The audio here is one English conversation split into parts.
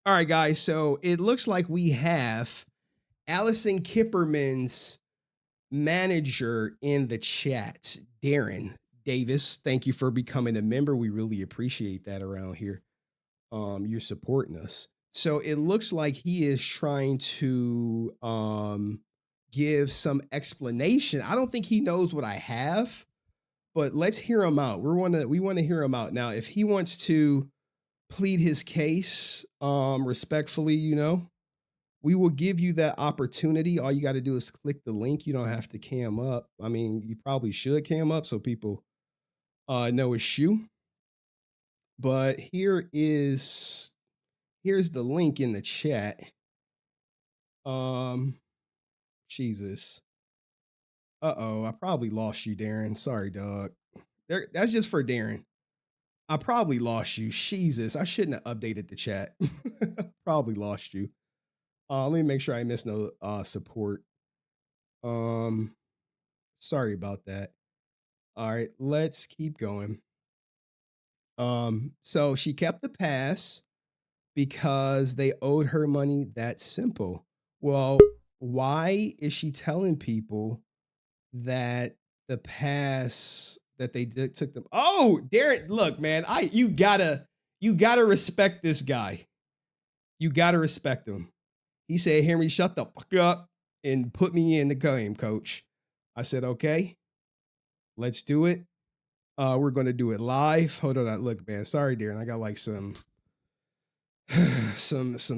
All right, guys. So it looks like we have Alyson Kiperman's manager in the chat, Darren Davis. Thank you for becoming a member. We really appreciate that around here. You're supporting us. So it looks like he is trying to give some explanation. I don't think he knows what I have, but let's hear him out. We want to hear him out. Now, if he wants to plead his case respectfully, we will give you that opportunity. All you got to do is click the link. You don't have to cam up. I mean, you probably should cam up so people know it's you. But here's the link in the chat. Jesus. Uh-oh, I probably lost you, Darren. Sorry, dog. That's just for Darren. I probably lost you. Jesus, I shouldn't have updated the chat. Probably lost you. Let me make sure I miss no support. Sorry about that. All right, let's keep going. So she kept the pass because they owed her money. That's simple. Well, why is she telling people that the pass that they took them? Oh, Darren, look, man, you gotta respect this guy. You gotta respect him. He said, Henry, shut the fuck up and put me in the game, coach. I said, okay, let's do it. We're going to do it live. Hold on. Look, man, sorry, Darren. I got like some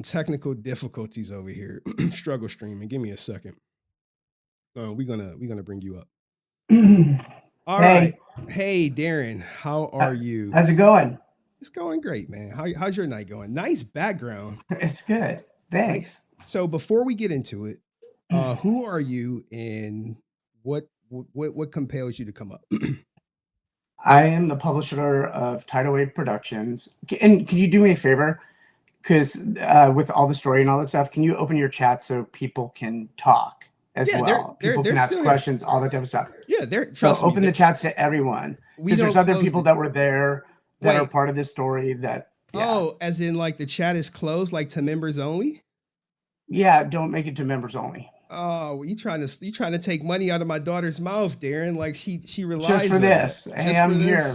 technical difficulties over here. Struggle streaming. Give me a second. We're gonna bring you up. All right. Hey, Darren, how are you? How's it going? It's going great, man. How's your night going? Nice background. It's good. Thanks. So before we get into it, who are you and what compels you to come up? I am the publisher of Tidal Wave Productions. And can you do me a favor? Because with all the story and all that stuff, can you open your chat so people can talk as well? People can ask questions, all that type of stuff. Yeah, open the chats to everyone. Because there's other people that were there that are part of this story that. Yeah. Oh, as in like the chat is closed, like to members only? Yeah, don't make it to members only. Oh, you trying to take money out of my daughter's mouth, Darren? Like she relies just for on this. That. Hey, I'm here.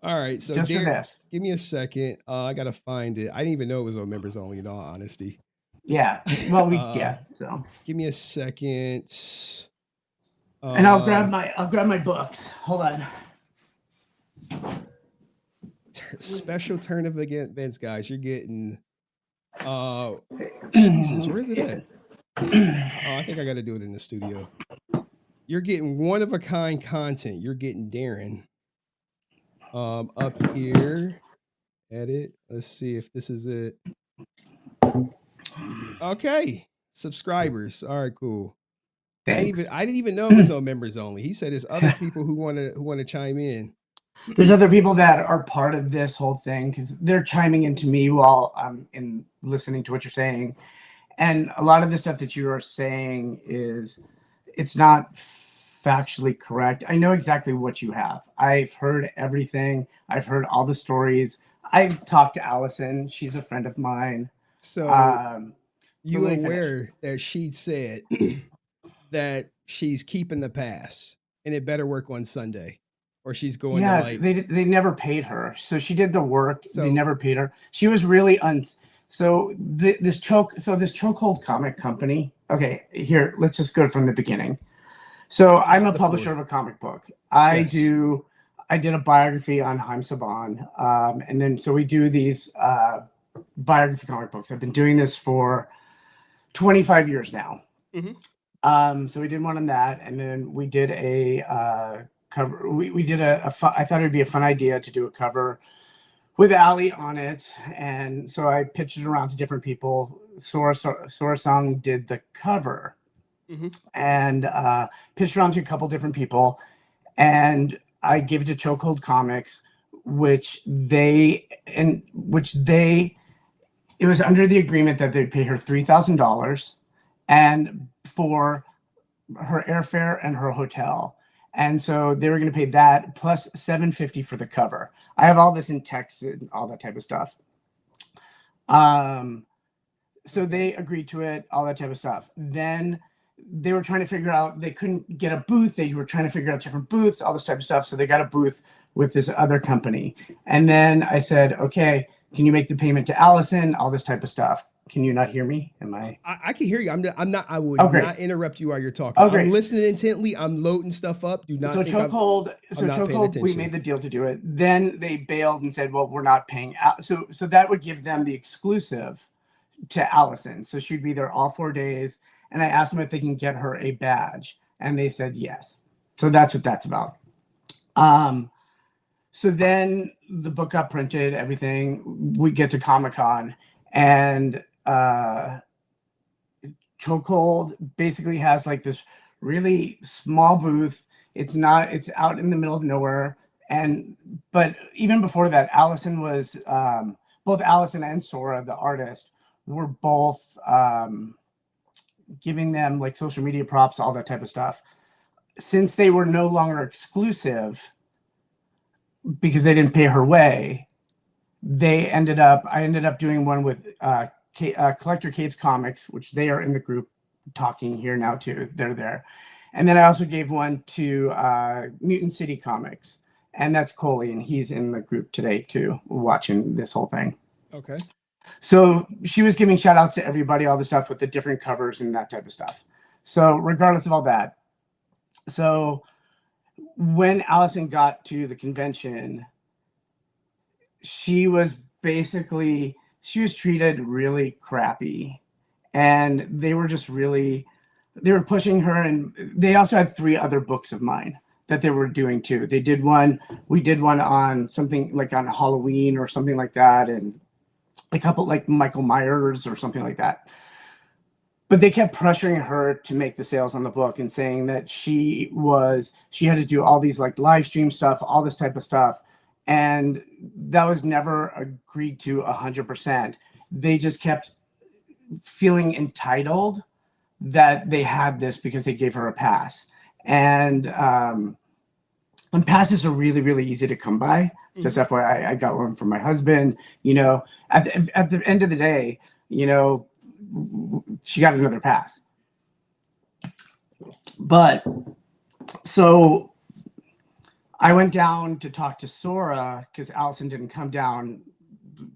All right, so just Darren, for this. Give me a second. I gotta find it. I didn't even know it was on members only. In all honesty. Yeah. Well, yeah. So give me a second. And I'll grab my books. Hold on. Special turn of events, guys. You're getting. Jesus, where is it at? Oh, I think I got to do it in the studio. You're getting one of a kind content. You're getting Darren. Up here, edit. Let's see if this is it. Okay, subscribers. All right, cool. Thanks. I didn't even know it was on members only. He said there's other people who want to chime in. There's other people that are part of this whole thing because they're chiming into me while I'm listening to what you're saying. And a lot of the stuff that you are saying it's not factually correct. I know exactly what you have. I've heard everything. I've heard all the stories. I've talked to Allison. She's a friend of mine. So you aware that she said that she's keeping the pass and it better work on Sunday? Or she's going to like... they never paid her. So she did the work. So they never paid her. She was really So this Chokeold comic company. Okay, here, let's just go from the beginning. So I'm a publisher of a comic book. I did a biography on Haim Saban. And then so we do these biography comic books. I've been doing this for 25 years now. Mm-hmm. So we did one on that, and then we did a cover. We did I thought it'd be a fun idea to do a cover with Ali on it, and so I pitched it around to different people. Sora Song did the cover, and pitched around to a couple different people, and I gave it to Chokeold Comics, it was under the agreement that they'd pay her $3,000 and for her airfare and her hotel. And so they were going to pay that plus $750 for the cover. I have all this in text and all that type of stuff. So they agreed to it, all that type of stuff. Then they were trying to figure out, they couldn't get a booth. They were trying to figure out different booths, all this type of stuff. So they got a booth with this other company. And then I said, okay, can you make the payment to Allison? All this type of stuff. Can you not hear me? Am I can hear you. I'm not. I would Okay. not interrupt you while you're talking. I'm listening intently. I'm loading stuff up. Do not. So Chokeold. So Chokeold. We made the deal to do it. Then they bailed and said, "Well, we're not paying." So that would give them the exclusive to Allison. So she'd be there all 4 days. And I asked them if they can get her a badge, and they said yes. So that's what that's about. So then the book got printed. Everything. We get to Comic-Con, and Chokeold basically has like this really small booth. It's out in the middle of nowhere. But even before that, Allison was both Allison and Sora, the artist, were both giving them like social media props, all that type of stuff. Since they were no longer exclusive because they didn't pay her way, I ended up doing one with Collector Caves Comics, which they are in the group talking here now too. They're there. And then I also gave one to Mutant City Comics, and that's Coley, and he's in the group today too, watching this whole thing. Okay. So she was giving shout outs to everybody, all the stuff with the different covers and that type of stuff. So regardless of all that, so when Allison got to the convention, she was treated really crappy, and they were pushing her. And they also had 3 other books of mine that they were doing too. We did one on something like on Halloween or something like that, and a couple like Michael Myers or something like that. But they kept pressuring her to make the sales on the book and saying that she had to do all these like live stream stuff, all this type of stuff. And that was never agreed to 100%. They just kept feeling entitled that they had this because they gave her a pass. And passes are really, really easy to come by. Just FYI, I got one for my husband. You know, at the end of the day, you know, she got another pass. But so I went down to talk to Sora because Allison didn't come down.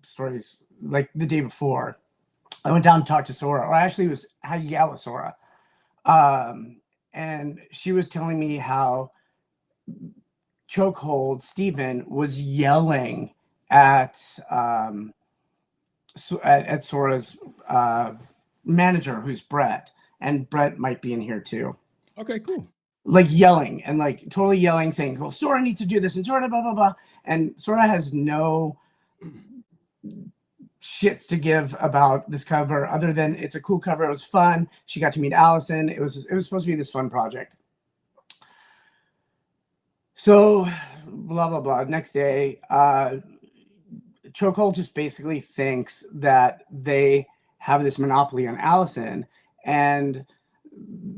Stories like the day before, I went down to talk to Sora, or actually it was how you yell at Sora. And she was telling me how Chokeold Stephen was yelling at Sora's manager, who's Brett, and Brett might be in here too. Okay, cool. Like yelling and like totally yelling, saying, "Well, Sora needs to do this," and Sora blah blah blah. And Sora has no shits to give about this cover other than it's a cool cover. It was fun. She got to meet Allison. It was supposed to be this fun project. So blah blah blah. Next day, Chokeold just basically thinks that they have this monopoly on Allison, and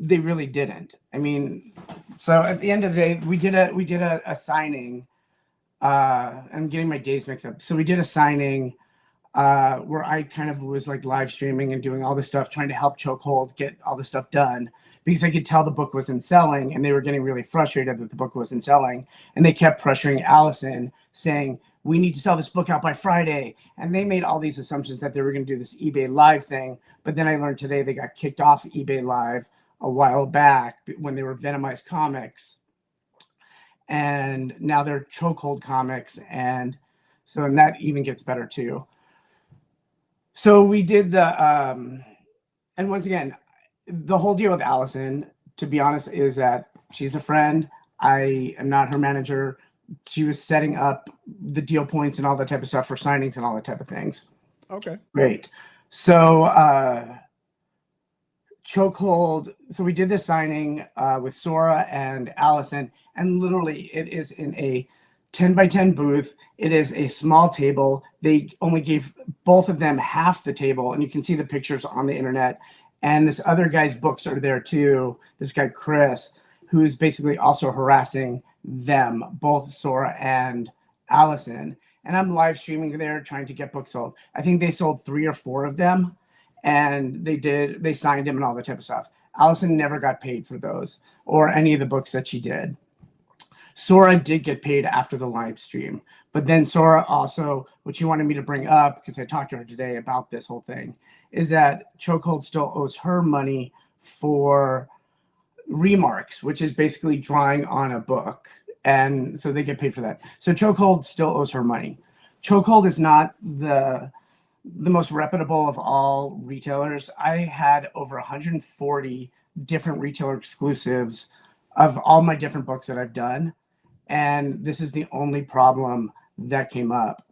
they really didn't. I mean, so at the end of the day, we did a signing. I'm getting my days mixed up. So we did a signing where I kind of was like live streaming and doing all this stuff, trying to help Chokeold get all this stuff done, because I could tell the book wasn't selling, and they were getting really frustrated that the book wasn't selling, and they kept pressuring Allison, saying, "We need to sell this book out by Friday." And they made all these assumptions that they were going to do this eBay Live thing. But then I learned today they got kicked off eBay Live a while back when they were Venomized Comics. And now they're Chokeold Comics. And that even gets better too. So we did and once again, the whole deal with Allison, to be honest, is that she's a friend. I am not her manager. She was setting up the deal points and all that type of stuff for signings and all that type of things. Okay. Great. So Chokeold. So we did this signing with Sora and Allison, and literally it is in a 10 by 10 booth. It is a small table. They only gave both of them half the table, and you can see the pictures on the internet. And this other guy's books are there too. This guy, Chris, who is basically also harassing them, both Sora and Allison. And I'm live streaming there trying to get books sold. I think they sold 3 or 4 of them. and they signed him and all that type of stuff. Allison never got paid for those or any of the books that she did. Sora did get paid after the live stream, but then Sora also, what she wanted me to bring up, because I talked to her today about this whole thing, is that Chokeold still owes her money for remarks, which is basically drawing on a book, and so they get paid for that. So Chokeold still owes her money. Chokeold is not the most reputable of all retailers. I had over 140 different retailer exclusives of all my different books that I've done, and this is the only problem that came up.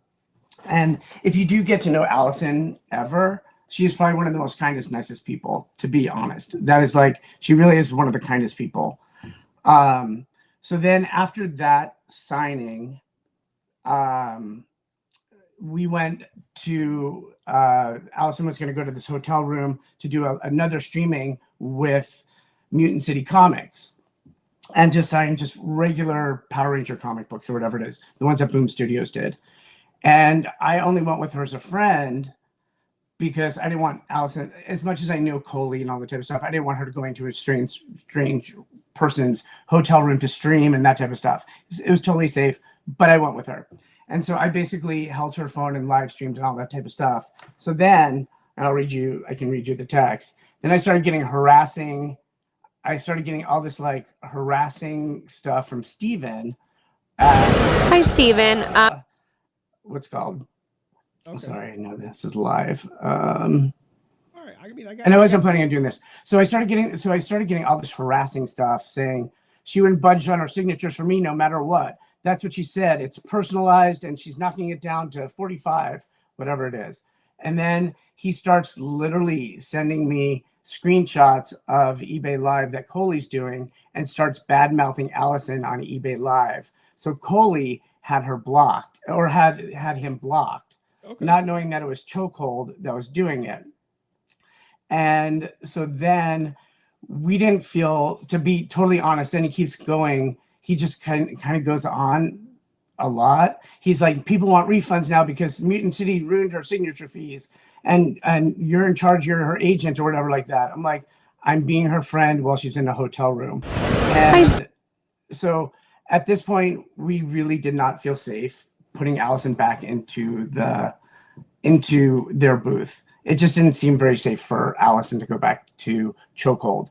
And if you do get to know Allison ever, she's probably one of the most kindest, nicest people, to be honest. That is like, she really is one of the kindest people. So then after that signing, we went to, Allison was going to go to this hotel room to do another streaming with Mutant City Comics and to sign just regular Power Ranger comic books or whatever it is, the ones that Boom Studios did. And I only went with her as a friend because I didn't want Allison, as much as I knew Coley and all the type of stuff, I didn't want her to go into a strange person's hotel room to stream and that type of stuff. It was totally safe, but I went with her. And so I basically held her phone and live streamed and all that type of stuff. So then, and I can read you the text. Then I started getting all this like harassing stuff from Steven. Hi, Steven. What's called? Okay. Sorry, I know this is live. All right. I wasn't planning on doing this. So I started getting all this harassing stuff saying she wouldn't budge on her signatures for me no matter what. That's what she said. It's personalized and she's knocking it down to 45, whatever it is. And then he starts literally sending me screenshots of eBay Live that Coley's doing and starts bad-mouthing Allison on eBay Live. So Coley had her blocked, or had him blocked, not knowing that it was Chokeold that was doing it. And so then we didn't feel, to be totally honest, then he keeps going. He just kind of goes on a lot. He's like, people want refunds now because Mutant City ruined her signature fees, and you're in charge, you're her agent or whatever like that. I'm like, I'm being her friend while she's in a hotel room. And so at this point, we really did not feel safe putting Allison back into their booth. It just didn't seem very safe for Allison to go back to Chokeold.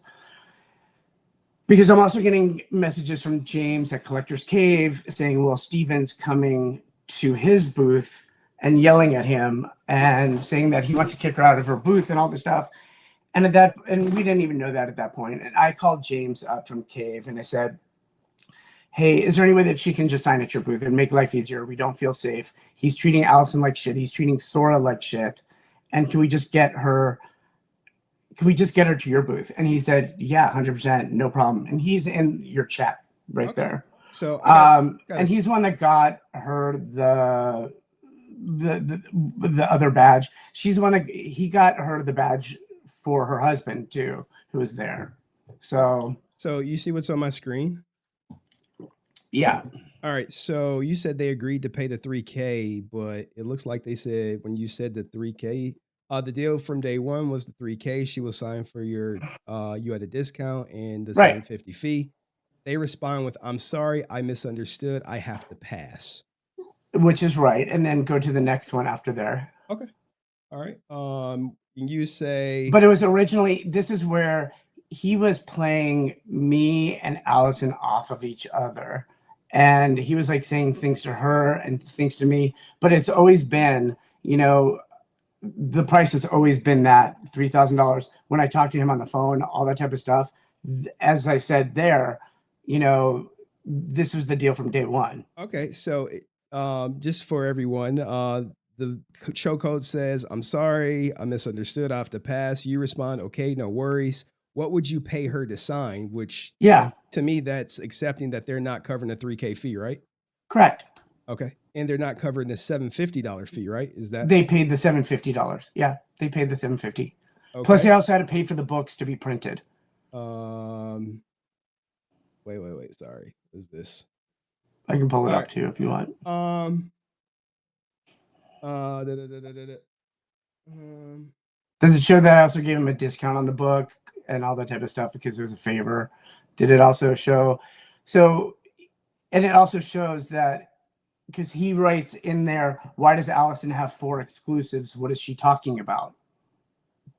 Because I'm also getting messages from James at Collector's Cave saying, well, Steven's coming to his booth and yelling at him and saying that he wants to kick her out of her booth and all this stuff. And we didn't even know that at that point. And I called James up from Cave and I said, hey, is there any way that she can just sign at your booth and make life easier? We don't feel safe. He's treating Allison like shit. He's treating Sora like shit. And can we just get her to your booth? And he said, yeah, 100%, no problem. And he's in your chat right there. So, and he's the one that got her the other badge. She's the one that he got her the badge for her husband too, who was there. So you see what's on my screen? Yeah. All right. So you said they agreed to pay the $3K, but it looks like they said when you said the $3K, the deal from day one was the $3K. She will sign for you had a discount and the $750 fee. They respond with, I'm sorry, I misunderstood. I have to pass. Which is right. And then go to the next one after there. Okay. All right. You say. But it was originally, this is where he was playing me and Allison off of each other. And he was like saying things to her and things to me. But it's always been, the price has always been that $3,000. When I talked to him on the phone, all that type of stuff, as I said there, this was the deal from day one. Okay, so just for everyone, the Chokeold says, I'm sorry, I misunderstood, I have to pass. You respond, okay, no worries. What would you pay her to sign? Which, to me, that's accepting that they're not covering the $3K fee, right? Correct. Okay. And they're not covering the $750 fee, right? Is that? They paid the $750. Yeah, they paid the $750. Okay. Plus, they also had to pay for the books to be printed. Wait. Sorry. What is this? I can pull it up too if you want. Does it show that I also gave him a discount on the book and all that type of stuff because it was a favor? Did it also show? So, and it also shows that because he writes in there, why does Allison have 4 exclusives? What is she talking about?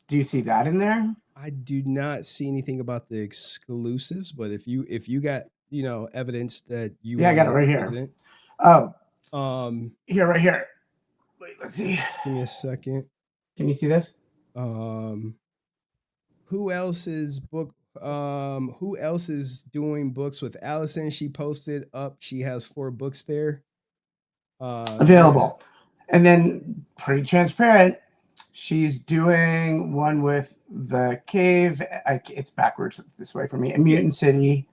Do you see that in there? I do not see anything about the exclusives, but if you got, evidence that you Yeah, I want got it to right here. present. Oh, here, right here. Wait, let's see. Give me a second. Can you see this? Who else's book? Who else is doing books with Allison? She posted up. She has 4 books there. Available. And then pretty transparent. She's doing one with the cave. It's backwards this way for me. And Mutant City.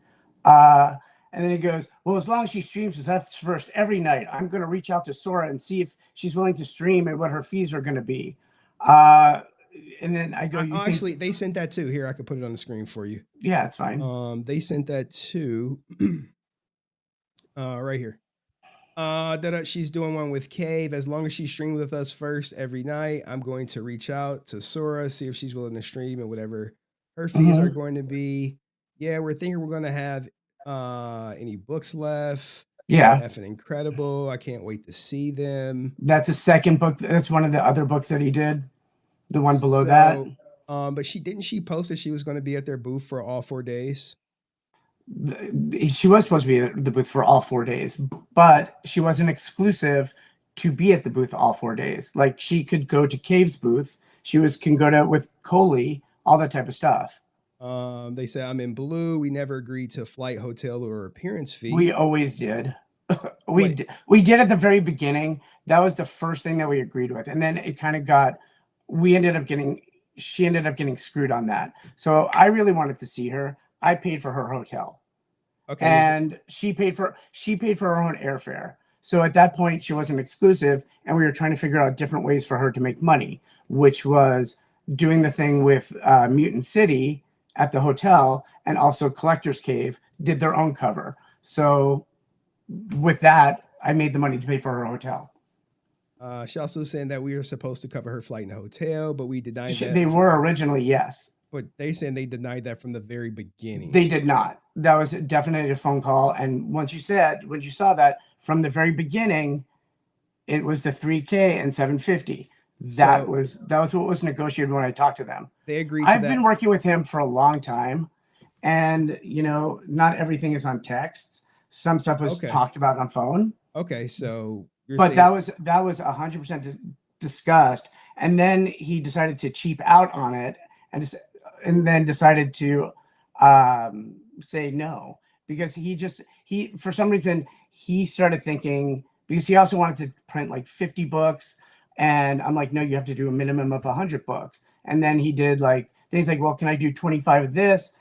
And then he goes, well, as long as she streams with us first every night, I'm going to reach out to Sora and see if she's willing to stream and what her fees are going to be. And then I go, actually, they sent that too. Here, I could put it on the screen for you. Yeah, it's fine. They sent that too. Right here. That she's doing one with Cave. As long as she streams with us first every night, I'm going to reach out to Sora, see if she's willing to stream and whatever her fees are going to be. Yeah, we're thinking we're going to have any books left. Yeah. Effing incredible. I can't wait to see them. That's a second book. That's one of the other books that he did. The one below that. But she post that she was going to be at their booth for all 4 days. She was supposed to be at the booth for all 4 days, but she wasn't exclusive to be at the booth all 4 days. Like she could go to Cave's booth. Can go to with Coley, all that type of stuff. They say I'm in blue. We never agreed to flight, hotel, or appearance fee. We always did. We did at the very beginning. That was the first thing that we agreed with, and then it kind of got. She ended up getting screwed on that. So I really wanted to see her. I paid for her hotel. Okay. And she paid for her own airfare. So at that point, she wasn't exclusive, and we were trying to figure out different ways for her to make money, which was doing the thing with Mutant City at the hotel, and also Collector's Cave did their own cover. So with that, I made the money to pay for her hotel. She also said that we were supposed to cover her flight in a hotel, but we denied that. They were originally, yes. But they said they denied that from the very beginning. They did not. That was definitely a phone call. And when you saw that from the very beginning, it was the 3K and 750. That was what was negotiated when I talked to them. They agreed to that. I've been working with him for a long time, and not everything is on text. Some stuff was talked about on phone. Okay, so that was 100% discussed, and then he decided to cheap out on it, and then decided to say no, because he for some reason he started thinking, because he also wanted to print like 50 books, and I'm like, no, you have to do a minimum of 100 books. And then he's like, well, can I do 25 of this?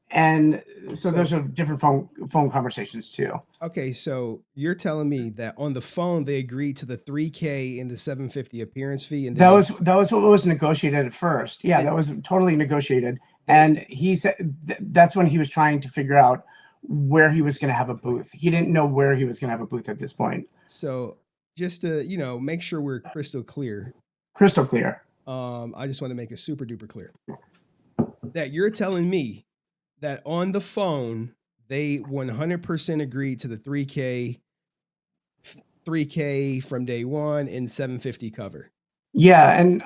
And so those are different phone conversations too. Okay, so you're telling me that on the phone they agreed to the 3K and the 750 appearance fee, and that was what was negotiated at first. Yeah, that was totally negotiated. And he said that's when he was trying to figure out where he was going to have a booth. He didn't know where he was going to have a booth at this point. So just to make sure we're crystal clear. Crystal clear. I just want to make it super duper clear that you're telling me that on the phone, they 100% agreed to the 3K from day one and 750 cover. Yeah, and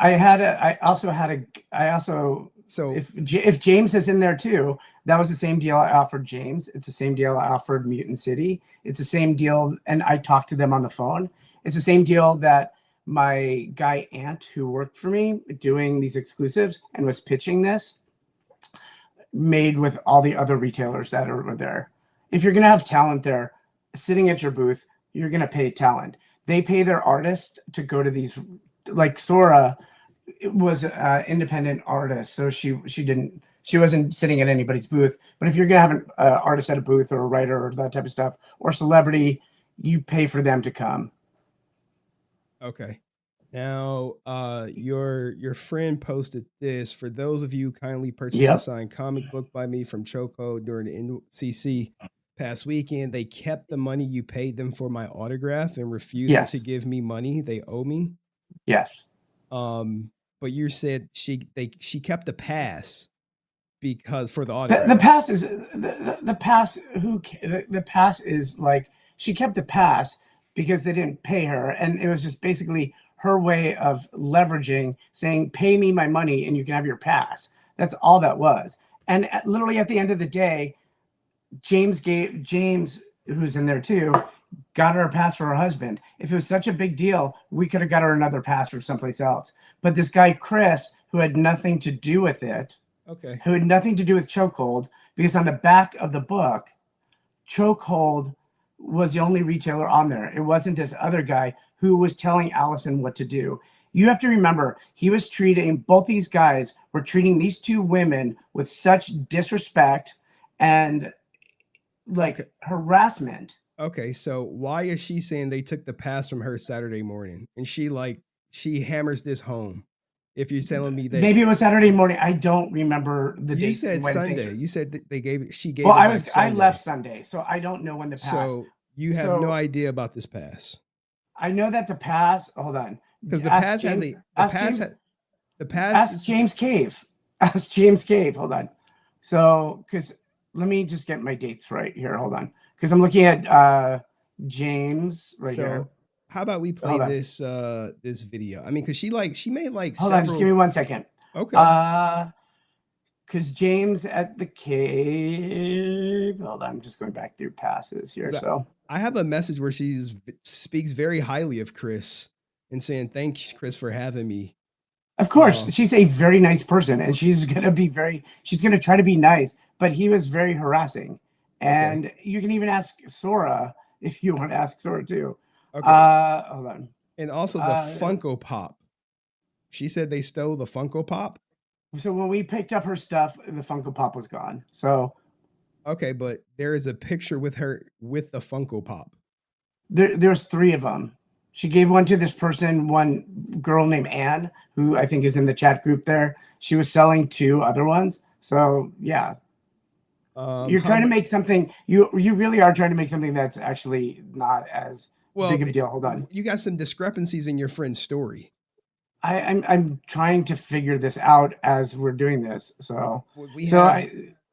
so if James is in there too, that was the same deal I offered James. It's the same deal I offered Mutant City. It's the same deal, and I talked to them on the phone. It's the same deal that my guy Ant, who worked for me doing these exclusives and was pitching this, made with all the other retailers that are there. If you're going to have talent there sitting at your booth, you're going to pay talent. They pay their artists to go to these, like Sora was an independent artist. So she wasn't sitting at anybody's booth. But if you're going to have an artist at a booth, or a writer, or that type of stuff, or celebrity, you pay for them to come. Okay. Now, your friend posted this. For those of you kindly purchased a signed comic book by me from Chokeold during the NCC past weekend, they kept the money you paid them for my autograph and refused to give me money they owe me. Yes. But but you said she kept the pass because for the autographs. The pass is like she kept the pass because they didn't pay her, and it was just basically her way of leveraging, saying, "Pay me my money, and you can have your pass." That's all that was. And literally at the end of the day, James, who's in there too, got her a pass for her husband. If it was such a big deal, we could have got her another pass from someplace else. But this guy Chris, who had nothing to do with it, who had nothing to do with Chokeold, because on the back of the book, Chokeold was the only retailer on there. It wasn't this other guy who was telling Allison what to do. You have to remember, both these guys were treating these two women with such disrespect and like harassment. Okay, so why is she saying they took the pass from her Saturday morning? And she hammers this home. If you're telling me that maybe it was Saturday morning, I don't remember the date. You said Sunday. You said that she gave. Well, I left Sunday, so I don't know when the pass. So you have no idea about this pass. I know that the pass. Hold on, because the pass has Ask James Cave. Ask James Cave. Hold on. So, because let me just get my dates right here. Hold on, because I'm looking at James right here. How about we play this this video? I mean, because she made like hold on, just give me 1 second. Okay. Because James at the cave. Hold on, I'm just going back through passes here. So I have a message where she speaks very highly of Chris and saying, "Thanks, Chris, for having me." Of course, she's a very nice person, and she's gonna try to be nice. But he was very harassing, and you can even ask Sora if you want to ask Sora too. Okay. Hold on. And also the Funko Pop. She said they stole the Funko Pop. So when we picked up her stuff, the Funko Pop was gone. So okay, but there is a picture with her with the Funko Pop. There's 3 of them. She gave one to this person, one girl named Anne, who I think is in the chat group there. She was selling 2 other ones. So yeah. You're trying to make something, you really are trying to make something that's actually not as big of a deal. Hold on. You got some discrepancies in your friend's story. I'm trying to figure this out as we're doing this. So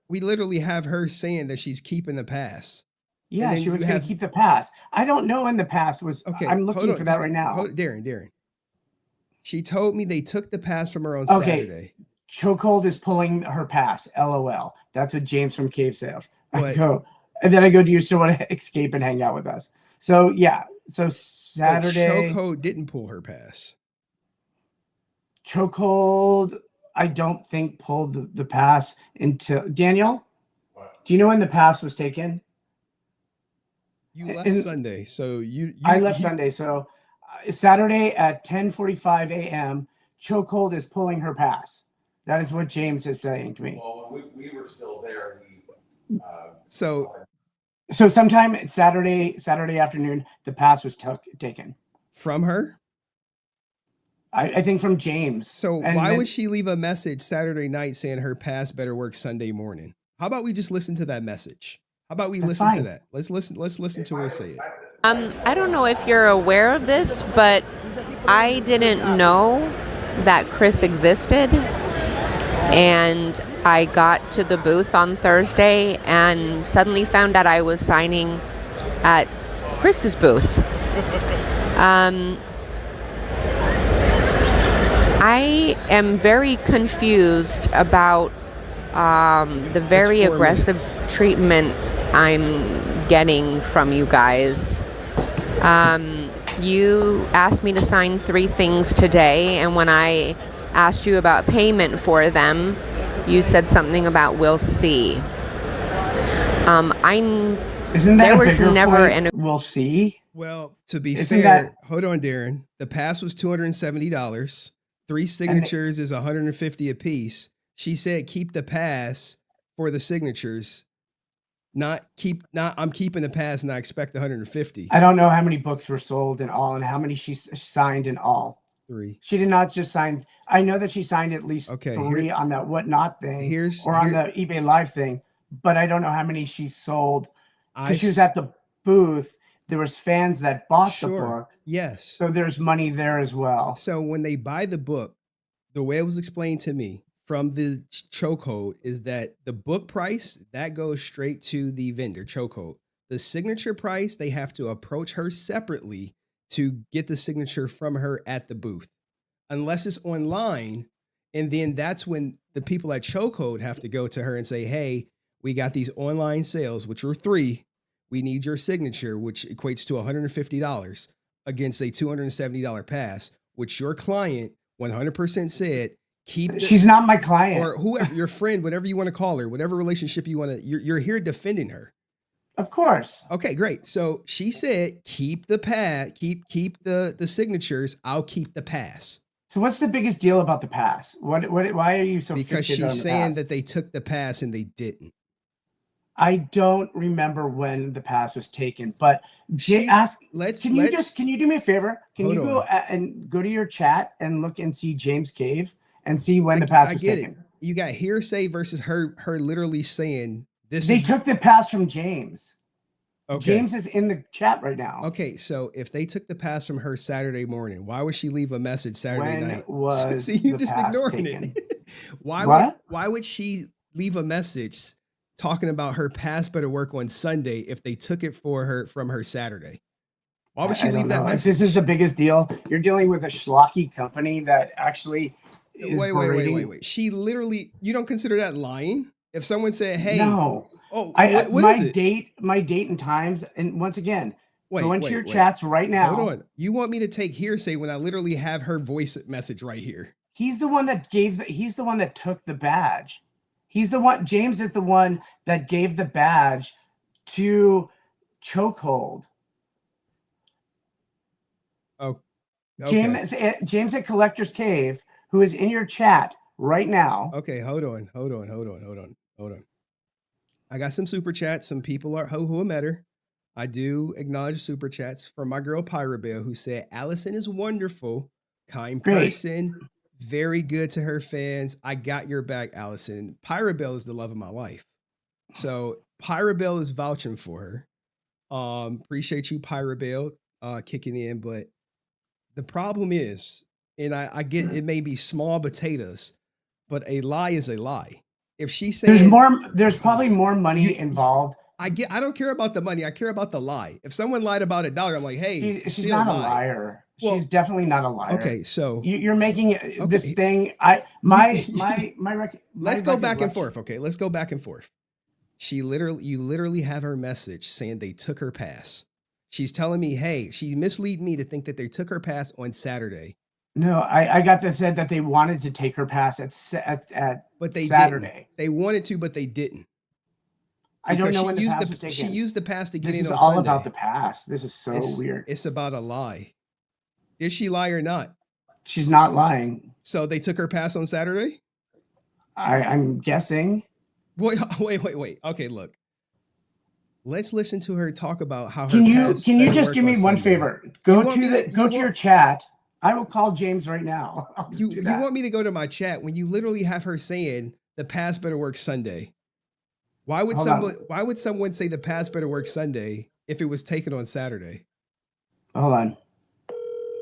we literally have her saying that she's keeping the pass. Yeah, she was going to keep the pass. I don't know when the pass was. Okay, I'm looking for that right now. Darren. She told me they took the pass from her on Saturday. Chokeold is pulling her pass. LOL. That's what James from Cave said. And then I go, do you still want to escape and hang out with us? So yeah. So Saturday. Chokeold didn't pull her pass. Chokeold, I don't think pulled the pass until Daniel. What? Do you know when the pass was taken? You left Sunday, so I left Sunday, so Saturday at 10:45 a.m. Chokeold is pulling her pass. That is what James is saying to me. Well, we were still there. So sometime Saturday afternoon, the pass was taken from her. I think from James. So why would she leave a message Saturday night saying her pass better work Sunday morning? How about we just listen to that message? How about we listen to that? Let's listen to her say it. I don't know if you're aware of this, but I didn't know that Chris existed. And I got to the booth on Thursday and suddenly found out I was signing at Chris's booth. I am very confused about the very aggressive treatment I'm getting from you guys. You asked me to sign 3 things today, and when I asked you about payment for them, you said something about we'll see. Isn't that there was never an we'll see? Well, to be fair, hold on, Darren. The pass was $270. 3 signatures is $150 a piece. She said keep the pass for the signatures. I'm keeping the pass and I expect 150. I don't know how many books were sold in all and how many she signed in all. 3. She did not just sign. I know that she signed at least 3 on that whatnot thing on the eBay Live thing, but I don't know how many she sold because she was at the booth. There was fans that bought the book. Yes. So there's money there as well. So when they buy the book, The way it was explained to me from the chokehold is that the book price that goes straight to the vendor chokehold. The signature price, they have to approach her separately to get the signature from her at the booth, unless it's online. And then that's when the people at Chokehold have to go to her and say, hey, we got these online sales, which are 3. We need your signature, which equates to $150 against a $270 pass, which your client 100% said, she's not my client. Or whoever, your friend, whatever you want to call her, whatever relationship you want to, you're here defending her. Of course. Okay, great. So she said, keep the pad, keep the signatures. I'll keep the pass. So what's the biggest deal about the pass? Why are you so because she's saying that they took the pass and they didn't. I don't remember when the pass was taken, but can you do me a favor? Can you go and go to your chat and look and see James Cave and see when the pass was taken? You got hearsay versus her literally saying this. They took the pass from James. Okay. James is in the chat right now. Okay, so if they took the pass from her Saturday morning, why would she leave a message Saturday night? See, you just ignoring it. Why would she leave a message talking about her pass better work on Sunday if they took it for her from her Saturday? Why would she leave that message? This is the biggest deal. You're dealing with a schlocky company that actually is wait. She literally, you don't consider that lying? If someone said, hey, no. Oh, my date and times, and once again, go into your chats right now. Hold on. You want me to take hearsay when I literally have her voice message right here? He's the one that he's the one that took the badge. James is the one that gave the badge to Chokehold. Oh, okay. James at Collector's Cave, who is in your chat right now. Okay, hold on. I got some super chats. Some people who met her. I do acknowledge super chats from my girl Pyrabelle, who said Allison is wonderful, kind person, very good to her fans. I got your back, Allison. Pyrabelle is the love of my life. So Pyrabelle is vouching for her. Appreciate you, Pyrabelle, kicking in. But the problem is, and I get it may be small potatoes, but a lie is a lie. If she's saying there's probably more money involved. I don't care about the money. I care about the lie. If someone lied about $1, I'm like, hey, she's not a liar. Well, she's definitely not a liar. Okay, so you're making this thing. Let's go back and forth. Okay, let's go back and forth. You literally have her message saying they took her pass. She's telling me, hey, she misled me to think that they took her pass on Saturday. No, I got that said that they wanted to take her pass but they Saturday. Didn't. They wanted to, but they didn't. I don't know when the pass was taken. She used the pass to get in on Sunday. This is all about the pass. This is so weird. It's about a lie. Is she lie or not? She's not lying. So they took her pass on Saturday? I'm guessing. Wait. Okay, look. Let's listen to her talk about how can you just do me one favor? Go to your chat. I will call James right now. You want me to go to my chat when you literally have her saying the pass better work Sunday? Why would someone say the pass better work Sunday if it was taken on Saturday? Hold on.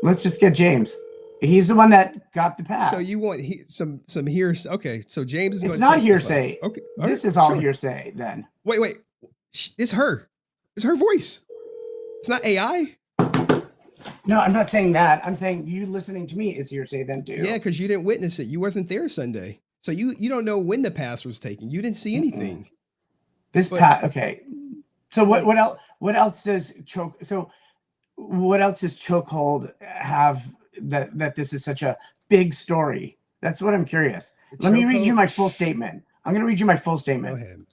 Let's just get James. He's the one that got the pass. So you want some hearsay? Okay, so James is going to testify. It's not hearsay. Okay, this is all hearsay then. Wait. It's her. It's her voice. It's not AI. No, I'm not saying that. I'm saying you listening to me is hearsay then too. Yeah, because you didn't witness it. You wasn't there Sunday. So you don't know when the pass was taken. You didn't see anything. Okay. So what else does Chokehold have that this is such a big story? That's what I'm curious. Let me read you my full statement. I'm going to read you my full statement. Go ahead.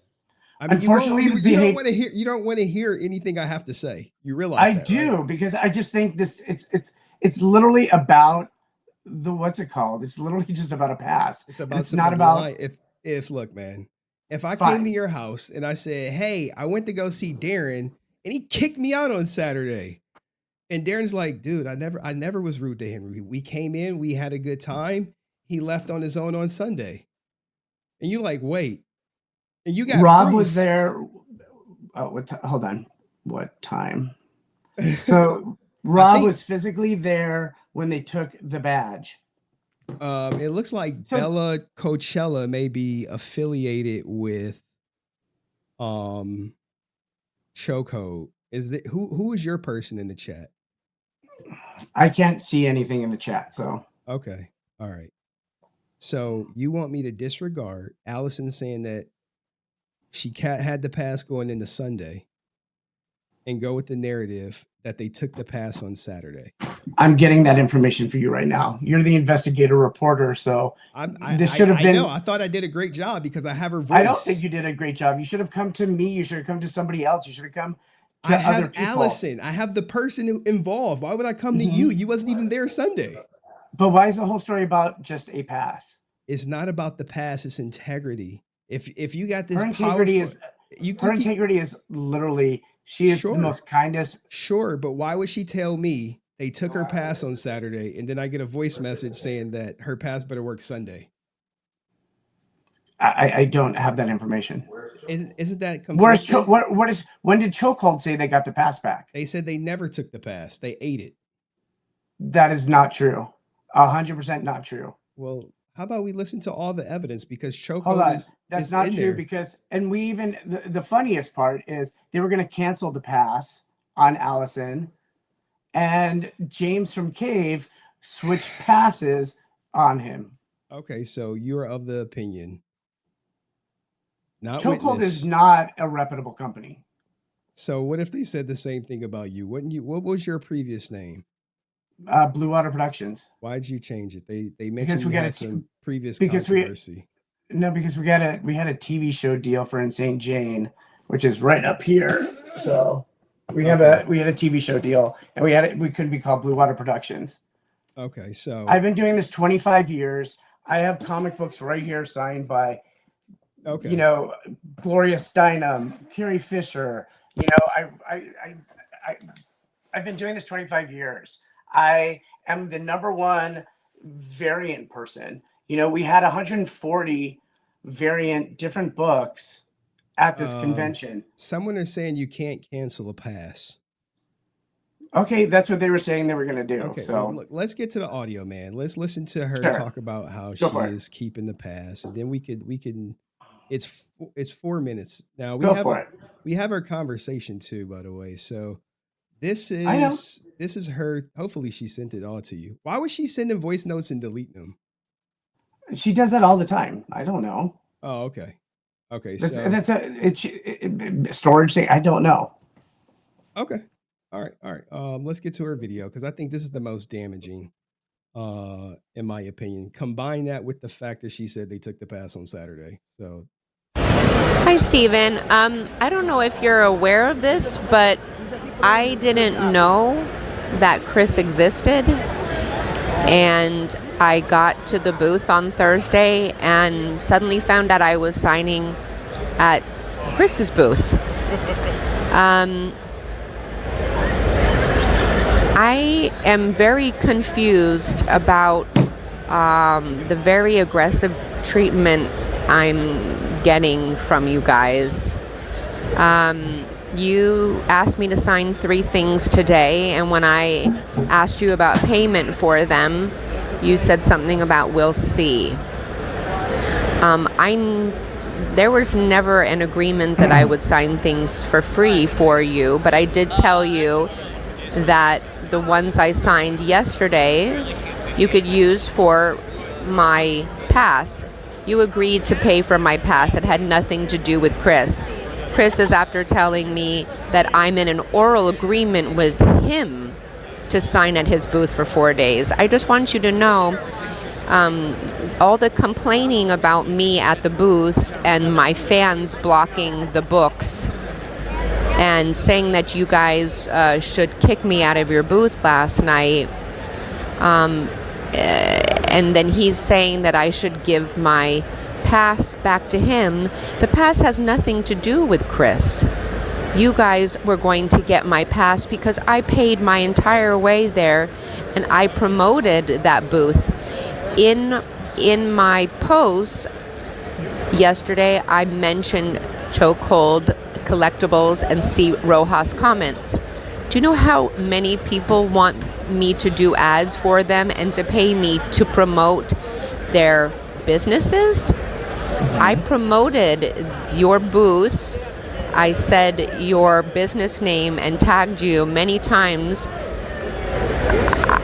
I mean, unfortunately, you don't want to hear anything I have to say. You realize that, do, right? Because I just think it's literally about what's it called? It's literally just about a pass. It's not about if look, man. If I came to your house and I said, "Hey, I went to go see Darren and he kicked me out on Saturday," and Darren's like, "Dude, I never was rude to Henry. We came in, we had a good time. He left on his own on Sunday," and you're like, "Wait." And you got Rob proof. Was there. Oh, hold on. What time? So Rob was physically there when they took the badge. It looks like Bella Coachella may be affiliated with Chokehold. Is that who is your person in the chat? I can't see anything in the chat, so okay. All right. So you want me to disregard Allison saying that she had the pass going into Sunday and go with the narrative that they took the pass on Saturday? I'm getting that information for you right now. You're the investigator reporter, so this should have been. I know. I thought I did a great job because I have her voice. I don't think you did a great job. You should have come to me. You should have come to somebody else. You should have come to other people. Allison. I have the person who involved. Why would I come to you? You wasn't even there Sunday. But why is the whole story about just a pass? It's not about the pass. It's integrity. If you got this her integrity powerful, her integrity is literally, she is the most kindest. Sure, but why would she tell me they took her pass on Saturday and then I get a voice message saying that her pass better work Sunday? I don't have that information. Isn't that conflicting? When did Chokeold say they got the pass back? They said they never took the pass. They ate it. That is not true. 100% not true. Well, how about we listen to all the evidence, because Chokeold that's not true there. And we even, the funniest part is they were going to cancel the pass on Allison, and James from Cave switched passes on him. Okay, so you're of the opinion. Chokeold is not a reputable company. So what if they said the same thing about you? What was your previous name? Blue Water Productions. Why'd you change it? They mentioned we had some previous controversy. Because we had a TV show deal for Insane Jane, which is right up here. So we had a TV show deal, and we couldn't be called Blue Water Productions. Okay, so I've been doing this 25 years. I have comic books right here signed by, Gloria Steinem, Carrie Fisher. I've been doing this 25 years. I am the #1 variant person. We had 140 variant different books at this convention. Someone is saying you can't cancel a pass. Okay, that's what they were saying they were going to do. Okay, so well, look, let's get to the audio, man. Let's listen to her talk about how she is keeping the pass, and then we can. It's 4 minutes now. We have our conversation too, by the way. So this is her. Hopefully, she sent it all to you. Why was she sending voice notes and deleting them? She does that all the time. I don't know. Oh, okay. Okay, that's storage thing. I don't know. Okay. All right. Let's get to her video, because I think this is the most damaging, in my opinion. Combine that with the fact that she said they took the pass on Saturday. So, hi, Steven. I don't know if you're aware of this, but I didn't know that Chris existed, and I got to the booth on Thursday and suddenly found out I was signing at Chris's booth. I am very confused about the very aggressive treatment I'm getting from you guys. You asked me to sign 3 things today, and when I asked you about payment for them, you said something about we'll see. There was never an agreement that I would sign things for free for you, but I did tell you that the ones I signed yesterday you could use for my pass. You agreed to pay for my pass. It had nothing to do with Chris. Chris is after telling me that I'm in an oral agreement with him to sign at his booth for 4 days. I just want you to know, all the complaining about me at the booth and my fans blocking the books and saying that you guys should kick me out of your booth last night, and then he's saying that I should give my pass back to him. The pass has nothing to do with Chris. You guys were going to get my pass because I paid my entire way there, and I promoted that booth. In my post yesterday, I mentioned Chokeold, collectibles, and C. Rojas comments. Do you know how many people want me to do ads for them and to pay me to promote their businesses? I promoted your booth. I said your business name and tagged you many times.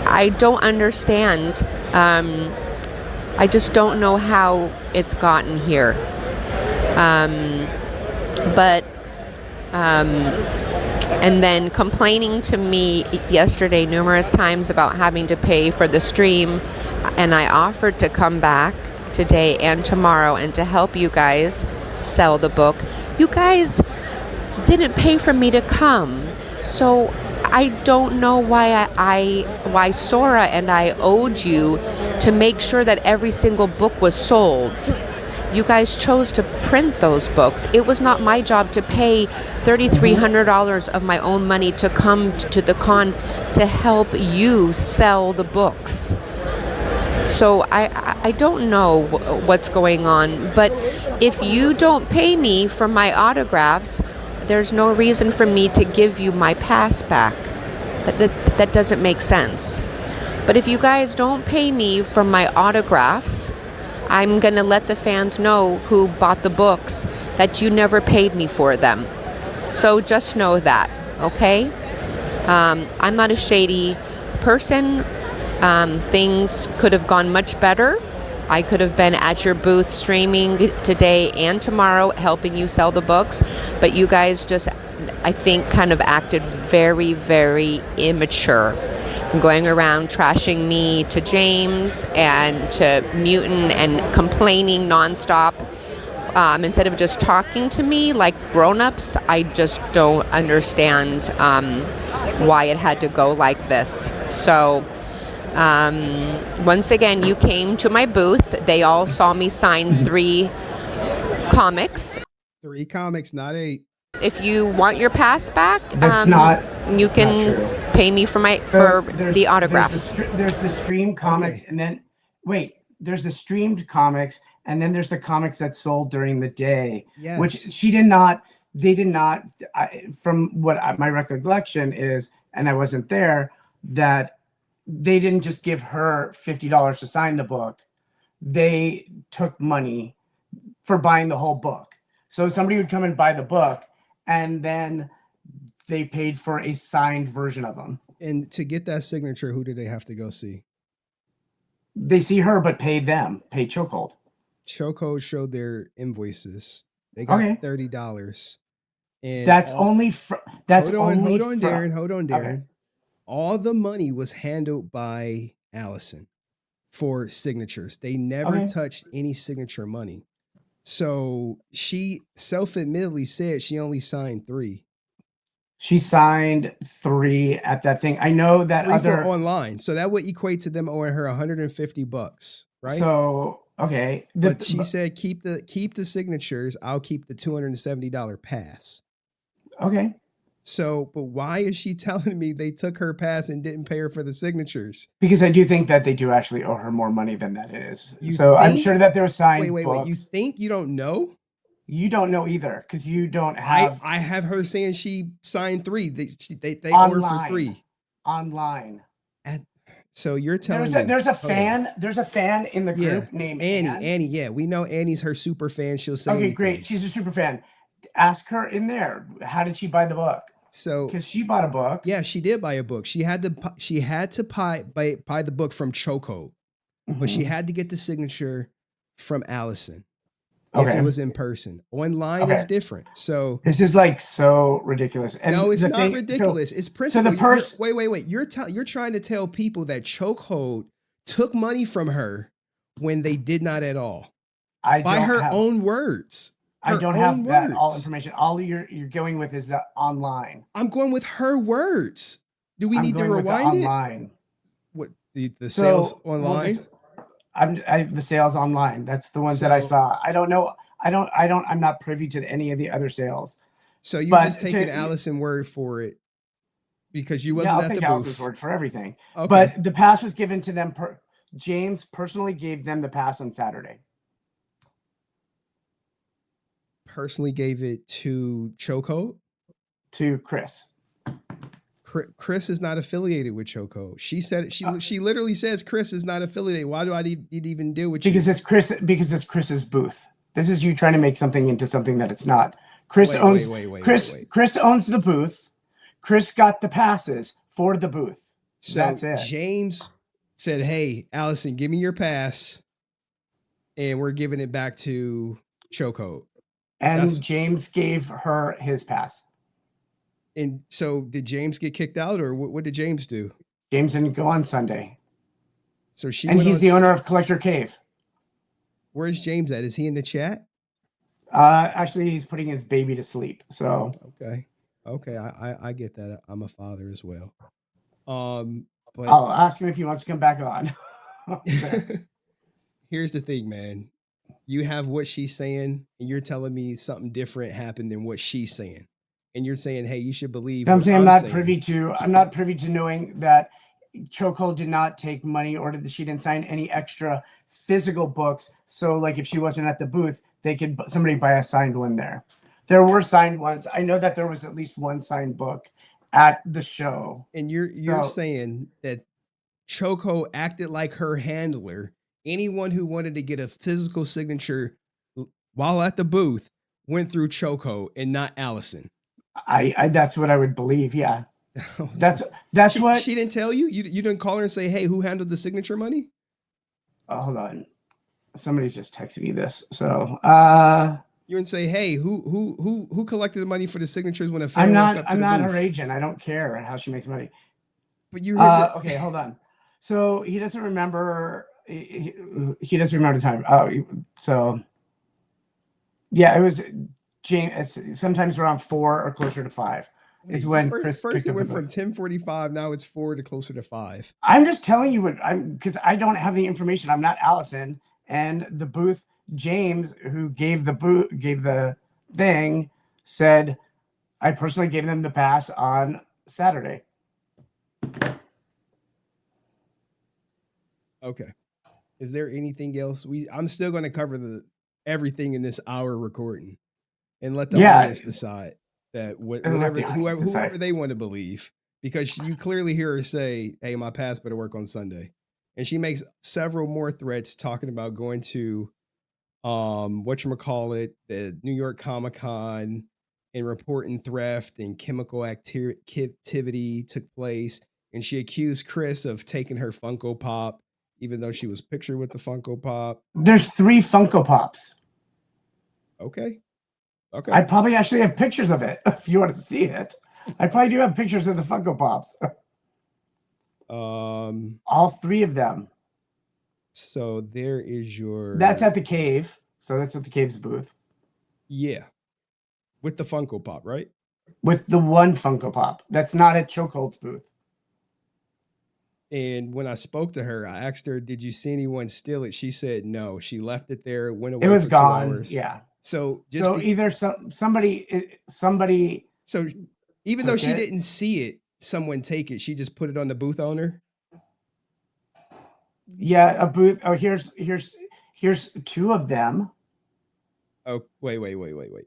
I don't understand. I just don't know how it's gotten here. And then complaining to me yesterday numerous times about having to pay for the stream, and I offered to come back today and tomorrow and to help you guys sell the book. You guys didn't pay for me to come, so I don't know why Sora and I owed you to make sure that every single book was sold. You guys chose to print those books. It was not my job to pay $3,300 of my own money to come to the con to help you sell the books. So I don't know what's going on, but if you don't pay me for my autographs, there's no reason for me to give you my pass back. That doesn't make sense. But if you guys don't pay me for my autographs, I'm going to let the fans know who bought the books that you never paid me for them. So just know that, okay? I'm not a shady person. Things could have gone much better. I could have been at your booth streaming today and tomorrow helping you sell the books, but you guys just, I think, kind of acted very, very immature. Going around trashing me to James and to Mutant and complaining nonstop. Instead of just talking to me like grown-ups, I just don't understand why it had to go like this. So once again, you came to my booth. They all saw me sign 3 comics. 3 comics, not 8. If you want your pass back, you can pay me for the autographs. There's the streamed comics, okay. And then there's the streamed comics, and then there's the comics that sold during the day. Yes. Which they did not. From what my recollection is, and I wasn't there, that they didn't just give her $50 to sign the book. They took money for buying the whole book. So somebody would come and buy the book, and then they paid for a signed version of them. And to get that signature, who did they have to go see? They see her, but pay Chokeold. Chokeold showed their invoices. They got $30. And that's only Darren. Okay. All the money was handled by Allison for signatures. They never touched any signature money. So she self-admittedly said she only signed 3. She signed 3 at that thing. I know that 3 for online. So that would equate to them owing her $150, right? So, okay. But she said, keep the signatures. I'll keep the $270 pass. Okay. So, but why is she telling me they took her pass and didn't pay her for the signatures? Because I do think that they do actually owe her more money than that is. I'm sure that there were signed books. Wait. You think you don't know? You don't know either, because you don't have. I have her saying she signed 3. They owe her for 3 online. So you're telling me there's a fan. There's a fan in the group named Annie. Yeah, we know Annie's her super fan. She'll say anything. Great. She's a super fan. Ask her in there. How did she buy the book? So because she bought a book. Yeah, she did buy a book. She had to buy the book from Chokeold, but she had to get the signature from Allison. If it was in person. Online is different. So this is like so ridiculous. And no, it's not ridiculous. It's principle. Wait. You're trying to tell people that Chokeold took money from her when they did not at all. By her own words. I don't have that all information. All you're going with is the online. I'm going with her words. Do we need to rewind it? Online. What the sales online? The sales online. That's the ones that I saw. I don't know. I'm not privy to any of the other sales. So you just taking Allison's word for it because you wasn't at the booth. Allison's word for everything. Okay. But the pass was given to them. James personally gave them the pass on Saturday. Personally gave it to Chokeold? To Chris. Chris is not affiliated with Chokeold. She said she literally says Chris is not affiliated. Why do I need to even deal with you? Because it's Chris's booth. This is you trying to make something into something that it's not. Chris owns the booth. Chris got the passes for the booth. So that's it. James said, "Hey, Allison, give me your pass, and we're giving it back to Chokeold." And James gave her his pass. And so did James get kicked out, or what did James do? James didn't go on Sunday. So he's the owner of Collector Cave. Where's James at? Is he in the chat? Actually, he's putting his baby to sleep. So okay, I get that. I'm a father as well. But I'll ask him if he wants to come back on. Here's the thing, man. You have what she's saying, and you're telling me something different happened than what she's saying. And you're saying, hey, you should believe. I'm saying I'm not privy to knowing that Chokeold did not take money, or she didn't sign any extra physical books. So like if she wasn't at the booth, somebody buy a signed one there. There were signed ones. I know that there was at least one signed book at the show. And you're saying that Chokeold acted like her handler. Anyone who wanted to get a physical signature while at the booth went through Chokeold and not Allison. I that's what I would believe. Yeah. That's what she didn't tell you. You didn't call her and say, "Hey, who handled the signature money?" Hold on, somebody's just texting me this. So you didn't say, "Hey, who collected the money for the signatures when a fan walked up to the booth?" I'm not her agent. I don't care how she makes money. But you okay, hold on. So he doesn't remember. He doesn't remember the time. So yeah, it was James. It's sometimes around 4 or closer to 5. Is when first it went from 10:45. Now it's 4 to closer to 5. I'm just telling you because I don't have the information. I'm not Allison, and the booth James, who gave the thing, said I personally gave them the pass on Saturday. Okay. Is there anything else? I'm still going to cover everything in this hour recording, and let the audience decide that whoever they want to believe, because you clearly hear her say, "Hey, my pass better work on Sunday," and she makes several more threats talking about going to the New York Comic-Con and reporting theft and chemical activity took place, and she accused Chris of taking her Funko Pop, even though she was pictured with the Funko Pop. There's 3 Funko Pops. Okay. I probably actually have pictures of it if you want to see it. I probably do have pictures of the Funko Pops. All 3 of them. So there is your. That's at the cave. So that's at the cave's booth. Yeah. With the Funko Pop, right? With the one Funko Pop. That's not at Chokeold's booth. And when I spoke to her, I asked her, "Did you see anyone steal it?" She said no. She left it there, went away. It was for gone. 2 hours. Yeah. So either somebody. So even though she didn't see it, someone take it. She just put it on the booth owner. Yeah, a booth. Oh, here's 2 of them. Oh, wait.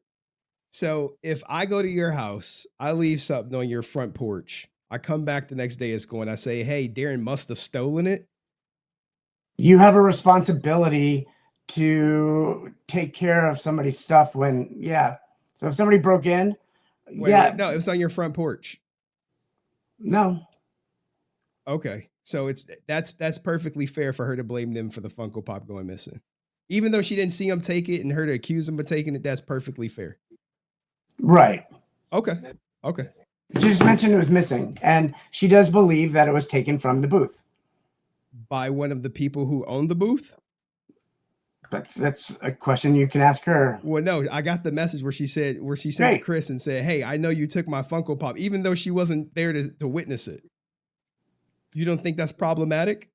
So if I go to your house, I leave something on your front porch. I come back the next day, it's going. I say, "Hey, Darren must have stolen it." You have a responsibility to take care of somebody's stuff when, So if somebody broke in, wait, no, it was on your front porch. No. Okay, so that's perfectly fair for her to blame them for the Funko Pop going missing, even though she didn't see him take it, and her to accuse him of taking it. That's perfectly fair. Right. Okay. She just mentioned it was missing, and she does believe that it was taken from the booth by one of the people who own the booth. That's a question you can ask her. Well, no, I got the message where she sent to Chris and said, "Hey, I know you took my Funko Pop," even though she wasn't there to witness it. You don't think that's problematic?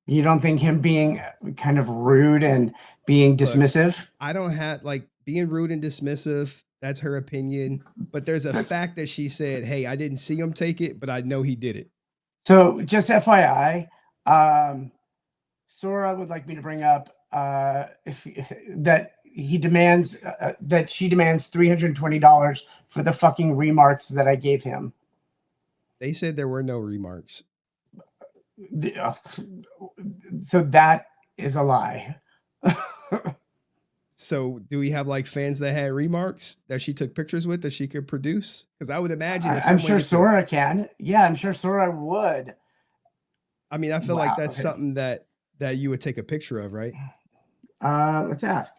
You don't think him being kind of rude and being dismissive? Look, I don't have being rude and dismissive. That's her opinion. But there's a fact that she said, "Hey, I didn't see him take it, but I know he did it." So just FYI, Sora would like me to bring up that she demands $320 for the fucking remarks that I gave him. They said there were no remarks. So that is a lie. So do we have like fans that had remarks that she took pictures with that she could produce? Because I would imagine if I'm someone sure gets Sora can. Yeah, I'm sure Sora would. I mean, I feel like that's Okay. something that you would take a picture of, right? Let's ask.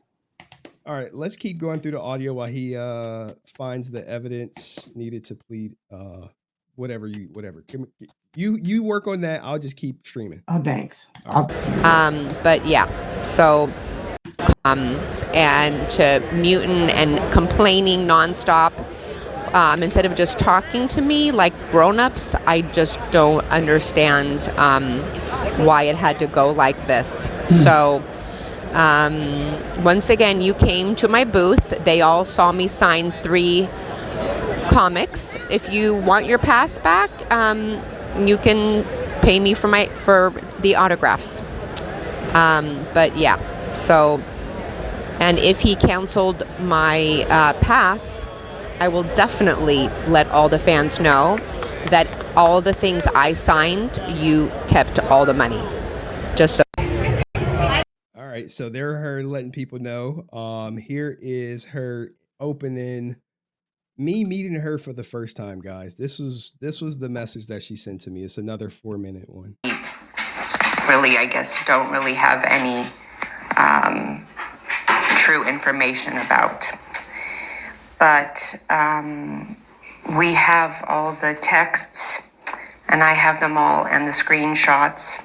All right, let's keep going through the audio while he finds the evidence needed to plead whatever. You work on that. I'll just keep streaming. Oh, thanks. Right. But yeah, so and to muting and complaining nonstop. Instead of just talking to me like grown-ups, I just don't understand why it had to go like this. So once again, you came to my booth. They all saw me sign 3 comics. If you want your pass back, you can pay me for the autographs. But yeah, so, and if he canceled my pass, I will definitely let all the fans know that all the things I signed, you kept all the money. Just so. All right, so they're her letting people know. Here is her opening, me meeting her for the first time, guys. This was the message that she sent to me. It's another 4-minute one. Really, I guess, don't really have any true information about. But we have all the texts, and I have them all, and the screenshots.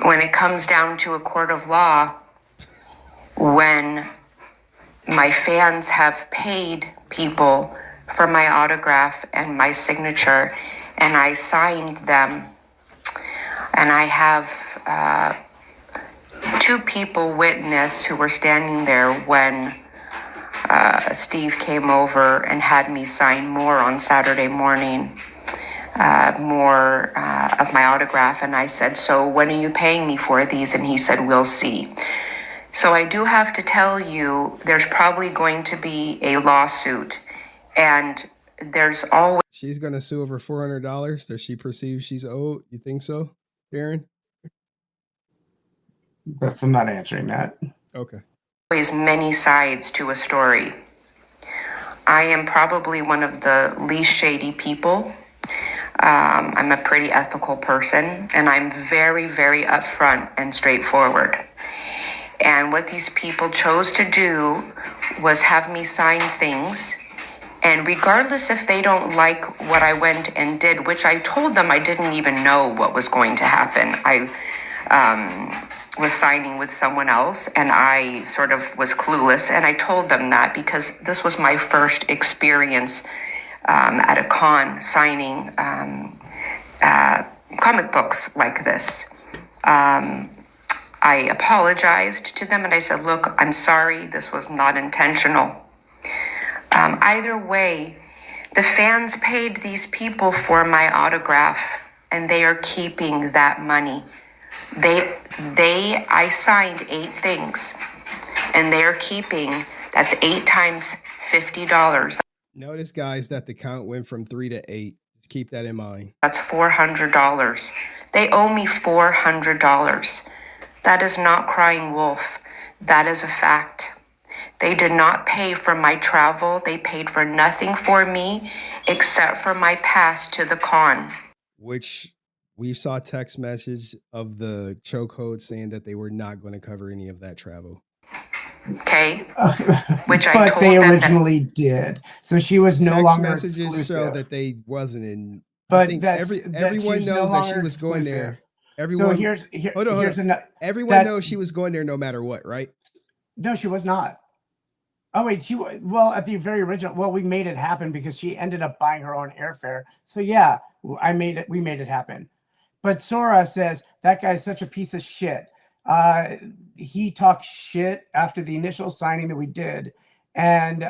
When it comes down to a court of law, when my fans have paid people for my autograph and my signature, and I signed them, and I have 2 people witness who were standing there when Steve came over and had me sign more on Saturday morning, more of my autograph. And I said, so when are you paying me for these? And he said, we'll see. So I do have to tell you, there's probably going to be a lawsuit, and there's always... She's going to sue over $400. Does she perceive she's owed? You think so, Darren? But I'm not answering that. Okay. Always many sides to a story. I am probably one of the least shady people. I'm a pretty ethical person, and I'm very, very upfront and straightforward. And what these people chose to do was have me sign things. And regardless if they don't like what I went and did, which I told them I didn't even know what was going to happen. I was signing with someone else, and I sort of was clueless. And I told them that because this was my first experience at a con signing comic books like this. I apologized to them and I said, look, I'm sorry, this was not intentional. Either way, the fans paid these people for my autograph, and they are keeping that money. I signed 8 things, and they're keeping, that's 8 times $50. Notice, guys, that the count went from 3 to 8. Just keep that in mind. That's $400. They owe me $400. That is not crying wolf. That is a fact. They did not pay for my travel. They paid for nothing for me except for my pass to the con. Which we saw text message of the chokehold saying that they were not going to cover any of that travel. Okay. Which I but told they them originally did. So she was no longer messages exclusive. show that they wasn't in. But I think everyone knows that she was going there. Everyone. So here's everyone knows she was going there no matter what, right? No, she was not. Oh wait, well at the very original. Well, we made it happen because she ended up buying her own airfare. So yeah, we made it happen. But Sora says that guy's such a piece of shit. He talked shit after the initial signing that we did, and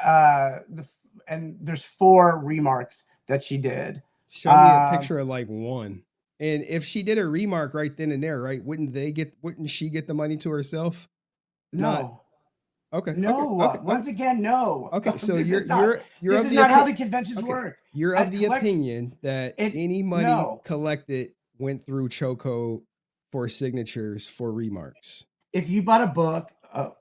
there's 4 remarks that she did. Show me a picture of like one. And if she did a remark right then and there, right? Wouldn't she get the money to herself? No. Okay. No, Okay. once again, no. Okay. So This you're is not. you're This of is the not how the opinion. conventions Okay. work. You're of the opinion that It any money no. collected went through Chokehold for signatures for remarks. If you bought a book,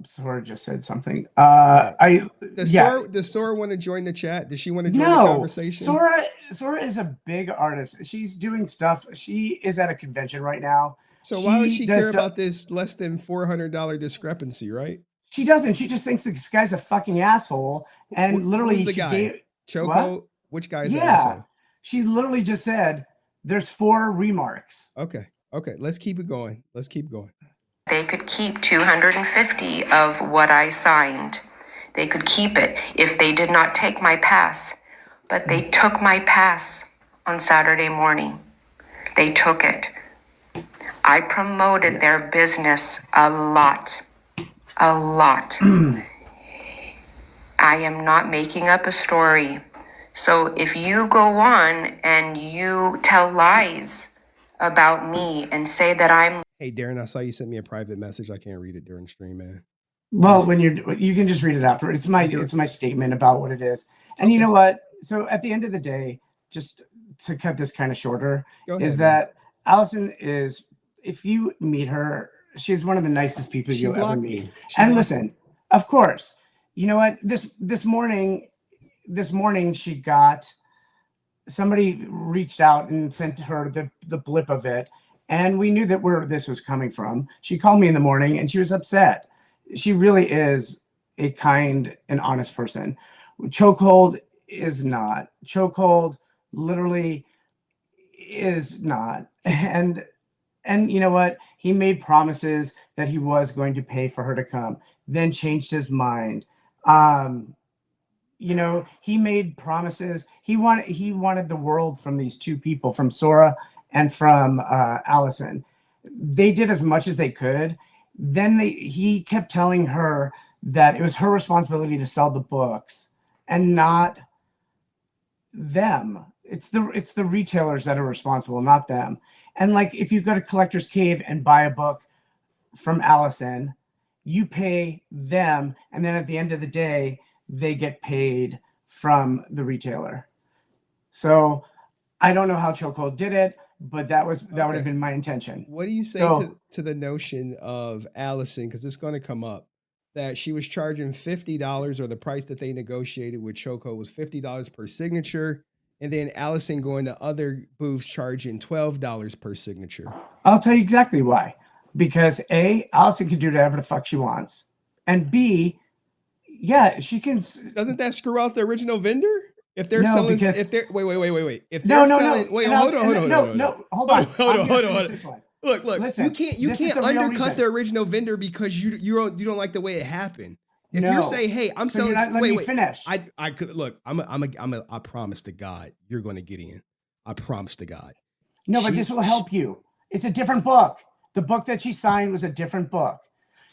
Sora just said something. Okay. I yeah. Does Sora want to join the chat? Does she want to join the No, conversation? Sora is a big artist. She's doing stuff. She is at a convention right now. So why would she care stuff. about this less than $400 discrepancy, right? She doesn't. She just thinks this guy's a fucking asshole. And literally, who's the she guy? gave Chokehold? what? Which guy's the Yeah. asshole? She literally just said, "There's 4 remarks." Okay. Let's keep it going. They could keep 250 of what I signed. They could keep it if they did not take my pass. But they took my pass on Saturday morning. They took it. I promoted their business a lot. I am not making up a story. So if you go on and you tell lies about me and say that I'm... Hey, Darren, I saw you sent me a private message. I can't read it during stream, man. Well, when you can just read it after. It's my statement about what it is. And you know what? So at the end of the day, just to cut this kind of shorter, is that Allison is, if you meet her, she's one of the nicest people you'll ever meet. And listen, of course, you know what? This morning she got, somebody reached out and sent her the blip of it, and we knew that where this was coming from. She called me in the morning and she was upset. She really is a kind and honest person. Chokeold is not. Chokeold literally is not. And you know what? He made promises that he was going to pay for her to come, then changed his mind. You know, he made promises. He wanted the world from these two people, from Sora and from Allison. They did as much as they could. Then he kept telling her that it was her responsibility to sell the books and not them. It's the retailers that are responsible, not them. And like, if you go to Collector's Cave and buy a book from Allison, you pay them, and then at the end of the day, they get paid from the retailer. So I don't know how Chokeold did it, but that would have been my intention. What do you say to the notion of Allison, because it's going to come up, that she was charging $50, or the price that they negotiated with Chokeold was $50 per signature, and then Allison going to other booths charging $12 per signature? I'll tell you exactly why. Because A, Allison can do whatever the fuck she wants, and B, yeah, she can. Doesn't that screw out the original vendor? If they're selling, wait. If they're selling, hold on. Look. Listen, you can't undercut the original vendor because you don't like the way it happened. If you say, hey, I'm selling, finish. I could look. I promise to God, you're going to get in. I promise to God. No, but this will help you. It's a different book. The book that she signed was a different book.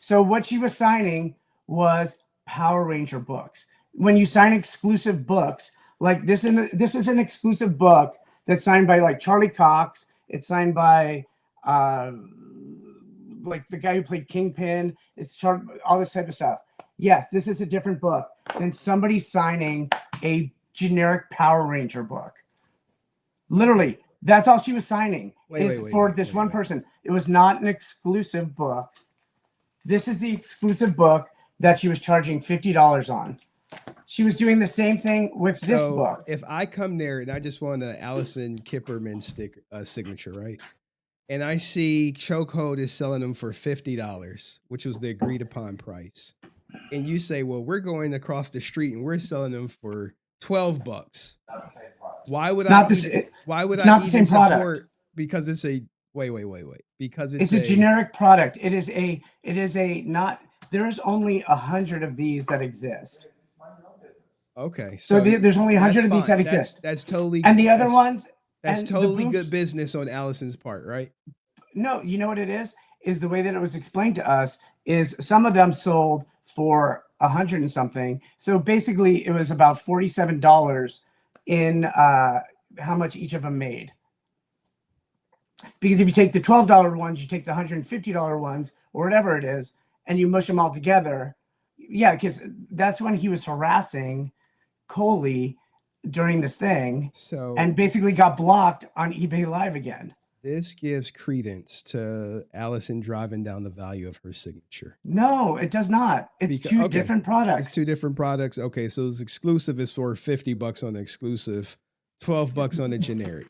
So what she was signing was Power Ranger books. When you sign exclusive books, like this is an exclusive book that's signed by like Charlie Cox. It's signed by like the guy who played Kingpin. It's all this type of stuff. Yes, this is a different book than somebody signing a generic Power Ranger book. Literally, that's all she was signing for this one person. It was not an exclusive book. This is the exclusive book that she was charging $50 on. She was doing the same thing with this book. If I come there and I just want an Alyson Kiperman signature, right? And I see Chokeold is selling them for $50, which was the agreed upon price. And you say, well, we're going across the street and we're selling them for $12. Why would I even support? Because it's a wait. Because it's a generic product. It is a not. There's only 100 of these that exist. Okay, so there's only 100 of these that exist. That's totally. And the other ones. That's totally good business on Allison's part, right? No, you know what it is? Is the way that it was explained to us is some of them sold for 100 and something. So basically, it was about $47 in how much each of them made. Because if you take the $12 ones, you take the $150 ones, or whatever it is, and you mush them all together, Yeah, because that's when he was harassing Coley during this thing, So and basically got blocked on eBay Live again. this gives credence to Allison driving down the value of her signature. No, it does not. It's two different products. It's two different products. Okay, so it's exclusive is for $50 on the exclusive, $12 on the generic.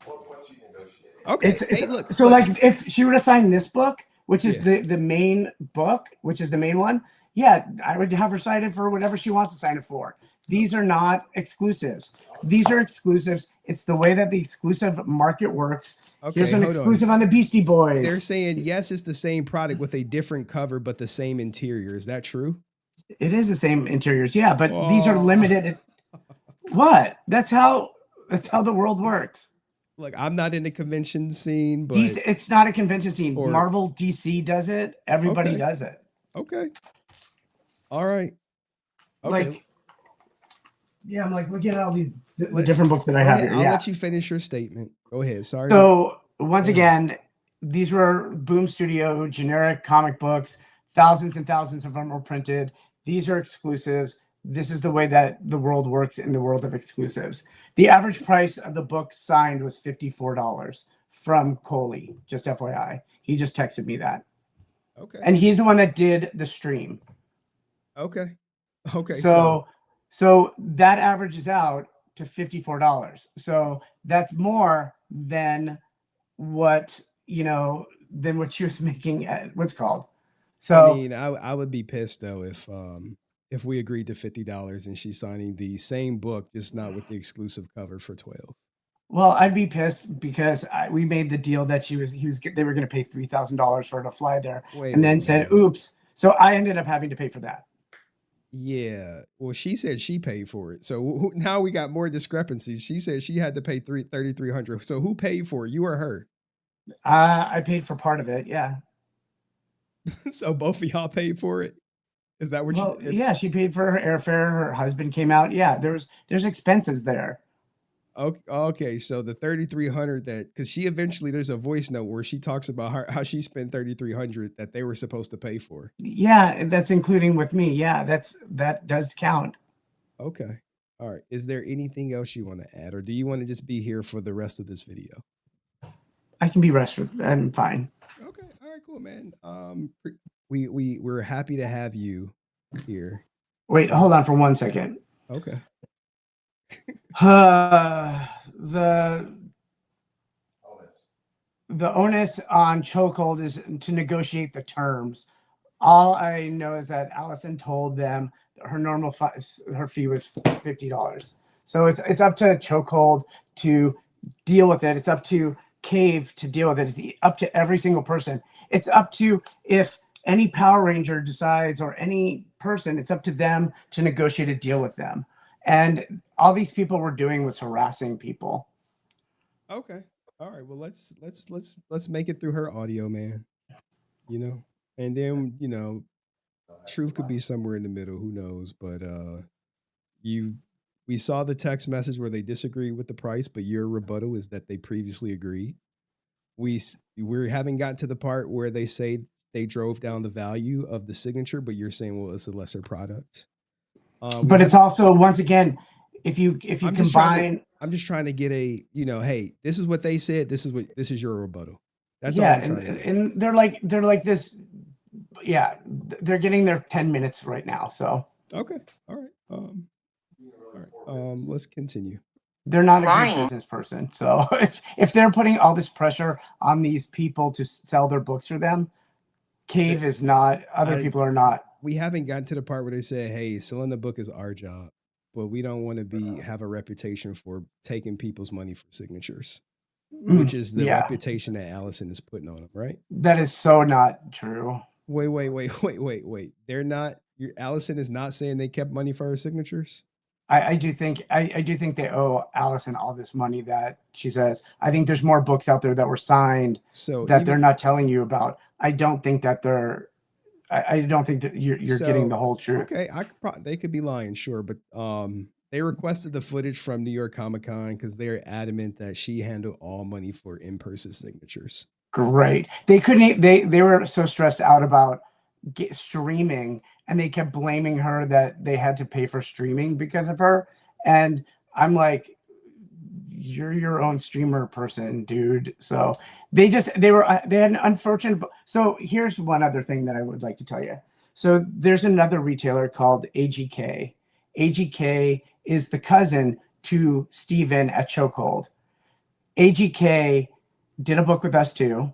Okay, hey, look. So, like, if she were to sign this book, which is the main book, which is the main one, yeah, I would have her sign it for whatever she wants to sign it for. These are not exclusives. These are exclusives. It's the way that the exclusive market works. Okay, here's an exclusive on the Beastie Boys. They're saying, yes, it's the same product with a different cover, but the same interior. Is that true? It is the same interiors, yeah, but these are limited. What? That's how the world works. Look, I'm not in the convention scene, but it's not a convention scene. Marvel, DC does it. Everybody does it. Okay. All right. Okay. Like, yeah, I'm like looking at all these the different books that I have here. I'll let you finish your statement. Go ahead. Sorry. So once again, these were Boom Studio generic comic books. Thousands and thousands of them were printed. These are exclusives. This is the way that the world works in the world of exclusives. The average price of the book signed was $54 from Coley, just FYI. He just texted me that. Okay. And he's the one that did the stream. Okay. Okay. So that averages out to $54. So that's more than what, than what she was making at what's called. So I mean, I would be pissed though if we agreed to $50 and she's signing the same book, just not with the exclusive cover for $12. Well, I'd be pissed because we made the deal that they were going to pay $3,000 for her to fly there, and then said, "Oops." So I ended up having to pay for that. Yeah. Well, she said she paid for it. So now we got more discrepancies. She said she had to pay $3,300. So who paid for it? You or her? I paid for part of it. Yeah. So both of y'all paid for it? Is that what you? Yeah, she paid for her airfare. Her husband came out. Yeah, there's expenses there. Okay, so the $3,300 because she eventually there's a voice note where she talks about how she spent $3,300 that they were supposed to pay for. Yeah, that's including with me. Yeah, that does count. Okay, all right. Is there anything else you want to add, or do you want to just be here for the rest of this video? I can be rested. I'm fine. Okay, all right, cool, man. We're happy to have you here. Wait, hold on for 1 second. Okay. The onus on Chokeold is to negotiate the terms. All I know is that Allison told them her normal her fee was $50. So it's up to Chokeold to deal with it. It's up to Cave to deal with it. It's up to every single person. It's up to if any Power Ranger decides or any person, it's up to them to negotiate a deal with them. And all these people were doing was harassing people. Okay. All right. Well, let's make it through her audio, man. And then, truth could be somewhere in the middle. Who knows? But we saw the text message where they disagree with the price, but your rebuttal is that they previously agreed. We haven't gotten to the part where they say they drove down the value of the signature, but you're saying, well, it's a lesser product. But it's also, once again, if you combine, I'm just trying to get a, hey, this is what they said. This is your rebuttal. That's all I'm trying to do. And they're like this. Yeah. They're getting their 10 minutes right now. So. Okay. All right. Let's continue. They're not a great business person. So if they're putting all this pressure on these people to sell their books for them, Cave is not, other people are not. We haven't gotten to the part where they say, hey, selling the book is our job, but we don't want to have a reputation for taking people's money for signatures, which is the reputation that Allison is putting on them, right? That is so not true. Wait. They're not, Allison is not saying they kept money for her signatures? I do think they owe Allison all this money that she says. I think there's more books out there that were signed they're not telling you about. I don't think that you're getting the whole truth. Okay, they could be lying, sure, but they requested the footage from New York Comic-Con because they're adamant that she handled all money for in-person signatures. Great. They couldn't. They were so stressed out about streaming, and they kept blaming her that they had to pay for streaming because of her. And I'm like, you're your own streamer person, dude. So they had an unfortunate. So here's one other thing that I would like to tell you. So there's another retailer called AGK. AGK is the cousin to Steven at Chokeold. AGK did a book with us too.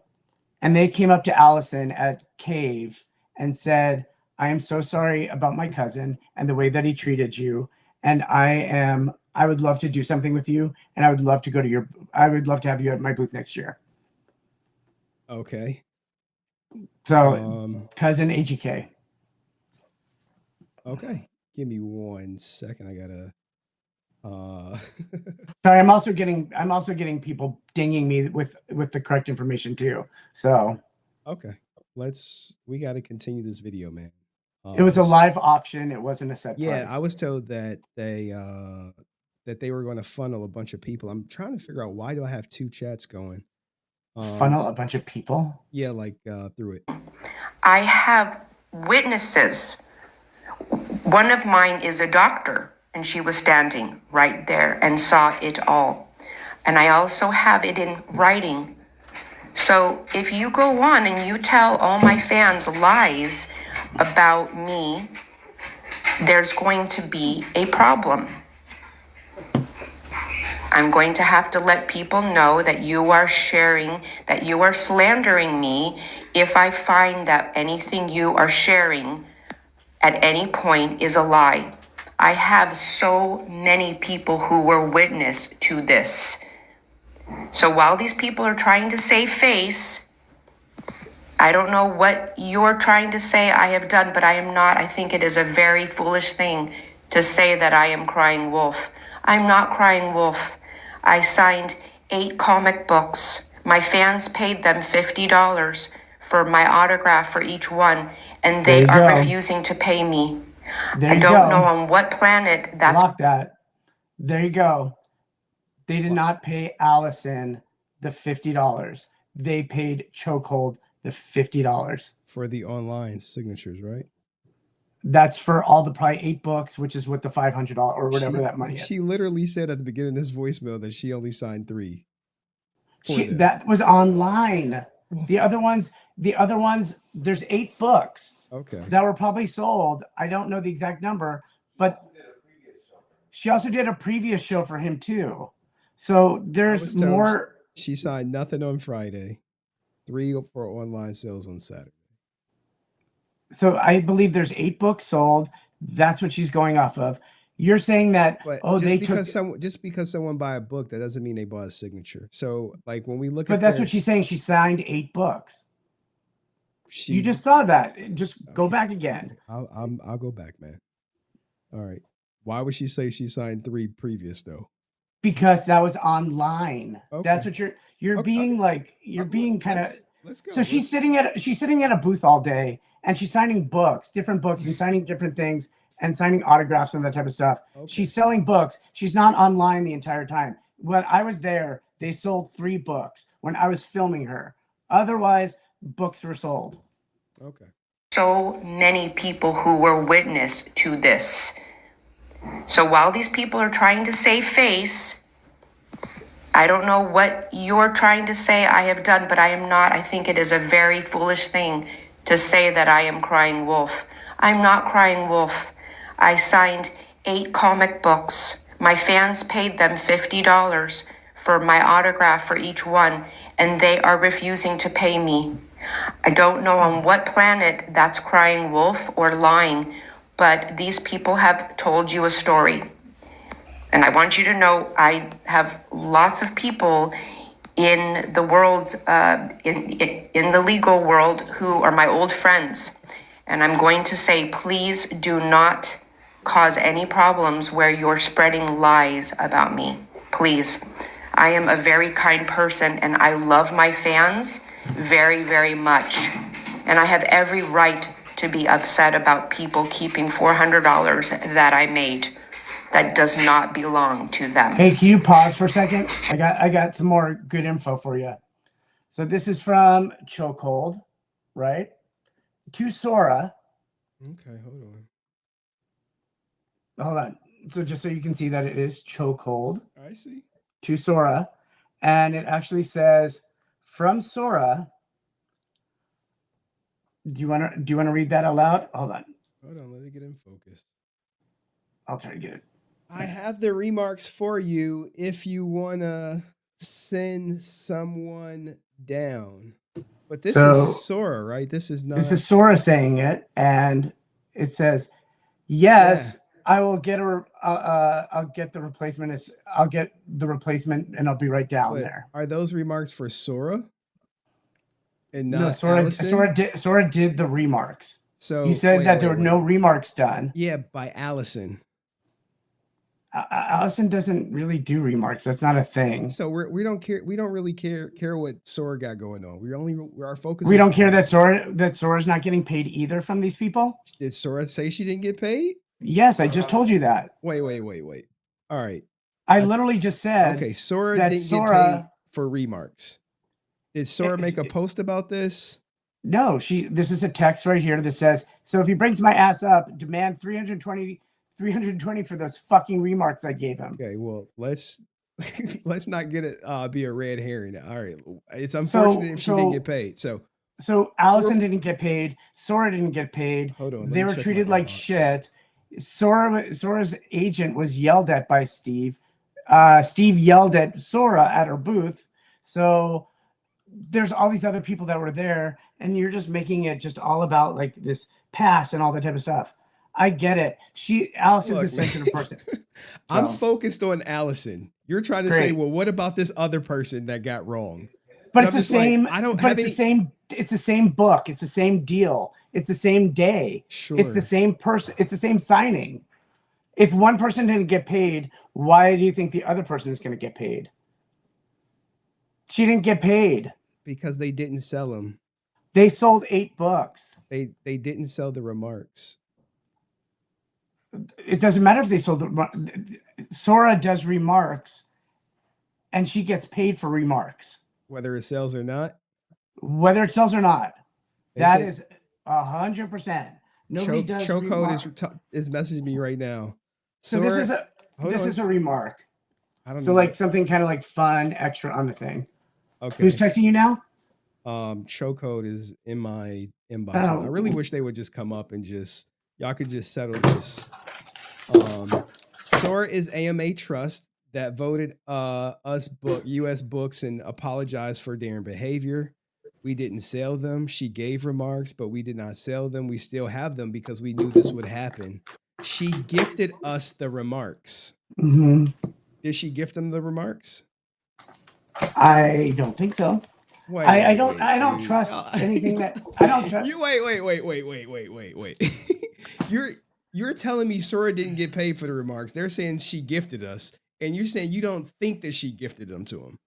And they came up to Allison at Cave and said, I am so sorry about my cousin and the way that he treated you. And I would love to do something with you. And I would love to have you at my booth next year. Okay. So cousin AGK. Okay. Give me 1 second. I gotta Sorry, I'm also getting people dinging me with the correct information too. So okay. We gotta continue this video, man. It was a live auction. It wasn't a set price. Yeah, I was told that they were going to funnel a bunch of people. I'm trying to figure out, why do I have 2 chats going? Funnel a bunch of people? Yeah, like through it. I have witnesses. One of mine is a doctor, and she was standing right there and saw it all. And I also have it in writing. So if you go on and you tell all my fans lies about me, there's going to be a problem. I'm going to have to let people know that you are sharing, that you are slandering me if I find that anything you are sharing at any point is a lie. I have so many people who were witness to this. So while these people are trying to save face, I don't know what you're trying to say I have done, but I am not. I think it is a very foolish thing to say that I am crying wolf. I'm not crying wolf. I signed 8 comic books. My fans paid them $50 for my autograph for each one, and they are refusing to pay me. I don't know on what planet that's... Lock that. There you go. They did not pay Allison the $50. They paid Chokeold the $50 for the online signatures, right? That's for all the probably 8 books, which is what the $500 or whatever that money is. She literally said at the beginning of this voicemail that she only signed 3. That was online. The other ones, there's 8 books. Okay. That were probably sold. I don't know the exact number, but she also did a previous show for him too. So there's more. She signed nothing on Friday, 3 for online sales on Saturday. So I believe there's 8 books sold. That's what she's going off of. You're saying that, just because someone buy a book, that doesn't mean they bought a signature. So like when we look at, but that's what she's saying. She signed 8 books. You just saw that. Just go back again. I'll go back, man. All right. Why would she say she signed 3 previous though? Because that was online. Okay. That's what you're being like. You're being kind of. Let's go. So she's sitting at a booth all day, and she's signing books, different books, and signing different things, and signing autographs and that type of stuff. Okay. She's selling books. She's not online the entire time. When I was there, they sold 3 books when I was filming her. Otherwise, books were sold. Okay. So many people who were witness to this. So while these people are trying to save face, I don't know what you're trying to say I have done, but I am not. I think it is a very foolish thing to say that I am crying wolf. I'm not crying wolf. I signed 8 comic books. My fans paid them $50 for my autograph for each one, and they are refusing to pay me. I don't know on what planet that's crying wolf or lying, but these people have told you a story. And I want you to know I have lots of people in the world, in the legal world, who are my old friends. And I'm going to say, please do not cause any problems where you're spreading lies about me. Please. I am a very kind person, and I love my fans very, very much. And I have every right to be upset about people keeping $400 that I made that does not belong to them. Hey, can you pause for a second? I got some more good info for you. So this is from Chokeold, right? to Sora. Okay, hold on. Hold on. So just so you can see that it is Chokeold. I see. To Sora. And it actually says from Sora. Do you want to read that out loud? Hold on. Let it get in focus. I'll try to get it. I have the remarks for you if you want to send someone down. But this is Sora, right? This is not. This is Sora saying it, and it says, "Yes, I will get I'll get the replacement. I'll get the replacement, and I'll be right down there." Are those remarks for Sora? And not no, Sora did the remarks. So you said that there were no remarks done. Yeah, by Allison. Allison doesn't really do remarks. That's not a thing. So we don't care. We don't really care what Sora got going on. Our focus. We don't care that Sora's not getting paid either from these people. Did Sora say she didn't get paid? Yes, I just told you that. Wait. All right. I literally just said. Okay, Sora didn't get paid for remarks. Did Sora make a post about this? No, this is a text right here that says, "So if he brings my ass up, demand 320 for those fucking remarks I gave him." Okay, well, let's not get it be a red herring. All right. It's unfortunate if she didn't get paid. So Allison didn't get paid, Sora didn't get paid. Hold on. They were treated like shit. Sora's agent was yelled at by Steve. Steve yelled at Sora at her booth. So there's all these other people that were there, and you're just making it just all about like this pass and all that type of stuff. I get it. Allison's a sensitive person. I'm focused on Allison. You're trying to say, well, what about this other person that got wrong? But it's the same. It's the same book. It's the same deal. It's the same day. Sure. It's the same person. It's the same signing. If one person didn't get paid, why do you think the other person is going to get paid? She didn't get paid because they didn't sell them. They sold 8 books. They didn't sell the remarks. It doesn't matter if they sold the. Sora does remarks, and she gets paid for remarks, whether it sells or not. Whether it sells or not, that is 100%. Nobody does. Chokeold is messaging me right now. So this is a remark. I don't know. So like something kind of like fun, extra on the thing. Okay. Who's texting you now? Chokeold is in my inbox. I really wish they would just come up and y'all could just settle this. Sora is AMA Trust that voted US books and apologized for Darren behavior. We didn't sell them. She gave remarks, but we did not sell them. We still have them because we knew this would happen. She gifted us the remarks. Mm-hmm. Did she gift them the remarks? I don't think so. I don't trust anything that I don't trust. You wait. You're telling me Sora didn't get paid for the remarks. They're saying she gifted us, and you're saying you don't think that she gifted them to him.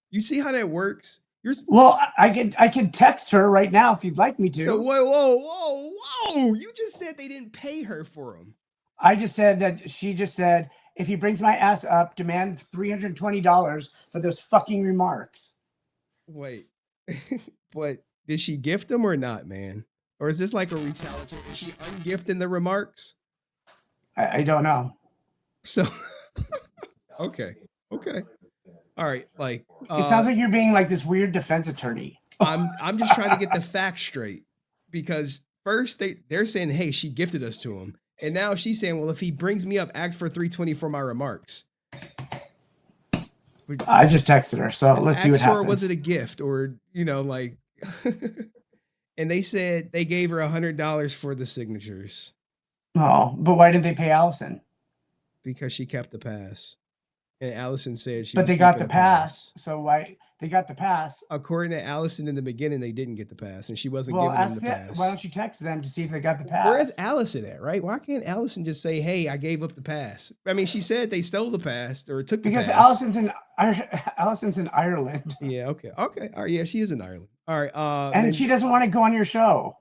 You see how that works? Well, I can text her right now if you'd like me to. So whoa! You just said they didn't pay her for them. I just said that she just said, if he brings my ass up, demand $320 for those fucking remarks. Wait, but did she gift them or not, man? Or is this like a retaliatory? Is she ungifting the remarks? I don't know. So, okay. All right, like it sounds like you're being like this weird defense attorney. I'm just trying to get the facts straight, because first they're saying, hey, she gifted us to him, and now she's saying, well, if he brings me up, ask for $320 for my remarks. I just texted her, so let's see what happens. Or was it a gift, or like? And they said they gave her $100 for the signatures. Oh, but why didn't they pay Allison? Because she kept the pass. And Allison said she. But they got the pass. So why they got the pass? According to Allison, in the beginning, they didn't get the pass, and she wasn't giving them the pass. Why don't you text them to see if they got the pass? Where is Allison at? Right? Why can't Allison just say, "Hey, I gave up the pass"? I mean, she said they stole the pass or took the pass. Because Allison's in Ireland. Yeah. Okay. All right. Yeah, she is in Ireland. All right. And she doesn't want to go on your show.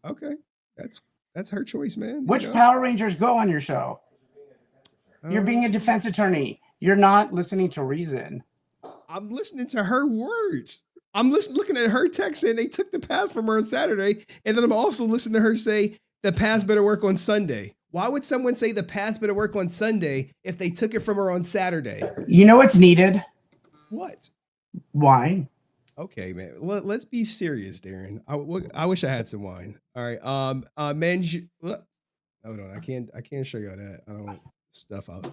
Okay, that's her choice, man. Which Power Rangers go on your show? You're being a defense attorney. You're not listening to reason. I'm listening to her words. I'm looking at her text saying they took the pass from her on Saturday, and then I'm also listening to her say the pass better work on Sunday. Why would someone say the pass better work on Sunday if they took it from her on Saturday? You know what's needed? What? Wine. Okay, man. Well, let's be serious, Darren. I wish I had some wine. All right. Hold on. I can't show you that. I don't stuff out.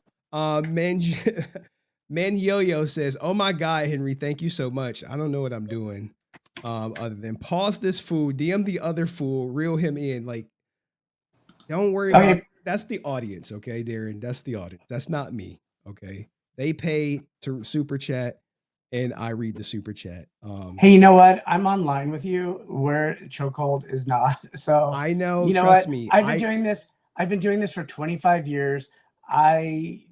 Man Yo-Yo says, "Oh my God, Henry, thank you so much. I don't know what I'm doing. Other than pause this fool, DM the other fool, reel him in. Like, don't worry about that's the audience, okay, Darren? That's the audience. That's not me. Okay. They pay to super chat and I read the super chat. Hey, you know what? I'm online with you where Chokeold is not. So I know, you know trust what? me. I've been doing this. I've been doing this for 25 years. I'm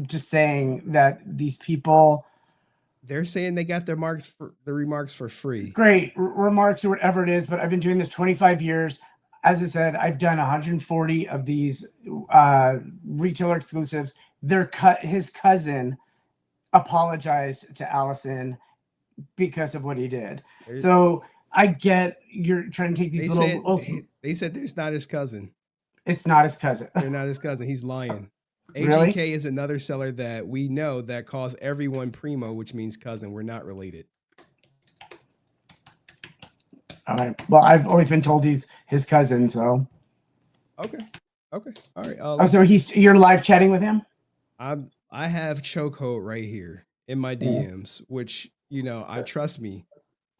just saying that these people, they're saying they got their remarks for free. Great remarks or whatever it is, but I've been doing this 25 years. As I said, I've done 140 of these retailer exclusives. His cousin apologized to Allison because of what he did. So I get you're trying to take these They said it's not his cousin. It's not his cousin. They're not his cousin. He's lying. Really? AGK is another seller that we know that calls everyone primo, which means cousin. We're not related. All right. Well, I've always been told he's his cousin, so. Okay. All right. So you're live chatting with him? I have Chokeold right here in my DMs, which, trust me,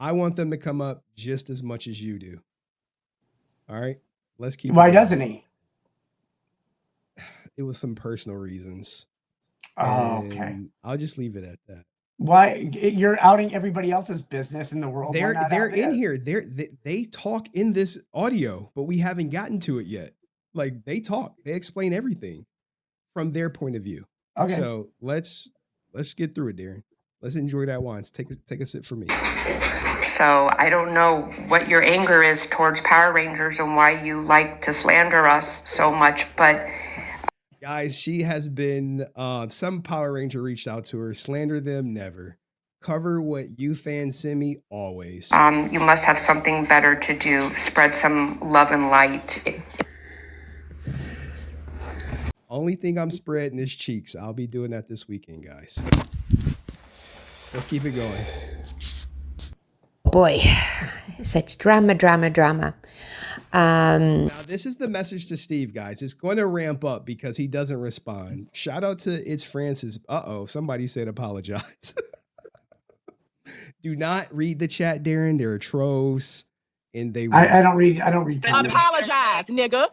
I want them to come up just as much as you do. All right. Let's keep. Why doesn't he? It was some personal reasons. Oh, okay. I'll just leave it at that. Why you're outing everybody else's business in the world? They're in here. They talk in this audio, but we haven't gotten to it yet. Like they talk, they explain everything from their point of view. Okay. So let's get through it, Darren. Let's enjoy that wine. Take a sip for me. So I don't know what your anger is towards Power Rangers and why you like to slander us so much, but guys, she has been, some Power Ranger reached out to her. Slander them, never. Cover what you fans send me, always. You must have something better to do. Spread some love and light. Only thing I'm spreading is cheeks. I'll be doing that this weekend, guys. Let's keep it going. Boy, such drama. Now, this is the message to Steve, guys. It's going to ramp up because he doesn't respond. Shout out to It's Francis. Somebody said apologize. Do not read the chat, Darren. There are trolls, and they. I don't read. Apologize, nigga.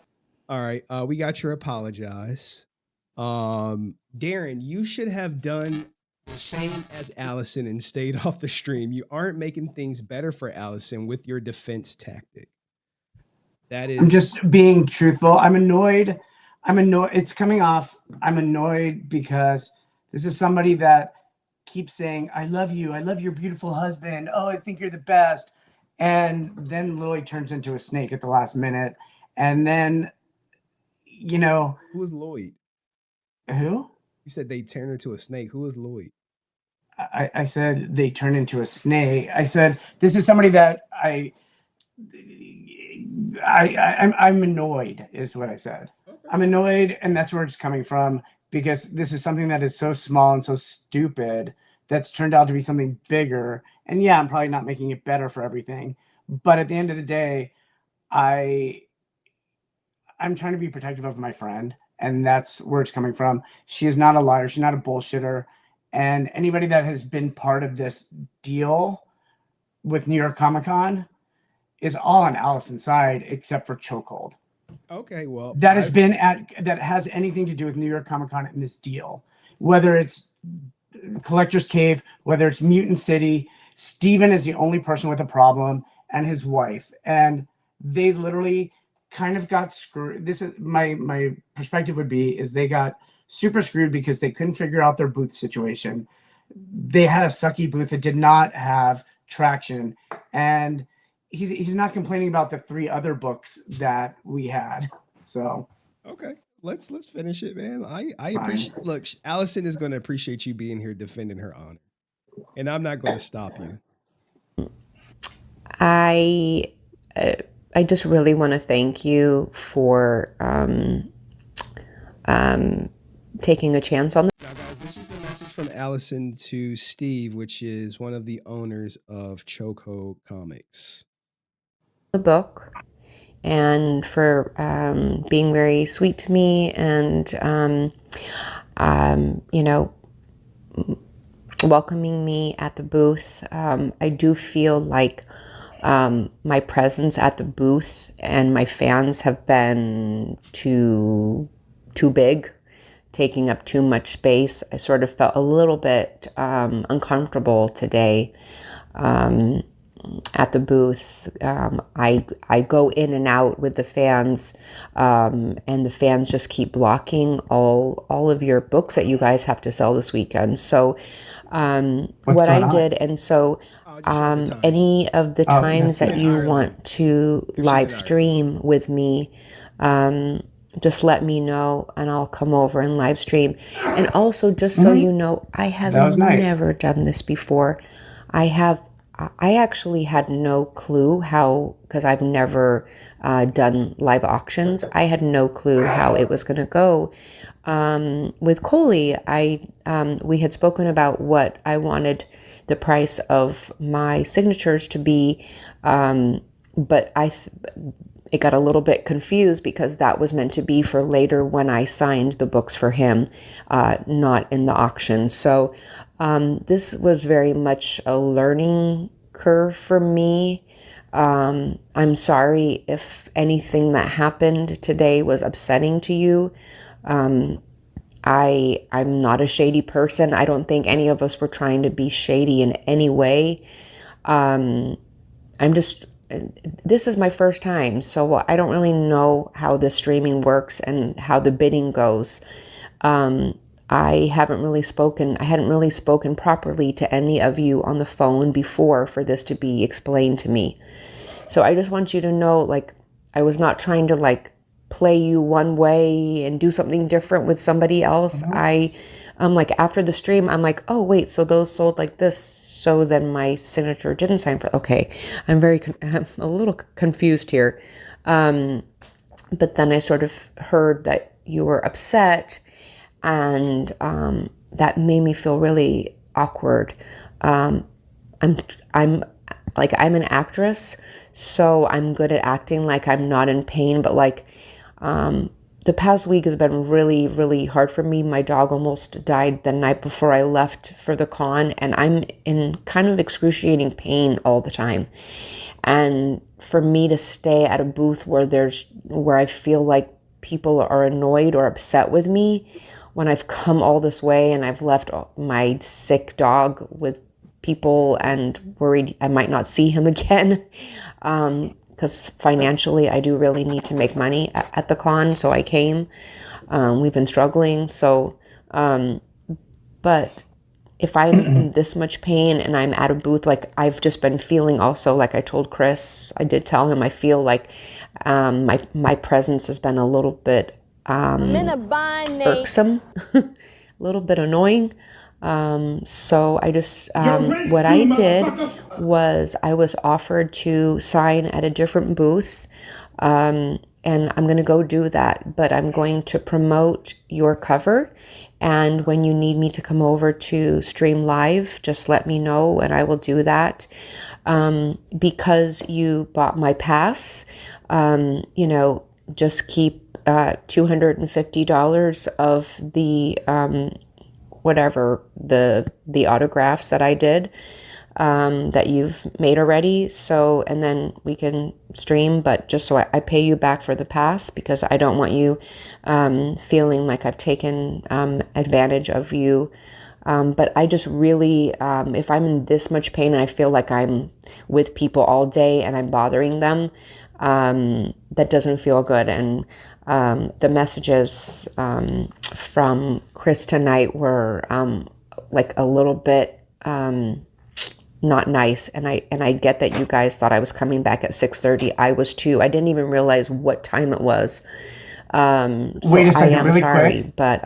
All right, we got your apologize. Darren, you should have done the same as Allison and stayed off the stream. You aren't making things better for Allison with your defense tactic. That is. I'm just being truthful. I'm annoyed. It's coming off. I'm annoyed because this is somebody that keeps saying, "I love you. I love your beautiful husband. Oh, I think you're the best," and then literally turns into a snake at the last minute, and then. Who was Lloyd? Who? You said they turned into a snake. Who was Lloyd? I said they turn into a snake. I said this is somebody that I'm annoyed is what I said. Okay. I'm annoyed, and that's where it's coming from because this is something that is so small and so stupid that's turned out to be something bigger. And yeah, I'm probably not making it better for everything, but at the end of the day, I'm trying to be protective of my friend, and that's where it's coming from. She is not a liar. She's not a bullshitter. And anybody that has been part of this deal with New York Comic Con is all on Allison's side, except for Chokeold. Okay, well, that has anything to do with New York Comic Con in this deal, whether it's Collector's Cave, whether it's Mutant City. Steven is the only person with a problem, and his wife, and they literally kind of got screwed. This is my perspective would be is they got super screwed because they couldn't figure out their booth situation. They had a sucky booth that did not have traction, and he's not complaining about the 3 other books that we had. So okay, let's finish it, man. I appreciate. Look, Allison is going to appreciate you being here defending her honor, And I'm not going to stop you. I just really want to thank you for taking a chance on Now, guys, this is the message from Allison to Steve, which is one of the owners of Chokeold Comics. the book, and for being very sweet to me, and you know, welcoming me at the booth. I do feel like my presence at the booth and my fans have been too big, taking up too much space. I sort of felt a little bit uncomfortable today at the booth. I go in and out with the fans, and the fans just keep blocking all of your books that you guys have to sell this weekend. So what I did, and so any of the times that you want to live stream with me, just let me know and I'll come over and live stream. And also, just so you know, I have never done this before. I actually had no clue how, because I've never done live auctions. I had no clue how it was going to go. With Coley, we had spoken about what I wanted the price of my signatures to be, but it got a little bit confused because that was meant to be for later when I signed the books for him, not in the auction. So this was very much a learning curve for me. I'm sorry if anything that happened today was upsetting to you. I'm not a shady person. I don't think any of us were trying to be shady in any way. This is my first time, so I don't really know how the streaming works and how the bidding goes. I hadn't really spoken properly to any of you on the phone before for this to be explained to me. So I just want you to know, like, I was not trying to like play you one way and do something different with somebody else. I'm like, after the stream, I'm like, oh wait, so those sold like this, so then my signature didn't sign for. Okay, I'm a little confused here. But then I sort of heard that you were upset, and that made me feel really awkward. I'm an actress, so I'm good at acting like I'm not in pain, but like the past week has been really, really hard for me. My dog almost died the night before I left for the con, and I'm in kind of excruciating pain all the time. And for me to stay at a booth where I feel like people are annoyed or upset with me when I've come all this way and I've left my sick dog with people and worried I might not see him again, because financially I do really need to make money at the con, so I came. We've been struggling, so but if I'm in this much pain and I'm at a booth, like I've just been feeling also, like I told Chris, I did tell him, I feel like my presence has been a little bit irksome, a little bit annoying. So I just, what I did was I was offered to sign at a different booth, and I'm going to go do that, but I'm going to promote your cover. And when you need me to come over to stream live, just let me know and I will do that. Because you bought my pass, just keep $250 of the whatever the autographs that I did, that you've made already. So, and then we can stream, but just so I pay you back for the pass, because I don't want you feeling like I've taken advantage of you. But I just really, if I'm in this much pain and I feel like I'm with people all day and I'm bothering them, that doesn't feel good. And the messages from Chris tonight were like a little bit not nice. And I get that you guys thought I was coming back at 6:30. I was too. I didn't even realize what time it was. Wait a second, really sorry, quick. but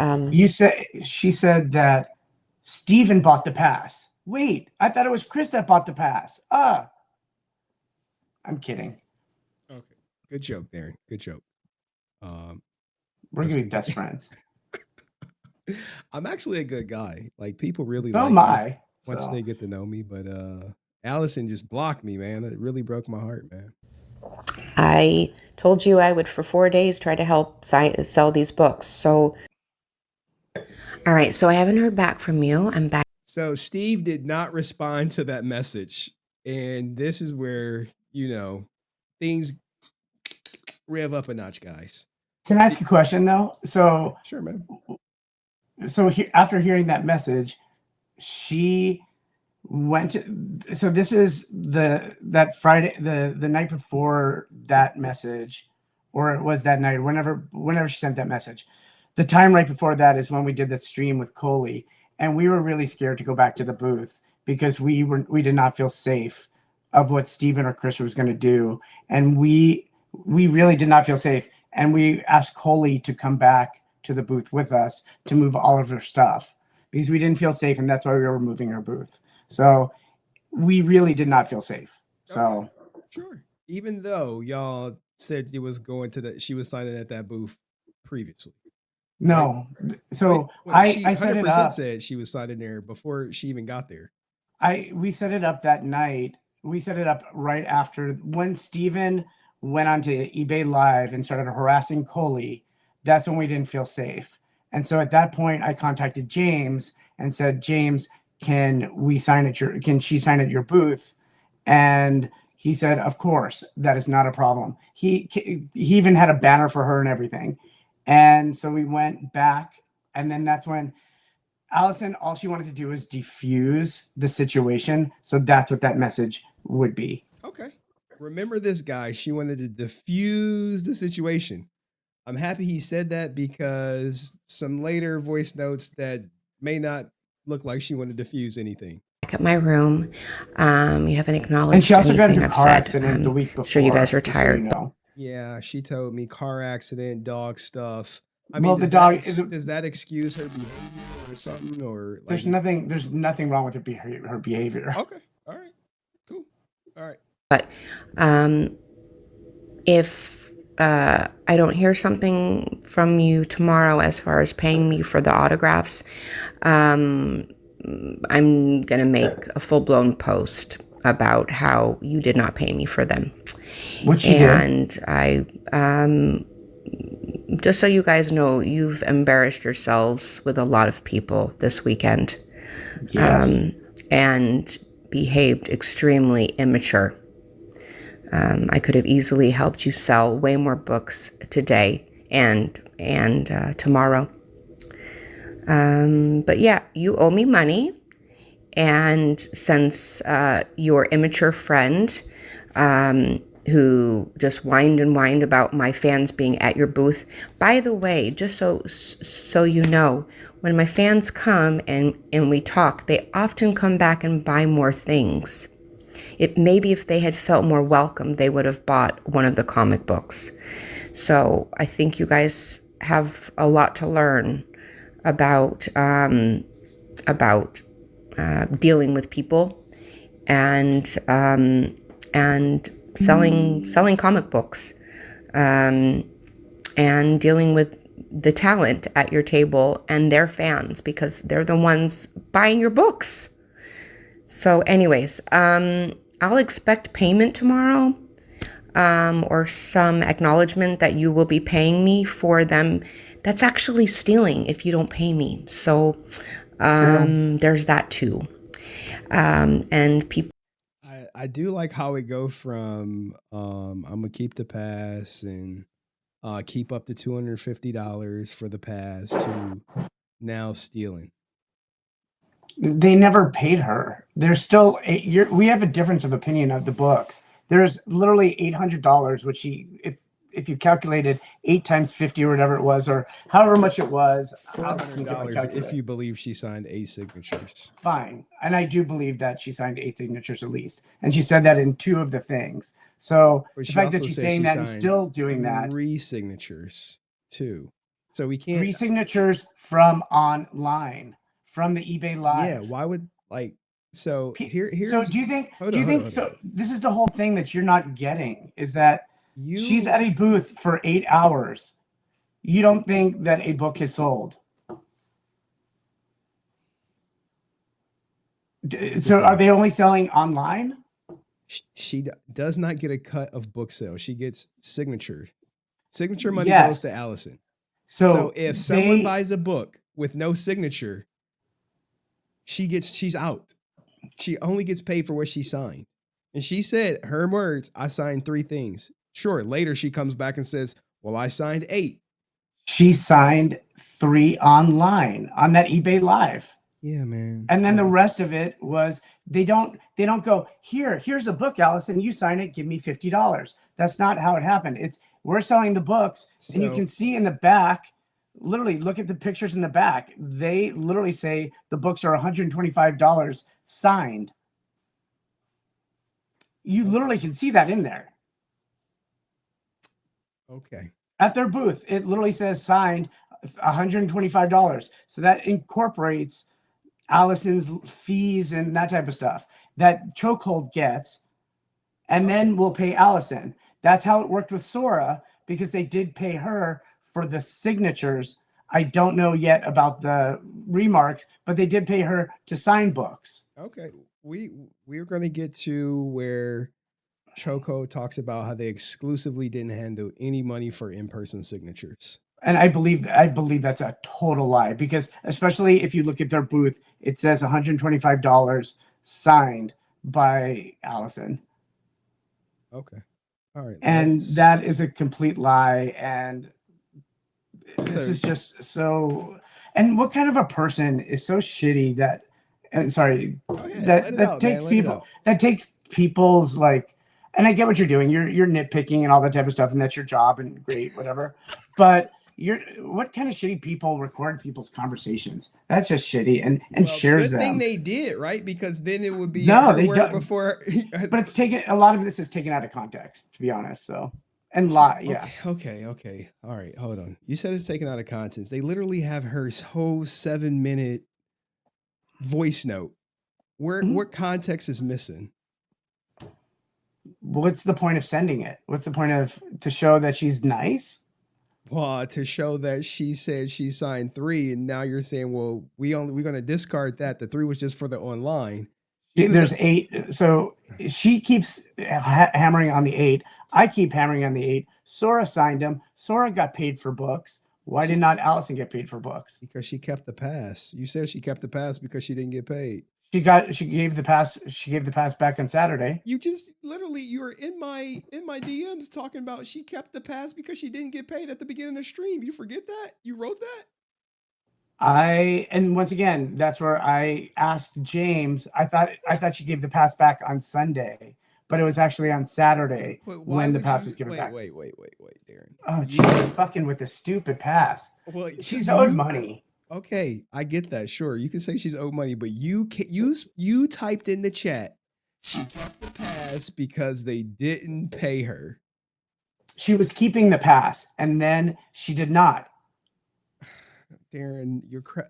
She said that Steven bought the pass. Wait, I thought it was Chris that bought the pass. I'm kidding. Okay. Good joke, Darren. Good joke. We're Let's gonna be continue. best friends. I'm actually a good guy. Like people really So like am me I. once they get to know me. But Allison just blocked me, man. It really broke my heart, man. I told you I would for 4 days try to help sell these books. So, all right. So I haven't heard back from you. I'm back. So Steve did not respond to that message. And this is where, things rev up a notch, guys. Can I ask a question though? So sure, man. So after hearing that message, she went to. So this is that Friday, the night before that message, or it was that night. Whenever she sent that message, the time right before that is when we did the stream with Coley, and we were really scared to go back to the booth because we did not feel safe of what Steven or Chris was going to do, and we really did not feel safe. And we asked Coley to come back to the booth with us to move all of her stuff because we didn't feel safe, and that's why we were moving our booth. So we really did not feel safe. So sure. Even though y'all said it was going to she was signing at that booth previously. No. Right? So she I set it up. Said she was signing there before she even got there. We set it up that night. We set it up right after when Steven went onto eBay Live and started harassing Coley. That's when we didn't feel safe. And so at that point, I contacted James and said, James, can she sign at your booth? And he said, of course, that is not a problem. He even had a banner for her and everything. And so we went back, and then that's when Allison, all she wanted to do was defuse the situation. So that's what that message would be. Okay. Remember this, guy. She wanted to diffuse the situation. I'm happy he said that because some later voice notes that may not look like she wanted to diffuse anything. Back at my room. You haven't acknowledged and she also got into anything a car I've accident said. the week before. Sure, you guys are tired. So you know. Yeah, she told me car accident, dog stuff. I well, mean, the dog does that excuse her behavior or something? Or like, there's nothing wrong with her behavior. Okay, all right, cool, all right. But if I don't hear something from you tomorrow as far as paying me for the autographs, I'm gonna make a full-blown post about how you did not pay me for them. Which you and did. I just so you guys know, you've embarrassed yourselves with a lot of people this weekend. Yes. And behaved extremely immature. I could have easily helped you sell way more books today and tomorrow. But yeah, you owe me money. And since your immature friend who just whined and whined about my fans being at your booth. By the way, just so you know, when my fans come and we talk, they often come back and buy more things. Maybe if they had felt more welcome, they would have bought one of the comic books. So I think you guys have a lot to learn about dealing with people and selling comic books, and dealing with the talent at your table and their fans because they're the ones buying your books. So anyways, I'll expect payment tomorrow, or some acknowledgement that you will be paying me for them. That's actually stealing if you don't pay me. So there's that too. And people. I do like how it go from I'm gonna keep the pass and keep up to $250 for the pass to now stealing. They never paid her. There's still we have a difference of opinion of the books. There's literally $800, which if you calculated 8 times 50 or whatever it was, or however much it was, $400 if you believe she signed 8 signatures. Fine. And I do believe that she signed 8 signatures at least. And she said that in 2 of the things. So the fact that she's saying that and still doing that. 3 signatures too. So we can't. 3 signatures from online, from the eBay Live. Yeah. Why would So here's. So do you think? Hold Do you on, think hold so? on. This is the whole thing that you're not getting is that she's You at a booth for 8 hours. You don't think that a book is sold? So are they only selling online? she does not get a cut of book sales. She gets signature money Yes. goes to Allison. So So if someone buys a book with no signature, she's out. She only gets paid for what she signed. And she said, her words, I signed 3 things. Sure, later she comes back and says, well, I signed 8. She signed 3 online on that eBay Live. Yeah, man. And then the rest of it was they don't go, here's a book, Allison, you sign it, give me $50. That's not how it happened. It's we're selling the books, and you can see in the back, literally look at the pictures in the back. They literally say the books are $125 signed. You literally can see that in there. Okay. At their booth, it literally says signed $125. So that incorporates Allison's fees and that type of stuff that Chokeold gets, and then we'll pay Allison. That's how it worked with Sora, because they did pay her for the signatures. I don't know yet about the remarks, but they did pay her to sign books. Okay. We're going to get to where Chokeold talks about how they exclusively didn't handle any money for in-person signatures. And I believe that's a total lie, because especially if you look at their booth, it says $125 signed by Allison. Okay. All right. And that is a complete lie. And this is just so. And what kind of a person is so shitty that? That takes people's like. And I get what you're doing. You're nitpicking and all that type of stuff, and that's your job, and great, whatever. But what kind of shitty people record people's conversations? That's just shitty, and shares them. Good thing they did, right? Because then it would be they don't before. But it's taken, a lot of this is taken out of context, to be honest. So and lie, yeah. Okay. All right, hold on. You said it's taken out of context. They literally have her whole 7-minute voice note. What context is missing? What's the point of sending it? What's the point of to show that she's nice? Well, to show that she said she signed 3, and now you're saying, well, we're going to discard that. The 3 was just for the online. There's 8. So she keeps hammering on the 8. I keep hammering on the 8. Sora signed them. Sora got paid for books. Why did not Allison get paid for books? Because she kept the pass. You said she kept the pass because she didn't get paid. She gave the pass back on Saturday. You just literally, you were in my DMs talking about she kept the pass because she didn't get paid at the beginning of the stream. You forget that? You wrote that? And once again, that's where I asked James. I thought she gave the pass back on Sunday, but it was actually on Saturday when the pass was given back. Wait, Darren. Oh, she's fucking with the stupid pass. Well, she's owed money. Okay, I get that. Sure, you can say she's owed money, but you typed in the chat, she kept the pass because they didn't pay her. She was keeping the pass, and then she did not. Darren,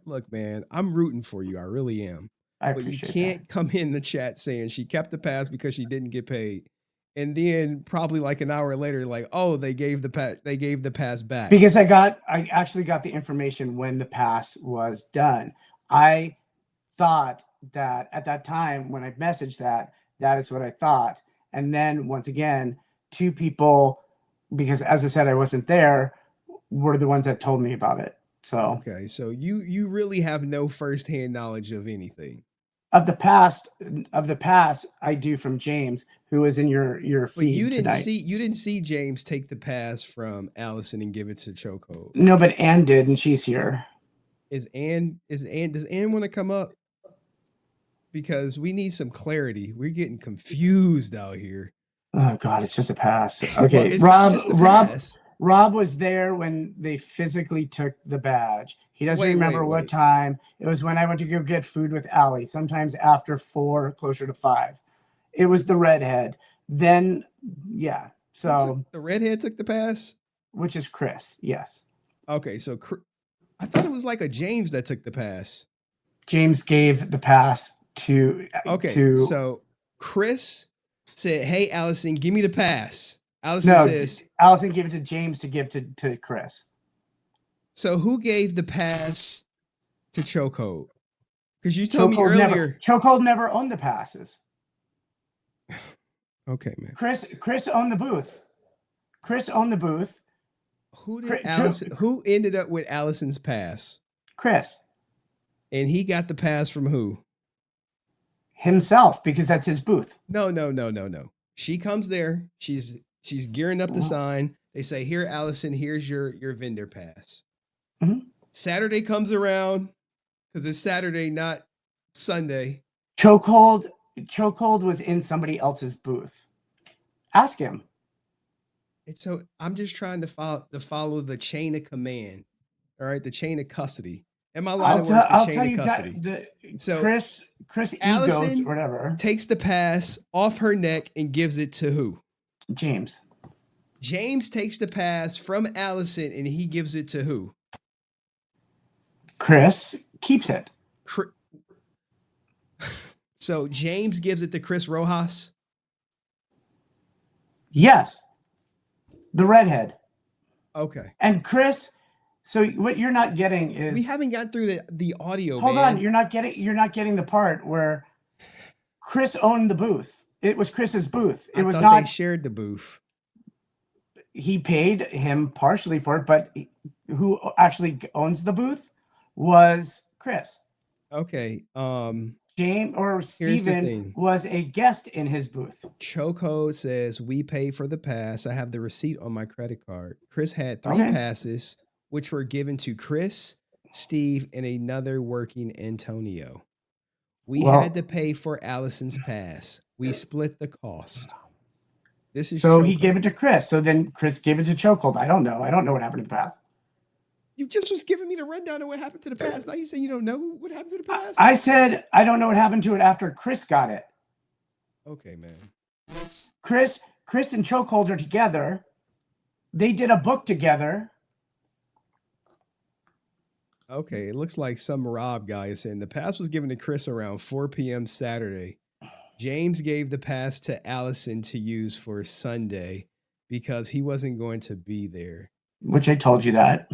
look, man, I'm rooting for you. I really am. But you can't come in the chat saying she kept the pass because she didn't get paid. And then probably like an hour later, like, oh, they gave the pass back. Because I actually got the information when the pass was done. I thought that at that time when I messaged that is what I thought. And then once again, 2 people, because as I said, I wasn't there, were the ones that told me about it. So okay, so you really have no firsthand knowledge of anything. Of the pass, I do from James, who was in your feed. But you didn't tonight. see James take the pass from Allison and give it to Chokeold. No, but Ann did, and she's here. Does Ann want to come up? Because we need some clarity. We're getting confused out here. Oh God, it's just a pass. Okay, well, Rob was there when they physically took the badge. He doesn't remember what time. It was when I went to go get food with Allie, sometimes after 4, closer to 5. It was the redhead. Then, yeah. So the redhead took the pass? Which is Chris, yes. Okay, so I thought it was like a James that took the pass. James gave the pass So Chris said, "Hey, Allison, give me the pass." Allison no, says, Allison gave it to James to give to Chris. So who gave the pass to Chokeold? Because you told me earlier. Chokeold never owned the passes. Okay, man. Chris owned the booth. Chris owned the booth. Who ended up with Allison's pass? Chris. And he got the pass from who? Himself, because that's his booth. No. She comes there. She's gearing up the sign. They say, "Here, Allison, here's your vendor pass." Mm-hmm. Saturday comes around because it's Saturday, not Sunday. Chokeold was in somebody else's booth. Ask him. And so I'm just trying to follow the chain of command. All right, the chain of custody. Am I allowed to work the chain of custody? So Chris Allison egos, whatever, takes the pass off her neck and gives it to who? James. James takes the pass from Allison and he gives it to who? Chris keeps it. So James gives it to Chris Rojas? Yes. The redhead. Okay. And Chris, so what you're not getting is we haven't gotten through the audio. Hold on, you're not getting the part where Chris owned the booth. It was Chris's booth. It was not they shared the booth. He paid him partially for it, but who actually owns the booth was Chris. Okay. James or Steven was a guest in his booth. Chokeold says, "We paid for the pass. I have the receipt on my credit card." Chris had 3 passes, which were given to Chris, Steve, and another working Antonio. We had to pay for Allison's pass. We split the cost. This is so Chokeold. He gave it to Chris. So then Chris gave it to Chokeold. I don't know what happened to the pass. You just was giving me the rundown of what happened to the pass. Now you say you don't know what happened to the pass? I said I don't know what happened to it after Chris got it. Okay, man. Chris and Chokeold are together. They did a book together. Okay, it looks like some Rob guy is saying the pass was given to Chris around 4 p.m. Saturday. James gave the pass to Allison to use for Sunday because he wasn't going to be there. Which I told you that.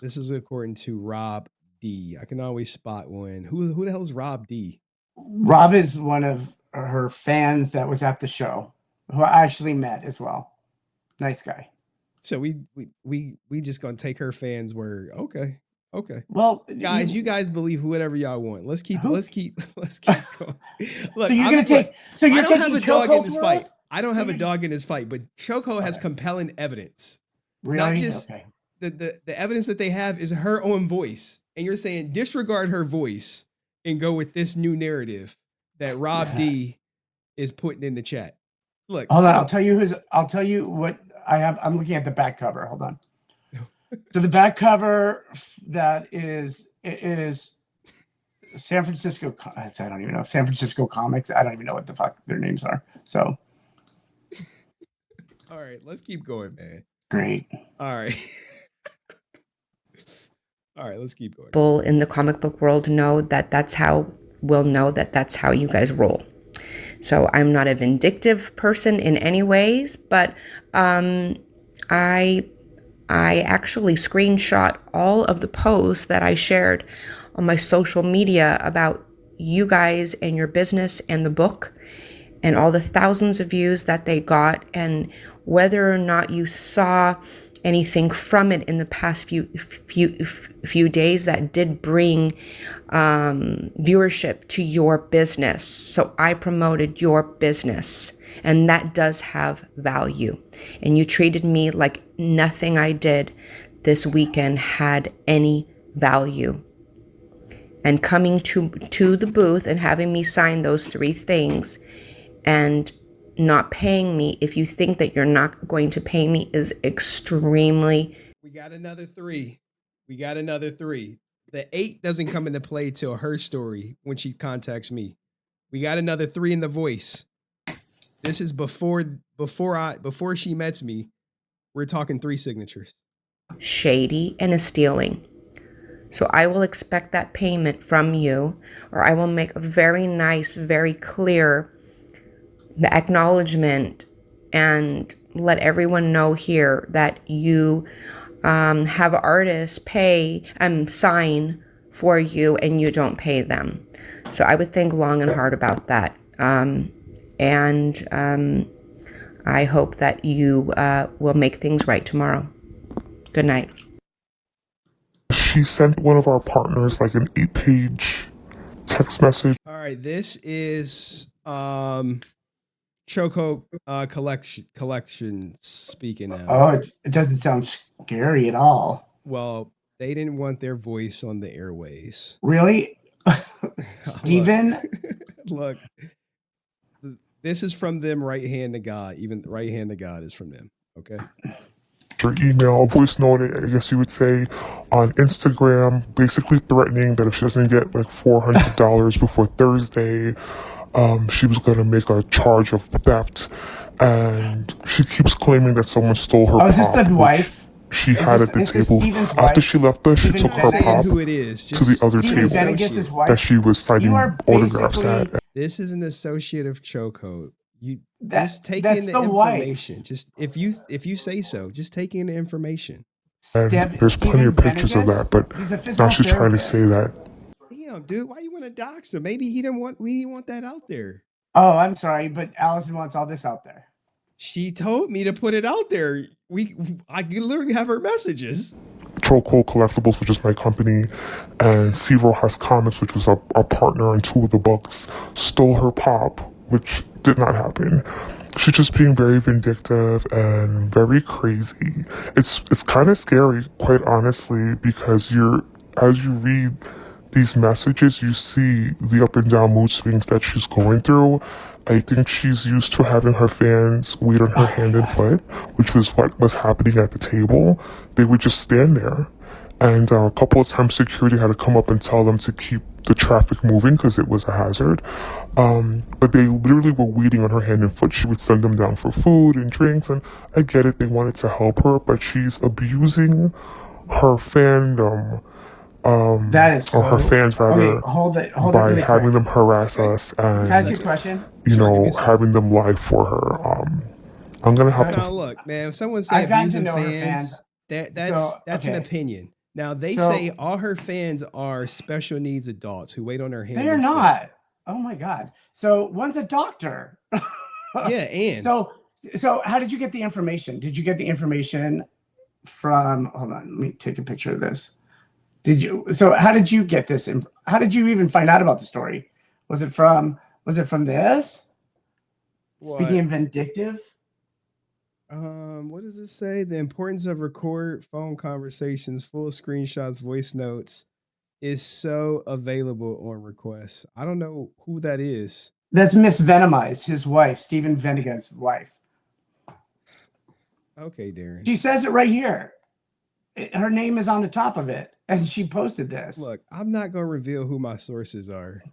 This is according to Rob D. I can always spot one. Who the hell is Rob D? Rob is one of her fans that was at the show, who I actually met as well. Nice guy. So we just gonna take her fans' word. Okay. Well, guys, you guys believe whatever y'all want. Let's keep going. Look, so you're gonna take. So you're I don't have a dog in this world? fight. I don't have a dog in this fight, but Chokeold has compelling evidence. Really? Not just the evidence that they have is her own voice, and you're saying disregard her voice and go with this new narrative that Rob D is putting in the chat. Look, hold on. I'll tell you what I have. I'm looking at the back cover. Hold on. So the back cover it is San Francisco. I don't even know. San Francisco Comics. I don't even know what the fuck their names are. So. All right, let's keep going, man. Great. All right. All right, let's keep going. People in the comic book world know that's how you guys roll. So I'm not a vindictive person in any ways, but I actually screenshot all of the posts that I shared on my social media about you guys and your business and the book and all the thousands of views that they got, and whether or not you saw anything from it in the past few days that did bring viewership to your business. So I promoted your business, and that does have value. And you treated me like nothing I did this weekend had any value. And coming to the booth and having me sign those 3 things and not paying me, if you think that you're not going to pay me, is extremely... We got another 3. The 8 doesn't come into play till her story when she contacts me. We got another 3 in the voice. This is before she met me. We're talking 3 signatures. Shady and a stealing. So I will expect that payment from you, or I will make a very nice, very clear the acknowledgement and let everyone know here that you have artists pay and sign for you and you don't pay them. So I would think long and hard about that. And I hope that you will make things right tomorrow. Good night. She sent one of our partners like an 8-page text message. All right, this is Chokeold collection speaking now. Oh, it doesn't sound scary at all. Well, they didn't want their voice on the airways. Really? Steven? Look, this is from them, right hand to God. Even right hand to God is from them. Okay. Her email, voice note, I guess you would say, on Instagram, basically threatening that if she doesn't get like $400 before Thursday, she was going to make a charge of theft. And she keeps claiming that someone stole her pop. Is this the wife? She had at the table. After she left us, she took her pop to the other table that she was signing autographs at. This is an associate of Chokeold. You just take in the information. Just if you say so, just take in the information. And there's plenty of pictures of that, but now she's trying to say that. Damn, dude, why you want to dox him? Maybe we didn't want that out there. Oh, I'm sorry, but Allison wants all this out there. She told me to put it out there. I literally have her messages. Chokeold Collectibles, which is my company, and Zero Has Comics, which was our partner on 2 of the books, stole her pop, which did not happen. She's just being very vindictive and very crazy. It's kind of scary, quite honestly, because as you read these messages, you see the up and down mood swings that she's going through. I think she's used to having her fans wait on her hand and foot, which was what was happening at the table. They would just stand there. And a couple of times security had to come up and tell them to keep the traffic moving because it was a hazard. But they literally were waiting on her hand and foot. She would send them down for food and drinks. And I get it, they wanted to help her, but she's abusing her fandom. That is so, or her fans rather, okay, hold it by really having quick. them harass us and, Can I ask you a question? You know, having them lie for her. I'm gonna have to. Now look, man. If someone says abusing fans, that's an opinion. Now they say all her fans are special needs adults who wait on her hand. They're not. Oh my God. So one's a doctor. Yeah, and so how did you get the information? Did you get the information from? Hold on, let me take a picture of this. So how did you get this? How did you even find out about the story? Was it from this? What? Speaking of vindictive. What does it say? The importance of record phone conversations, full screenshots, voice notes is so available on request. I don't know who that is. That's Miss Venomized, his wife, Stephen Venega's wife. Okay, Darren. She says it right here. Her name is on the top of it, and she posted this. Look, I'm not going to reveal who my sources are.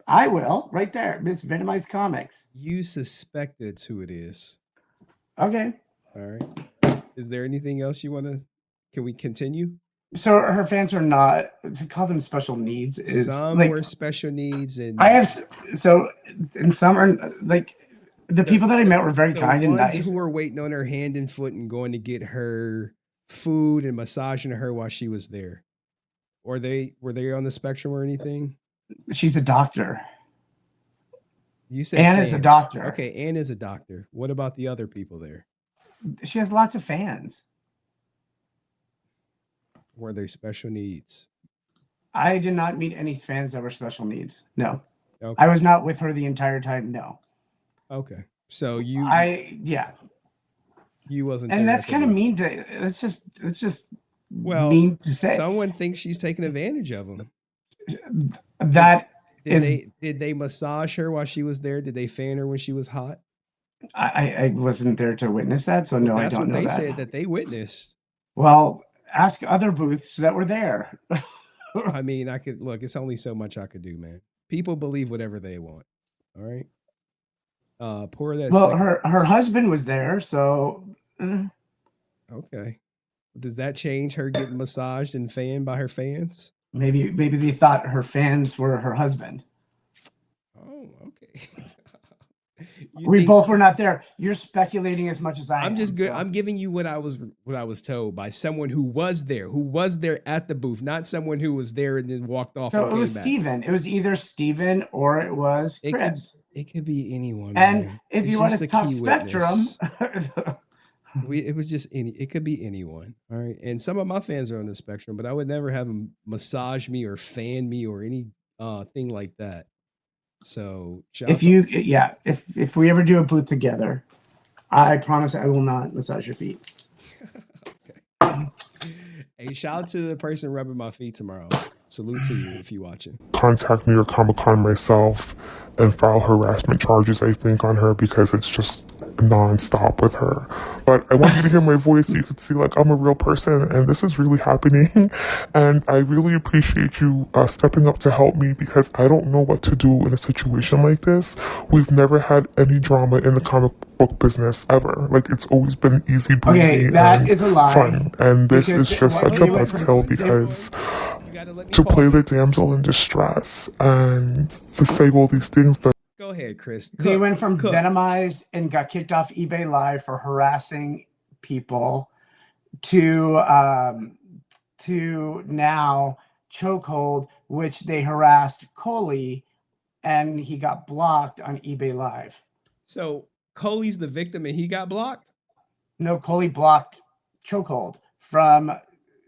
I will, right there. Miss Venomized Comics. You suspect that's who it is. Okay. All right. Is there anything else you want to? Can we continue? So her fans are not, to call them special needs is some like, were special needs, and and some are like the people that I met were very kind and nice. Who were waiting on her hand and foot and going to get her food and massaging her while she was there. Or were they on the spectrum or anything? She's a doctor. You said Anne is a doctor. Okay, Anne is a doctor. What about the other people there? She has lots of fans. Were they special needs? I did not meet any fans that were special needs. No. Okay. I was not with her the entire time. No. Okay. So you wasn't, and that's kind of mean to. It's just mean to say. Someone thinks she's taking advantage of them. Did they massage her while she was there? Did they fan her when she was hot? I wasn't there to witness that, so no, I don't know that. That's what they said that they witnessed. Well, ask other booths that were there. I mean, I could look. It's only so much I could do, man. People believe whatever they want. All right. Poor that. Well, her husband was there, so. Okay. Does that change her getting massaged and fanned by her fans? Maybe they thought her fans were her husband. Oh, okay. We both were not there. You're speculating as much as I am. I'm just good. So. I'm giving you what I was told by someone who was there at the booth, not someone who was there and then walked off. So and it was Steven. It was either Steven or it was Chris. It could be anyone. And man. if It's you want just to a talk key spectrum, it was just it could be anyone. All right. And some of my fans are on the spectrum, but I would never have them massage me or fan me or any thing like that. So if we ever do a booth together, I promise I will not massage your feet. Okay. Hey, shout out to the person rubbing my feet tomorrow. Salute to you if you're watching. Contact New York Comic Con myself and file harassment charges, I think, on her because it's just nonstop with her. But I want you to hear my voice so you can see like I'm a real person and this is really happening. And I really appreciate you stepping up to help me because I don't know what to do in a situation like this. We've never had any drama in the comic book business ever. Like it's always been easy breezy that is a lie. Fun. And this is just such a buzzkill because to play the damsel in distress and to say all these things that. Go ahead, Chris. They went from Venomized and got kicked off eBay Live for harassing people to now Chokeold, which they harassed Coley, and he got blocked on eBay Live. So Coley's the victim and he got blocked? No, Coley blocked Chokeold from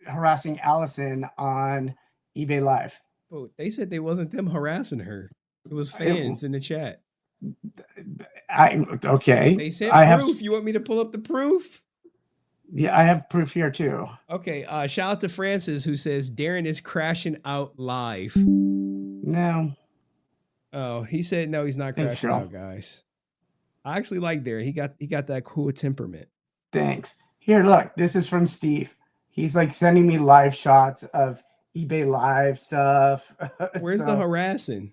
harassing Allison on eBay Live. Oh, they said they wasn't them harassing her. It was fans in the chat. Okay. They sent proof. You want me to pull up the proof? Yeah, I have proof here too. Okay. Shout out to Francis who says Darren is crashing out live. No. Oh, he said no, he's not crashing out, guys. I actually like Darren. He got that cool temperament. Thanks. Here, look. This is from Steve. He's like sending me live shots of eBay Live stuff. Where's the harassing?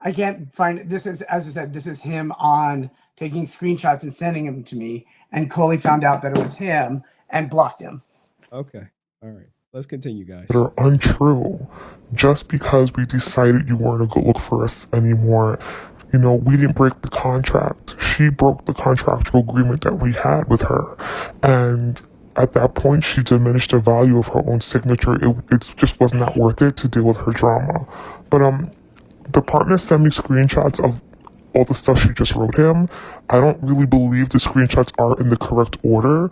I can't find it. This is, as I said, this is him on taking screenshots and sending them to me. And Coley found out that it was him and blocked him. Okay. All right. Let's continue, guys. That are untrue. Just because we decided you weren't a good look for us anymore, you know, we didn't break the contract. She broke the contractual agreement that we had with her. And at that point, she diminished the value of her own signature. It just was not worth it to deal with her drama. But the partner sent me screenshots of all the stuff she just wrote him. I don't really believe the screenshots are in the correct order.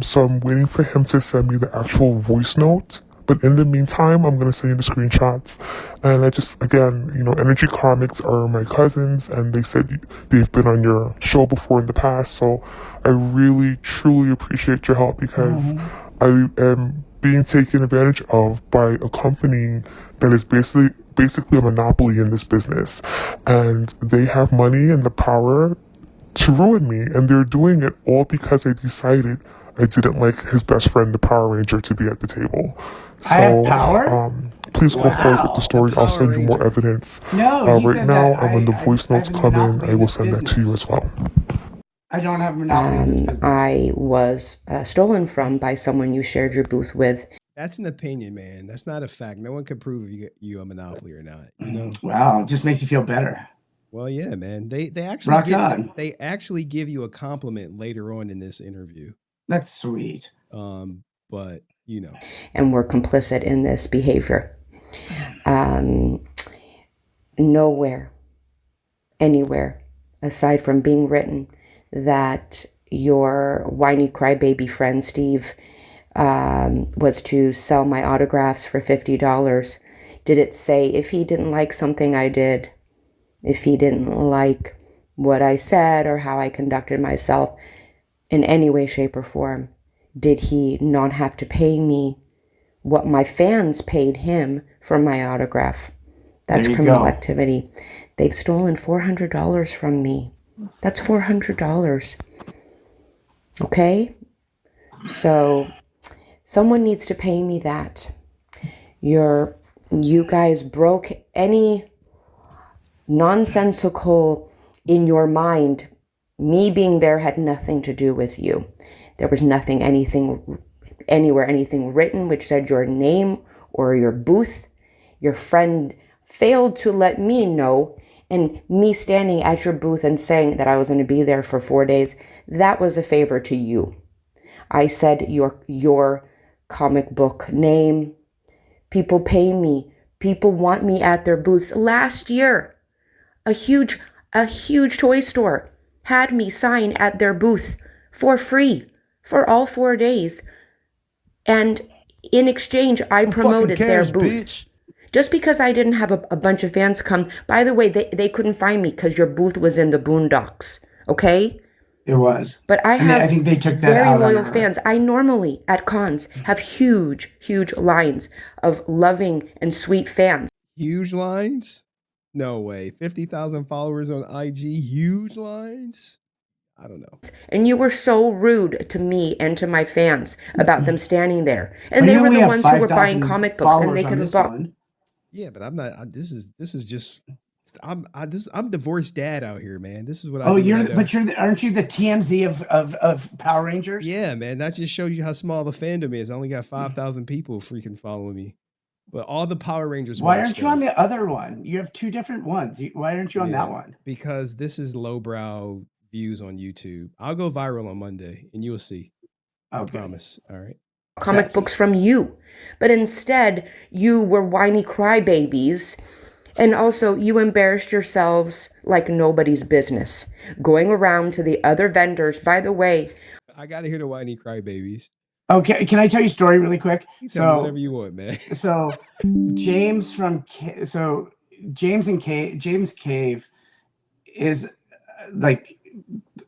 So I'm waiting for him to send me the actual voice note. But in the meantime, I'm going to send you the screenshots. And I just, again, you know, Energy Comics are my cousins, and they said they've been on your show before in the past. So I really, truly appreciate your help because I am being taken advantage of by a company that is basically a monopoly in this business. And they have money and the power to ruin me. And they're doing it all because I decided I didn't like his best friend, the Power Ranger, to be at the table. So, I have power? Please go forward with the story. I'll send you more evidence. No, right now, and when the voice notes come in, I will send that to you as well. I don't have a monopoly in this business. I was stolen from by someone you shared your booth with. That's an opinion, man. That's not a fact. No one can prove you a monopoly or not. You know. Wow, it just makes you feel better. Well, yeah, man. They actually give you a compliment later on in this interview. That's sweet. But you know, and we're complicit in this behavior. Nowhere, anywhere, aside from being written, that your whiny crybaby friend Steve was to sell my autographs for $50. Did it say if he didn't like something I did, if he didn't like what I said or how I conducted myself in any way, shape, or form, did he not have to pay me what my fans paid him for my autograph? That's criminal activity. They've stolen $400 from me. That's $400. Okay? So someone needs to pay me that. You guys broke any nonsensical in your mind. Me being there had nothing to do with you. There was nothing, anything anywhere anything written which said your name or your booth. Your friend failed to let me know, and me standing at your booth and saying that I was going to be there for 4 days, that was a favor to you. I said your comic book name. People pay me. People want me at their booths. Last year, a huge toy store had me sign at their booth for free for all 4 days. And in exchange, I promoted their booth. Bitch. Just because I didn't have a bunch of fans come. By the way, they couldn't find me because your booth was in the boondocks. Okay? It was. But I think they took that very out loyal fans. I normally, at cons, have huge lines of loving and sweet fans. Huge lines? No way. 50,000 followers on IG, huge lines? I don't know. And you were so rude to me and to my fans about them standing there. And they were the ones who were buying comic books, and they could have bought. Yeah, but I'm not. This is just. I'm divorced dad out here, man. This is what I. Oh, aren't you the TMZ of Power Rangers? Yeah, man. That just shows you how small the fandom is. I only got 5,000 people freaking following me, but all the Power Rangers. Why aren't you on the other one? You have two different ones. Why aren't you on that one? Because this is lowbrow views on YouTube. I'll go viral on Monday, and you will see. Okay. I promise. All right. Comic books from you, but instead you were whiny crybabies. And also, you embarrassed yourselves like nobody's business, going around to the other vendors. By the way, I got to hear the whiny crybabies. Okay, can I tell you a story really quick? You tell me whatever you want, man. So James Cave is like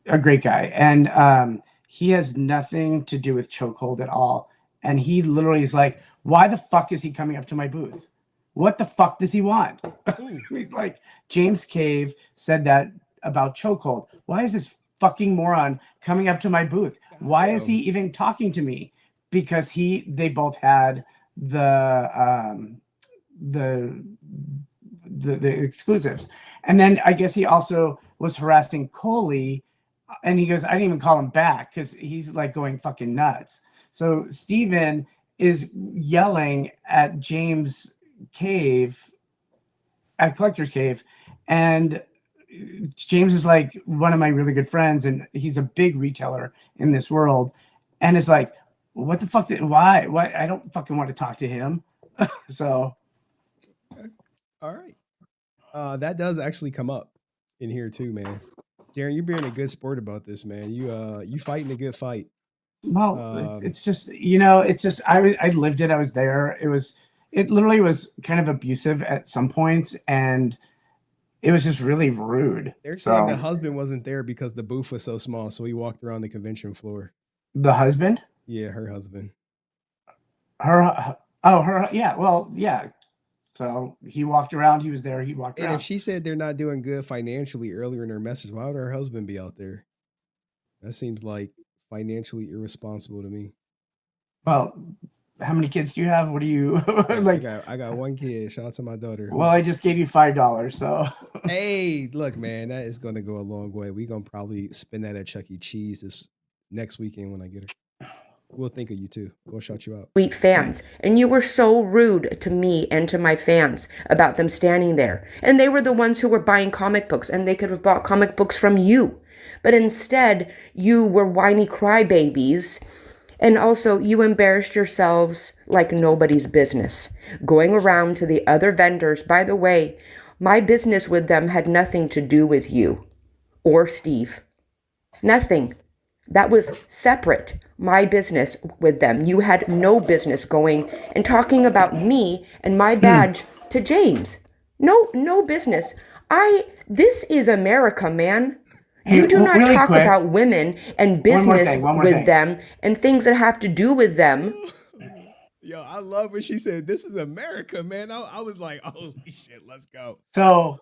a great guy, and he has nothing to do with Chokeold at all. And he literally is like, "Why the fuck is he coming up to my booth? What the fuck does he want?" He's like, James Cave said that about Chokeold. Why is this fucking moron coming up to my booth? Why is he even talking to me? Because they both had the exclusives. And then I guess he also was harassing Coley, and he goes, I didn't even call him back because he's like going fucking nuts. So Steven is yelling at James Cave at Collector's Cave, and James is like one of my really good friends, and he's a big retailer in this world, and it's like, what the fuck why I don't fucking want to talk to him. So okay. All right, that does actually come up in here too, man. Darren, you're being a good sport about this, man. You fighting a good fight. Well, it's just, it's just I lived it. I was there. It literally was kind of abusive at some points, and it was just really rude. They're saying the husband wasn't there because the booth was so small, so he walked around the convention floor. The husband? Yeah, her husband. Her, yeah, well, yeah. So he walked around, he was there, he walked around. And if she said they're not doing good financially earlier in her message, why would her husband be out there? That seems like financially irresponsible to me. Well, how many kids do you have? What do you like? I got one kid. Shout out to my daughter. Well, I just gave you $5, so. Hey, look, man, that is going to go a long way. We're going to probably spend that at Chuck E. Cheese this next weekend when I get her. We'll think of you too. We'll shout you out. Sweet fans. And you were so rude to me and to my fans about them standing there. And they were the ones who were buying comic books, and they could have bought comic books from you. But instead, you were whiny crybabies. And also, you embarrassed yourselves like nobody's business, going around to the other vendors. By the way, my business with them had nothing to do with you or Steve. Nothing. That was separate. My business with them. You had no business going and talking about me and my badge to James. No business. This is America, man. You do not talk about women and business with them and things that have to do with them. Yo, I love when she said, "This is America, man." I was like, holy shit, let's go. So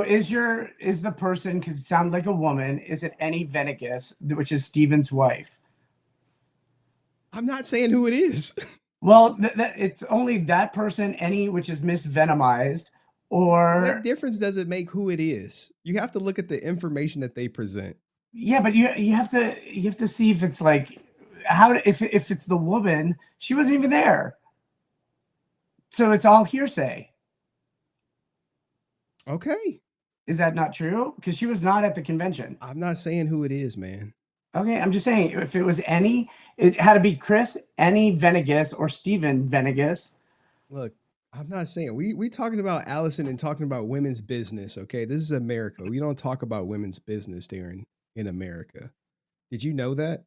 is the person, because it sounds like a woman, is it Annie Venegas, which is Steven's wife? I'm not saying who it is. Well, it's only that person, Annie, which is Miss Venomized. Or what difference does it make who it is? You have to look at the information that they present. Yeah, but you have to see if it's like if it's the woman, she wasn't even there. So it's all hearsay. Okay. Is that not true? Because she was not at the convention. I'm not saying who it is, man. Okay, I'm just saying if it was any, it had to be Chris, any Venegas, or Steven Venegas. Look, I'm not saying we talking about Allison and talking about women's business. Okay, this is America. We don't talk about women's business, Darren, in America. Did you know that?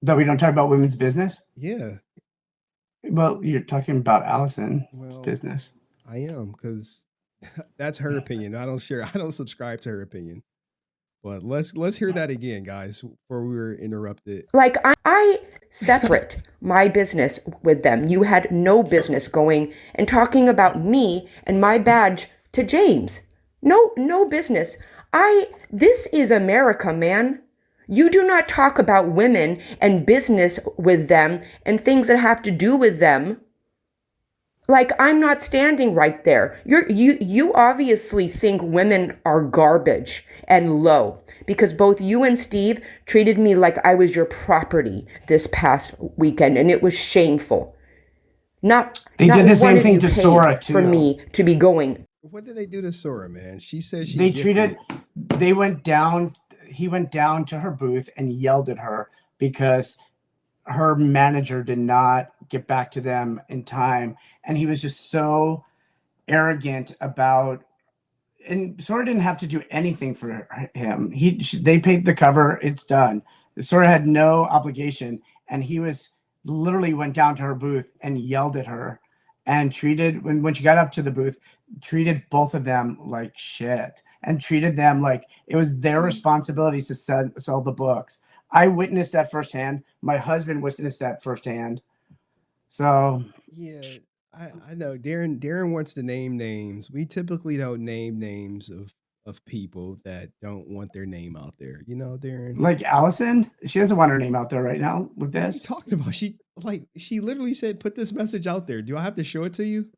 That we don't talk about women's business? Yeah. Well, you're talking about Allison's business. I am, because that's her opinion. I don't subscribe to her opinion. But let's hear that again, guys, before we were interrupted. Like I separate my business with them. You had no business going and talking about me and my badge to James. No business. This is America, man. You do not talk about women and business with them and things that have to do with them. Like, I'm not standing right there. You obviously think women are garbage and low because both you and Steve treated me like I was your property this past weekend, and it was shameful. They did the same thing to Sora too. For me to be going. What did they do to Sora, man? She said he went down to her booth and yelled at her because her manager did not get back to them in time, and he was just so arrogant about. And Sora didn't have to do anything for him. They paid the cover. It's done. Sora had no obligation, and he literally went down to her booth and yelled at her, and when she got up to the booth, treated both of them like shit, and treated them like it was their responsibility to sell the books. I witnessed that firsthand. My husband witnessed that firsthand. So yeah, I know Darren wants to name names. We typically don't name names of people that don't want their name out there. You know, Darren. Like Allison, she doesn't want her name out there right now with this. What are you talking about? She literally said, "Put this message out there." Do I have to show it to you?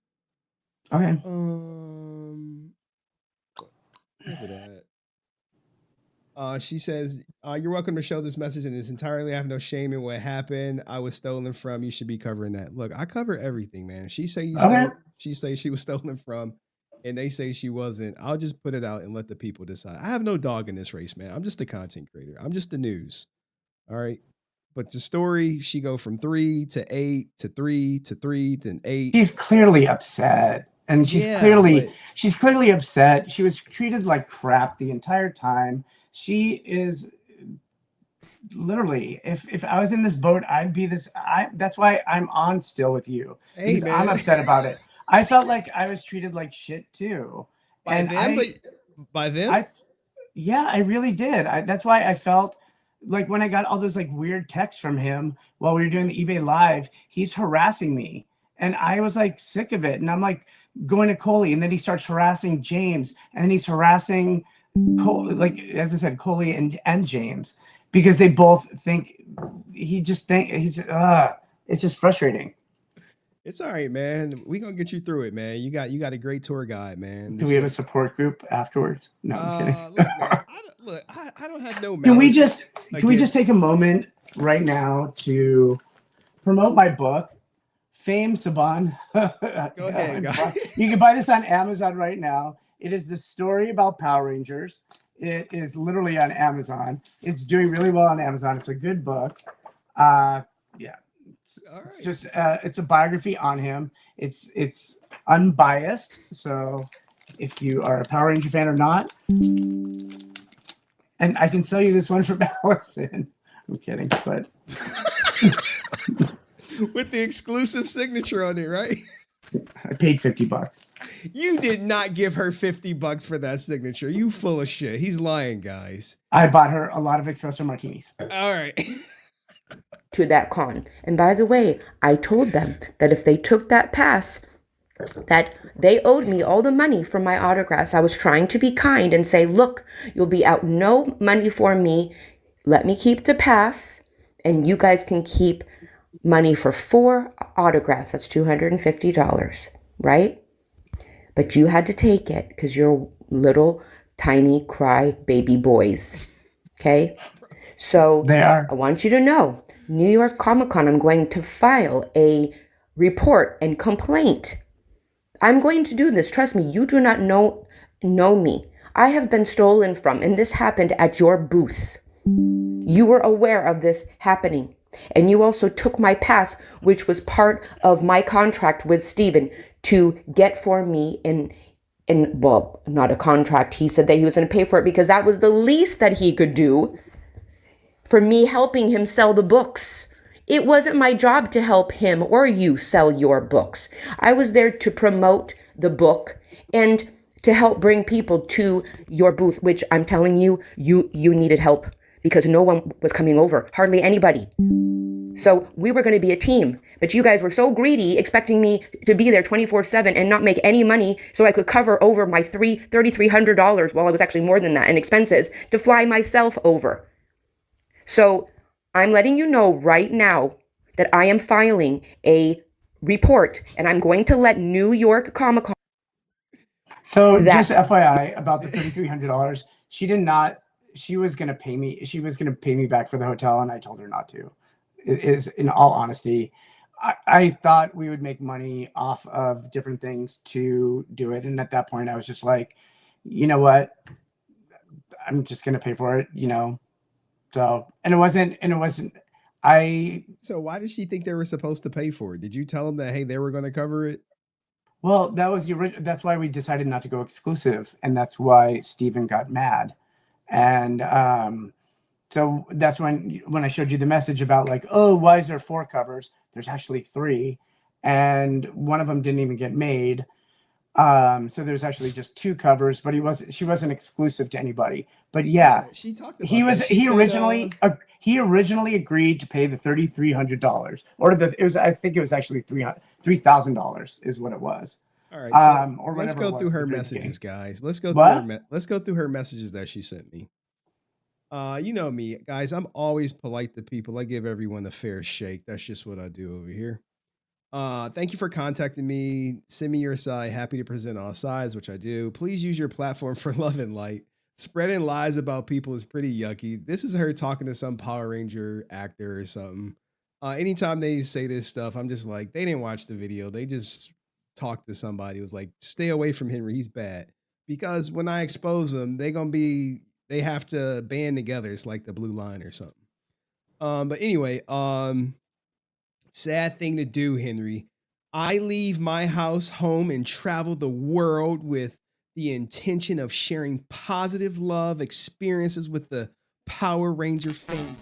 Okay. Where's it at? She says, "You're welcome to show this message in its entirely. I have no shame in what happened. I was stolen from. You should be covering that." Look, I cover everything, man. She say she say she was stolen from, and they say she wasn't. I'll just put it out and let the people decide. I have no dog in this race, man. I'm just a content creator. I'm just the news. All right. But the story, she go from 3 to 8 to 3 to 3 then 8. She's clearly upset. And she's clearly upset. She was treated like crap the entire time. She is literally, if I was in this boat, I'd be this. That's why I'm on still with you. Hey, because I'm upset about it. I felt like I was treated like shit too. By them? Yeah, I really did. That's why I felt like when I got all those like weird texts from him while we were doing the eBay Live, he's harassing me. And I was like sick of it. And I'm like going to Coley, and then he starts harassing James, and then he's harassing like as I said, Coley and James, because they both think it's just frustrating. It's all right, man. We gonna get you through it, man. You got a great tour guide, man. Do we have a support group afterwards? No, I'm kidding. I don't have no. Can we just take a moment right now to promote my book, Fame Saban? Go ahead, guys. You can buy this on Amazon right now. It is the story about Power Rangers. It is literally on Amazon. It's doing really well on Amazon. It's a good book. It's just it's a biography on him. It's unbiased. So if you are a Power Ranger fan or not, and I can sell you this one from Allison. I'm kidding, but with the exclusive signature on it, right? I paid $50. You did not give her $50 for that signature. You full of shit. He's lying, guys. I bought her a lot of espresso martinis. All right. To that con. And by the way, I told them that if they took that pass, that they owed me all the money for my autographs. I was trying to be kind and say, look, you'll be out no money for me. Let me keep the pass, and you guys can keep money for 4 autographs. That's $250, right? But you had to take it because you're little tiny cry baby boys. Okay? So they are. I want you to know New York Comic Con, I'm going to file a report and complaint. I'm going to do this. Trust me, you do not know me. I have been stolen from, and this happened at your booth. You were aware of this happening. And you also took my pass, which was part of my contract with Steven to get for me well, not a contract. He said that he was going to pay for it because that was the least that he could do for me helping him sell the books. It wasn't my job to help him or you sell your books. I was there to promote the book and to help bring people to your booth, which I'm telling you, you needed help because no one was coming over, hardly anybody. So we were going to be a team, but you guys were so greedy, expecting me to be there 24/7 and not make any money so I could cover over my $3,300, well, it was actually more than that, in expenses to fly myself over. So I'm letting you know right now that I am filing a report and I'm going to let New York Comic Con. So just FYI about the $3,300, she was going to pay me. She was going to pay me back for the hotel, and I told her not to. It is, in all honesty, I thought we would make money off of different things to do it. And at that point I was just like, you know what? I'm just going to pay for it, So, and it wasn't, So why did she think they were supposed to pay for it? Did you tell them that, hey, they were going to cover it? Well, that's why we decided not to go exclusive. And that's why Steven got mad. And, so that's when I showed you the message about like, oh, why is there 4 covers? There's actually 3. And one of them didn't even get made. So there's actually just 2 covers, but she wasn't exclusive to anybody. But yeah, she talked about he originally agreed to pay the $3,300 or I think it was actually $3,000 is what it was. All right. So let's go through her messages, guys. Let's go through her messages that she sent me. You know me, guys. I'm always polite to people. I give everyone a fair shake. That's just what I do over here. Thank you for contacting me. Send me your side. Happy to present all sides, which I do. Please use your platform for love and light. Spreading lies about people is pretty yucky. This is her talking to some Power Ranger actor or something. Anytime they say this stuff, I'm just like, they didn't watch the video. They just talked to somebody who was like, stay away from Henry. He's bad. Because when I expose them, they have to band together. It's like the blue line or something. But anyway, sad thing to do, Henry. I leave my home and travel the world with the intention of sharing positive love experiences with the Power Ranger fandom.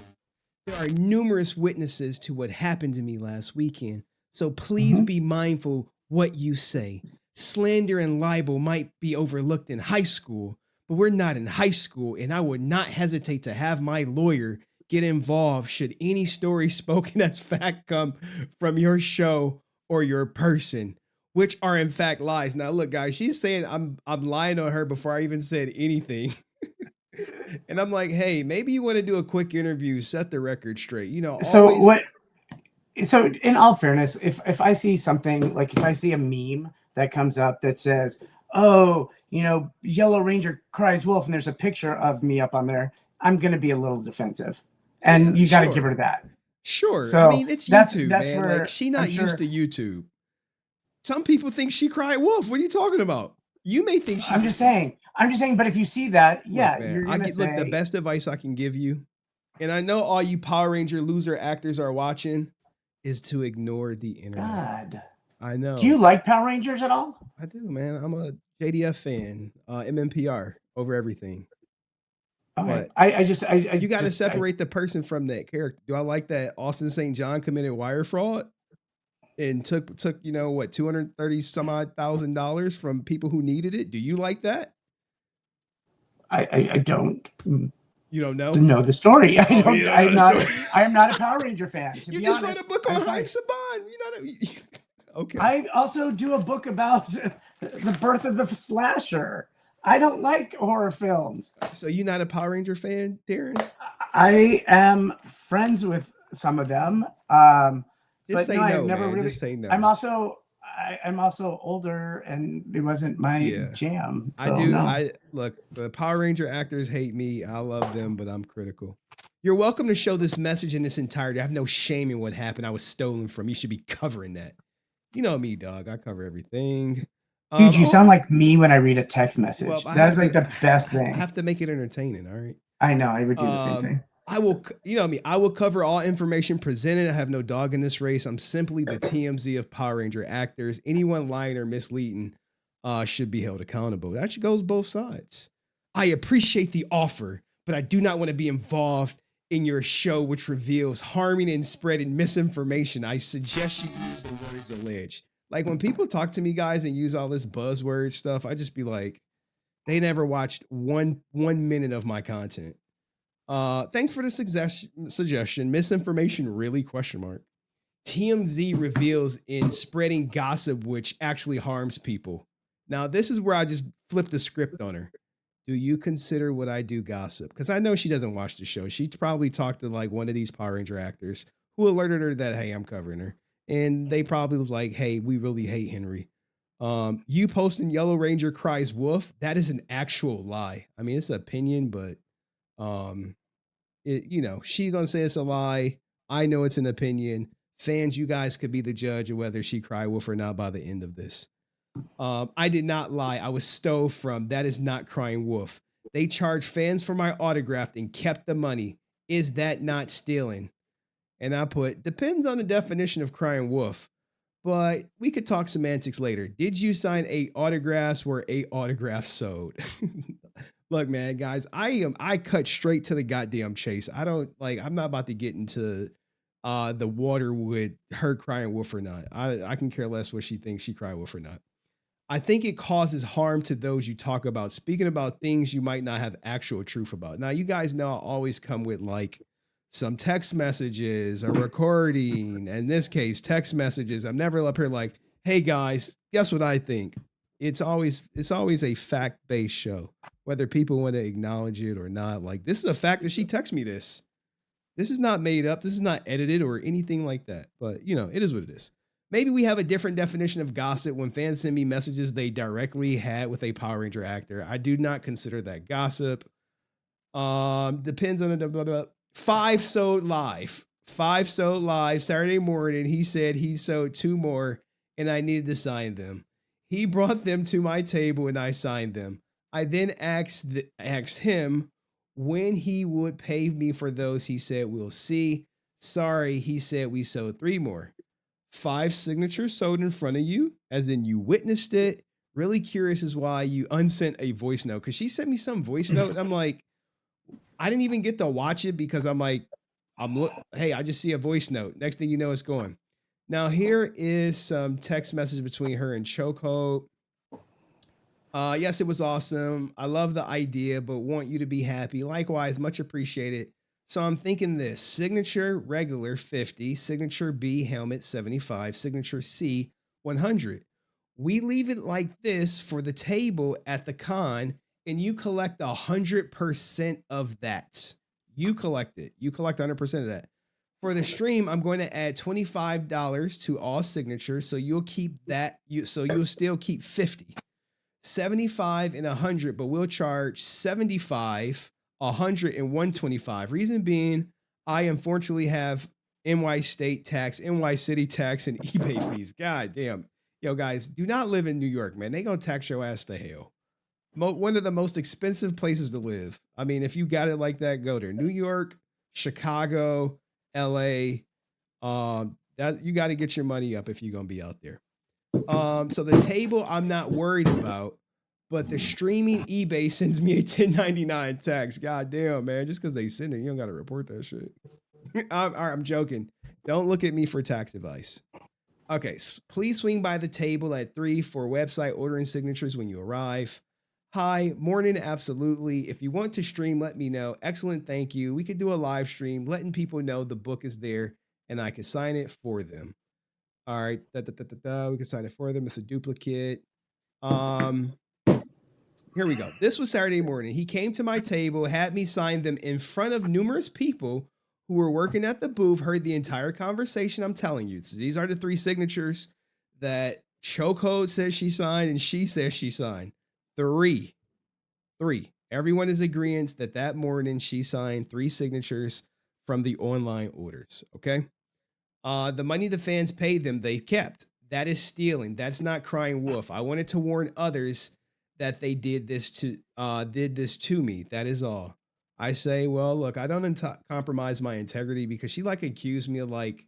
There are numerous witnesses to what happened to me last weekend, so please be mindful what you say. Slander and libel might be overlooked in high school, but we're not in high school, and I would not hesitate to have my lawyer get involved should any story spoken as fact come from your show or your person, which are in fact lies. Now, look, guys, she's saying I'm lying on her before I even said anything. And I'm like, hey, maybe you want to do a quick interview, set the record straight. So in all fairness, if I see something, like if I see a meme that comes up that says, oh, Yellow Ranger cries wolf, and there's a picture of me up on there, I'm going to be a little defensive. And you got to give her that. Sure. So I mean, it's YouTube, man. Like, she not used to YouTube. Some people think she cried wolf. What are you talking about? You may think she. I'm just saying. But if you see that, yeah, look, you're gonna say. Look, the best advice I can give you, and I know all you Power Ranger loser actors are watching, is to ignore the internet. God, I know. Do you like Power Rangers at all? I do, man. I'm a JDF fan. MMPR over everything. Okay. But you got to separate the person from that character. Do I like that Austin St. John committed wire fraud and took what, $230 some odd $1,000 from people who needed it? Do you like that? I don't. You don't know? Know the story. I am not a Power Ranger fan. You just read a book on Haim Saban. Okay. I also do a book about the birth of the slasher. I don't like horror films. So you're not a Power Ranger fan, Darren? I am friends with some of them. Just say no, I've never really. Just say no. I'm also older, and it wasn't my jam. So I do. No. Look, the Power Ranger actors hate me. I love them, but I'm critical. You're welcome to show this message in its entirety. I have no shame in what happened. I was stolen from. You should be covering that. You know me, dog. I cover everything. Dude, you sound like me when I read a text message. Well, That's like the best thing. I have to make it entertaining, all right? I know. I would do the same thing. I will, you know me, I will cover all information presented. I have no dog in this race. I'm simply the TMZ of Power Ranger actors. Anyone lying or misleading should be held accountable. That goes both sides. I appreciate the offer, but I do not want to be involved in your show, which reveals harming and spreading misinformation. I suggest you use the words alleged. Like when people talk to me, guys, and use all this buzzword stuff, I just be like, they never watched one minute of my content. Thanks for the suggestion. Misinformation really ? TMZ reveals in spreading gossip, which actually harms people. Now, this is where I just flipped the script on her. Do you consider what I do gossip? Because I know she doesn't watch the show. She probably talked to like one of these Power Ranger actors who alerted her that, hey, I'm covering her. And they probably was like, hey, we really hate Henry. You posting Yellow Ranger cries wolf, that is an actual lie. I mean, it's an opinion, but she's gonna say it's a lie. I know it's an opinion. Fans, you guys could be the judge of whether she cried wolf or not by the end of this. I did not lie. I was stole from. That is not crying wolf. They charged fans for my autograph and kept the money. Is that not stealing? And I put, depends on the definition of crying wolf. But we could talk semantics later. Did you sign 8 autographs? Were 8 autographs sold? Look, man, guys, I cut straight to the goddamn chase. I'm not about to get into the water with her crying wolf or not. I can care less what she thinks she cried wolf or not. I think it causes harm to those you talk about, speaking about things you might not have actual truth about. Now, you guys know I always come with like some text messages, a recording, in this case, text messages. I'm never up here like, hey guys, guess what I think? It's always a fact-based show, whether people want to acknowledge it or not. Like, this is a fact that she texted me this. This is not made up. This is not edited or anything like that. But, it is what it is. Maybe we have a different definition of gossip when fans send me messages they directly had with a Power Ranger actor. I do not consider that gossip. Depends on the 5 sold live. 5 sold live Saturday morning. He said he sold 2 more and I needed to sign them. He brought them to my table and I signed them. I then asked him when he would pay me for those. He said, we'll see. Sorry, he said we sold 3 more. 5 signatures sold in front of you, as in you witnessed it. Really curious is why you unsent a voice note. Because she sent me some voice note. I'm like, I didn't even get to watch it because I'm like, hey, I just see a voice note. Next thing you know, it's going. Now, here is some text message between her and Chokeold. Yes, it was awesome. I love the idea, but want you to be happy. Likewise, much appreciated. So I'm thinking this: signature regular 50, signature B helmet 75, signature C 100. We leave it like this for the table at the con, and you collect 100% of that. You collect it. You collect 100% of that. For the stream, I'm going to add $25 to all signatures, so you'll keep that. So you'll still keep 50, 75, and 100, but we'll charge 75. 100 and 125. Reason being, I unfortunately have NY state tax, NY city tax, and eBay fees. God damn. Yo, guys, do not live in New York, man. They gonna tax your ass to hell. One of the most expensive places to live. I mean, if you got it like that, go there. New York, Chicago, LA. That you got to get your money up if you're gonna be out there. So the table I'm not worried about. But the streaming eBay sends me a 1099 tax. God damn, man. Just because they send it, you don't got to report that shit. All right, I'm joking. Don't look at me for tax advice. Okay, please swing by the table at 3 for website ordering signatures when you arrive. Hi, morning, absolutely. If you want to stream, let me know. Excellent, thank you. We could do a live stream, letting people know the book is there, and I can sign it for them. All right, we can sign it for them. It's a duplicate. Here we go. This was Saturday morning. He came to my table, had me sign them in front of numerous people who were working at the booth, heard the entire conversation. I'm telling you, so these are the 3 signatures that Chokeold says she signed and she says she signed. 3. Everyone is agreeing that morning she signed 3 signatures. from the online orders. Okay. The money the fans paid them, they kept. That is stealing. That's not crying wolf. I wanted to warn others that they did this to me. That is all. I say, well, look, I don't compromise my integrity because she like accused me of like,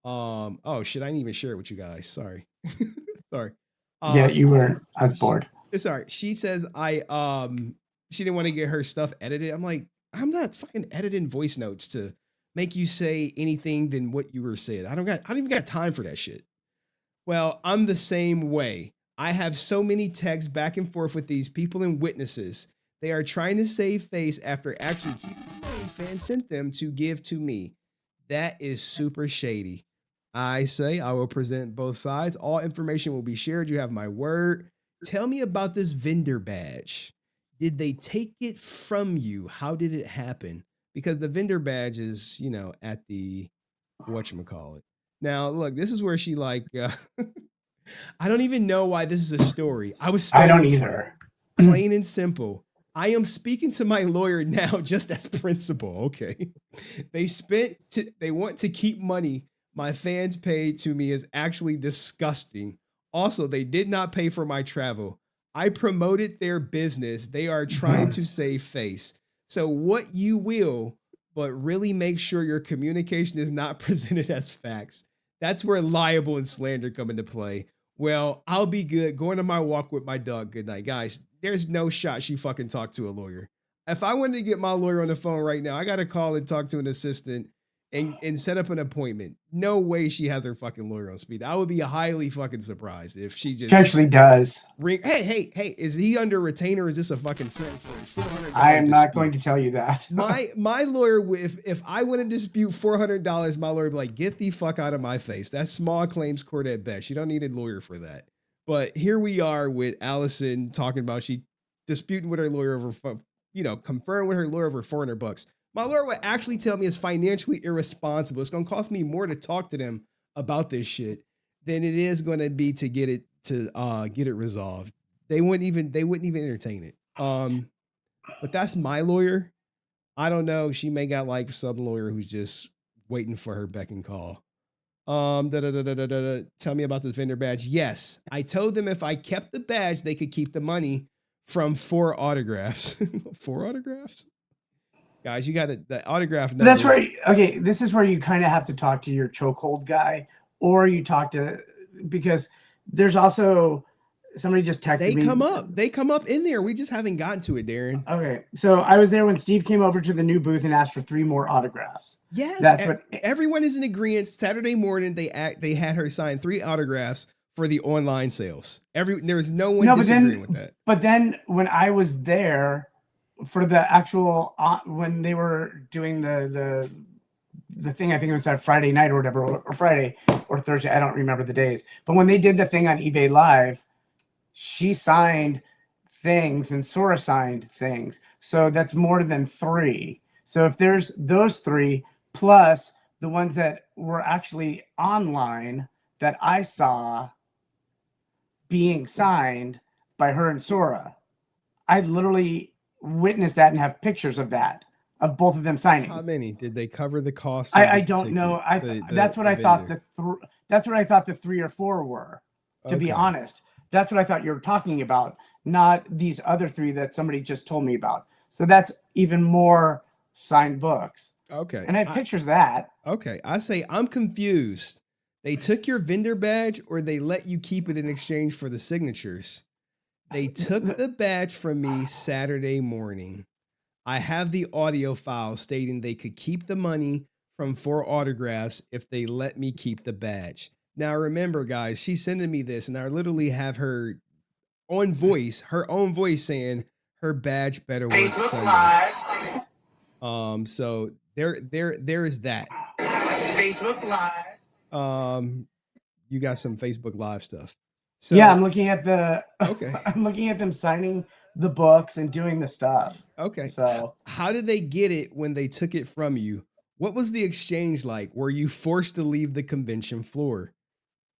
oh shit, I didn't even share it with you guys. Sorry. Sorry. Yeah, you were. I was bored. Sorry. She says she didn't want to get her stuff edited. I'm like, I'm not fucking editing voice notes to make you say anything than what you were saying. I don't even got time for that shit. Well, I'm the same way. I have so many texts back and forth with these people and witnesses. They are trying to save face after actually keeping the money fans sent them to give to me. That is super shady. I say I will present both sides. All information will be shared. You have my word. Tell me about this vendor badge. Did they take it from you? How did it happen? Because the vendor badge is, at the whatchamacallit. Now, look, this is where she like, I don't even know why this is a story. I was stolen I don't either. Plain and simple. I am speaking to my lawyer now just as principal. Okay. They want to keep money my fans paid to me is actually disgusting. Also, they did not pay for my travel. I promoted their business. They are trying to save face. So what you will, but really make sure your communication is not presented as facts. That's where libel and slander come into play. Well, I'll be good. Going on my walk with my dog. Good night. Guys, there's no shot she fucking talked to a lawyer. If I wanted to get my lawyer on the phone right now, I got to call and talk to an assistant and set up an appointment. No way she has her fucking lawyer on speed. I would be highly fucking surprised if she just... She actually does. Hey, is he under retainer or is this a fucking friend for $400? I am not going to tell you that. my lawyer, if I want to dispute $400, my lawyer would be like, get the fuck out of my face. That's small claims court at best. You don't need a lawyer for that. But here we are with Allison talking about she disputing with her lawyer over, conferring with her lawyer over $400. My lawyer would actually tell me it's financially irresponsible. It's going to cost me more to talk to them about this shit than it is going to be to get it resolved. They wouldn't even entertain it. But that's my lawyer. I don't know. She may got like some lawyer who's just waiting for her beck and call. Tell me about this vendor badge. Yes, I told them if I kept the badge, they could keep the money from 4 autographs. 4 autographs? Guys, you got the autograph numbers. That's right. Okay, this is where you kind of have to talk to your chokehold guy, or you talk to, because there's also somebody just texted me. They come up in there. We just haven't gotten to it, Darren. Okay, so I was there when Steve came over to the new booth and asked for 3 more autographs. Yes, that's what everyone is in agreement. Saturday morning, they had her sign 3 autographs for the online sales. There was no one disagreeing with that. But then when I was there for the actual when they were doing the thing, I think it was that Friday night or whatever, or Friday or Thursday, I don't remember the days. But when they did the thing on eBay Live, she signed things and Sora signed things. So that's more than 3. So if there's those 3 plus the ones that were actually online that I saw being signed by her and Sora, I literally witness that and have pictures of that, of both of them signing. How many did they cover the cost? I don't know. That's what I thought that's what I thought the 3 or 4 were, to be honest. That's what I thought you were talking about, not these other 3 that somebody just told me about. So that's even more signed books. Okay. And I have pictures of that. Okay. I say I'm confused. They took your vendor badge or they let you keep it in exchange for the signatures? They took the badge from me Saturday morning. I have the audio file stating they could keep the money from 4 autographs if they let me keep the badge. Now, remember, guys, she's sending me this, and I literally have her own voice saying her badge better work Sunday. So there is that. Facebook Live. You got some Facebook Live stuff. So, yeah, I'm looking at okay. I'm looking at them signing the books and doing the stuff. Okay. So how did they get it when they took it from you? What was the exchange like? Were you forced to leave the convention floor?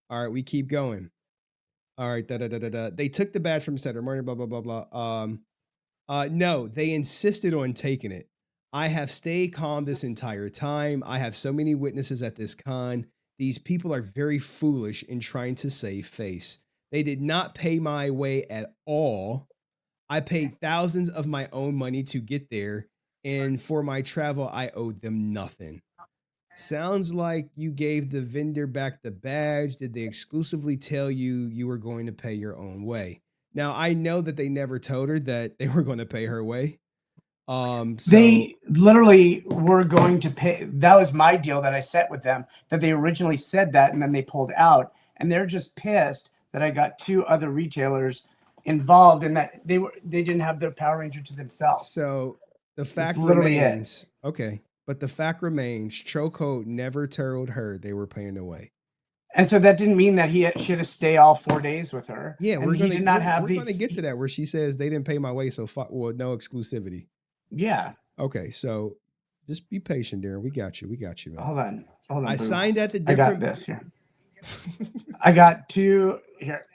All right, we keep going. All right, They took the badge from Saturday morning, blah, blah, blah, blah. No, they insisted on taking it. I have stayed calm this entire time. I have so many witnesses at this con. These people are very foolish in trying to save face. They did not pay my way at all. I paid thousands of my own money to get there, and for my travel, I owed them nothing. Sounds like you gave the vendor back the badge. Did they exclusively tell you you were going to pay your own way? Now, I know that they never told her that they were going to pay her way. They literally were going to pay. That was my deal that I set with them, that they originally said that and then they pulled out, and they're just pissed that I got two other retailers involved and that they didn't have their Power Ranger to themselves. So the fact remains, okay, but the fact remains, Chokeold never told her they were paying away. And so that didn't mean that he should have stayed all 4 days with her. Yeah, we're going to get to that where she says they didn't pay my way, so no exclusivity. Yeah. Okay, so just be patient, Darren. We got you, man. Hold on. I signed at the different. I got this here. I got two here.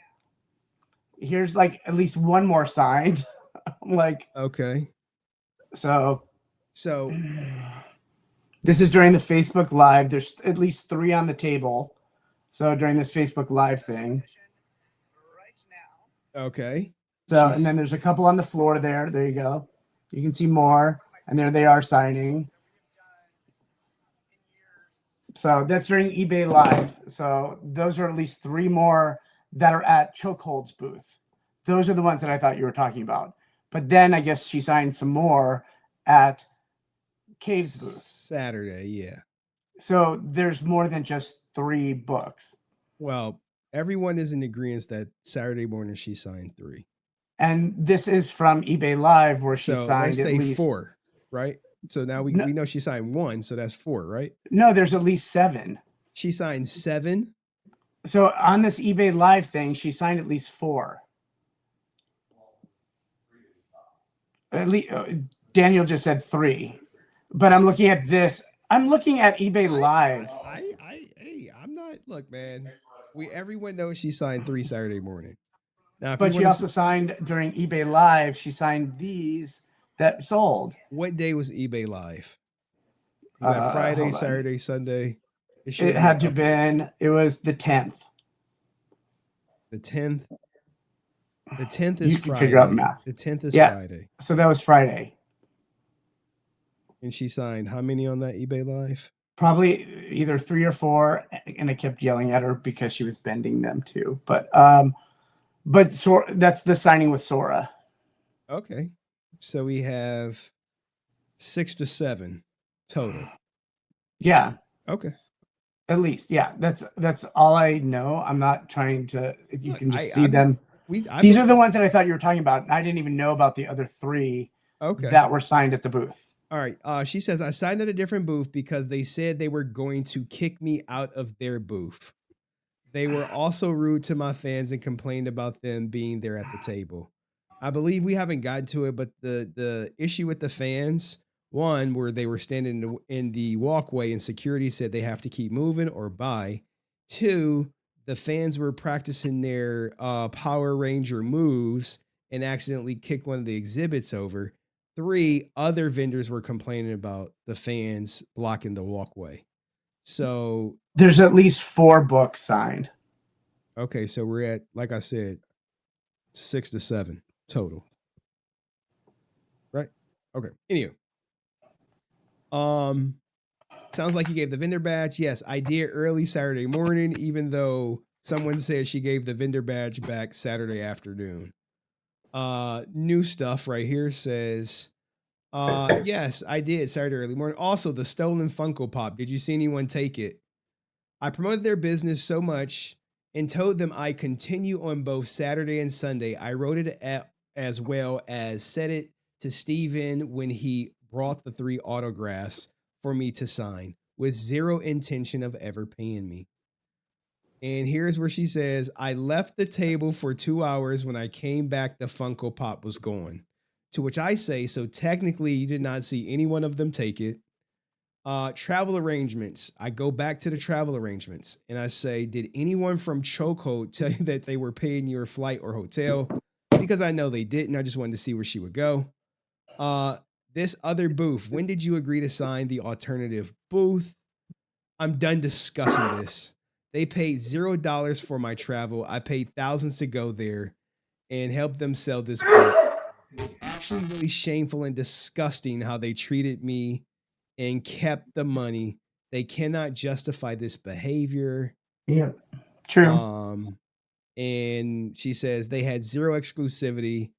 Here's like at least one more signed. I'm like, okay. So this is during the Facebook Live. There's at least 3 on the table. So during this Facebook Live thing. Okay. So and then there's a couple on the floor there. There you go. You can see more, and there they are signing. So that's during eBay Live. So those are at least 3 more that are at Chokeold's booth. Those are the ones that I thought you were talking about. But then I guess she signed some more at Cave's booth. Saturday, yeah. So there's more than just 3 books. Well, everyone is in agreement that Saturday morning she signed 3. And this is from eBay Live where she signed let's say at least 4, right? So now we know she signed 1, so that's 4, right? No, there's at least 7. She signed 7. So on this eBay Live thing, she signed at least 4. At least Daniel just said 3, but I'm looking at this. I'm looking at eBay Live. I'm not. Look, man. Everyone knows she signed 3 Saturday morning. Now, but she also signed during eBay Live. She signed these that sold. What day was eBay Live? Was that Friday, Saturday, Sunday? It had to have been. It was the 10th. The 10th. The 10th is you can Friday. Figure out math. The 10th is Friday. So that was Friday. And she signed how many on that eBay Live? Probably either 3 or 4, and I kept yelling at her because she was bending them too. But that's the signing with Sora. Okay, so we have 6 to 7 total. Yeah. Okay. At least, yeah. That's all I know. I'm not trying to. You can just see them. These are the ones that I thought you were talking about. And I didn't even know about the other 3 that were signed at the booth. All right. She says, I signed at a different booth because they said they were going to kick me out of their booth. They were also rude to my fans and complained about them being there at the table. I believe we haven't gotten to it, but the issue with the fans, one, where they were standing in the walkway and security said they have to keep moving or buy. 2, the fans were practicing their Power Ranger moves and accidentally kicked one of the exhibits over. 3, other vendors were complaining about the fans blocking the walkway. So there's at least 4 books signed. Okay, so we're at, like I said, 6 to 7 total. Right? Okay. Anyway. Sounds like you gave the vendor badge. Yes, I did early Saturday morning, even though someone said she gave the vendor badge back Saturday afternoon. New stuff right here says, yes, I did Saturday early morning. Also, the stolen Funko Pop. Did you see anyone take it? I promoted their business so much and told them I continue on both Saturday and Sunday. I wrote it as well as said it to Steven when he brought the 3 autographs for me to sign with zero intention of ever paying me. And here's where she says, I left the table for 2 hours. When I came back, the Funko Pop was gone. To which I say, so technically you did not see any one of them take it. Travel arrangements. I go back to the travel arrangements and I say, did anyone from Chokeold tell you that they were paying your flight or hotel? Because I know they didn't. I just wanted to see where she would go. This other booth, when did you agree to sign the alternative booth? I'm done discussing this. They paid $0 for my travel. I paid thousands to go there and help them sell this book. It's actually really shameful and disgusting how they treated me and kept the money. They cannot justify this behavior. Yeah, true. And she says they had zero exclusivity.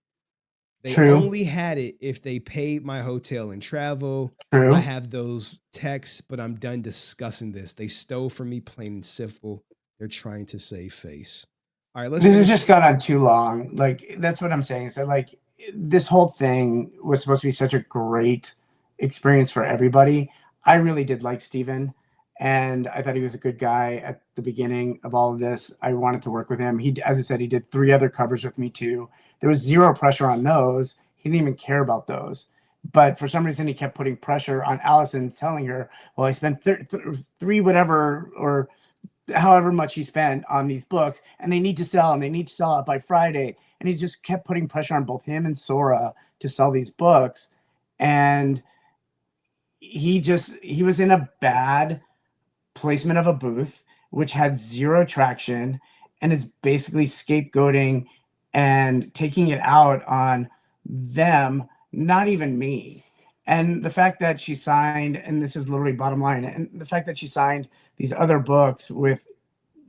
They True. only had it if they paid my hotel and travel. True. I have those texts, but I'm done discussing this. They stole from me, plain and simple. They're trying to save face. All right, let's This has finish. just gone on too long. Like, that's what I'm saying. Is that, like, this whole thing was supposed to be such a great experience for everybody. I really did like Steven, and I thought he was a good guy at the beginning of all of this. I wanted to work with him. He, as I said, he did 3 other covers with me too. There was zero pressure on those. He didn't even care about those. But for some reason, he kept putting pressure on Allison, telling her, well, I spent 3 whatever, or however much he spent on these books, and they need to sell, and they need to sell it by Friday. And he just kept putting pressure on both him and Sora to sell these books. And he was in a bad placement of a booth, which had zero traction, and is basically scapegoating and taking it out on them, not even me. And the fact that she signed, and this is literally bottom line, and the fact that she signed these other books with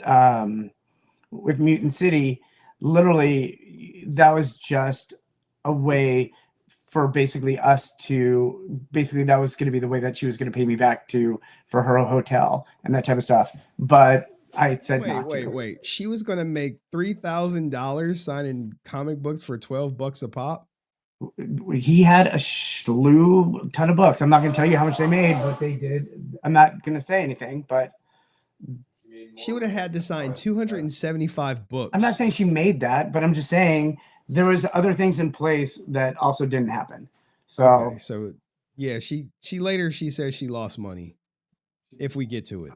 Mutant City, literally, that was just a way for basically us to, basically that was going to be the way that she was going to pay me back for her hotel and that type of stuff. But I said wait. She was going to make $3,000 signing comic books for $12 a pop. He had a ton of books. I'm not going to tell you how much they made, but they did. I'm not going to say anything, but she would have had to sign 275 books. I'm not saying she made that, but I'm just saying there was other things in place that also didn't happen. So, okay, so yeah, she later she says she lost money. If we get to it,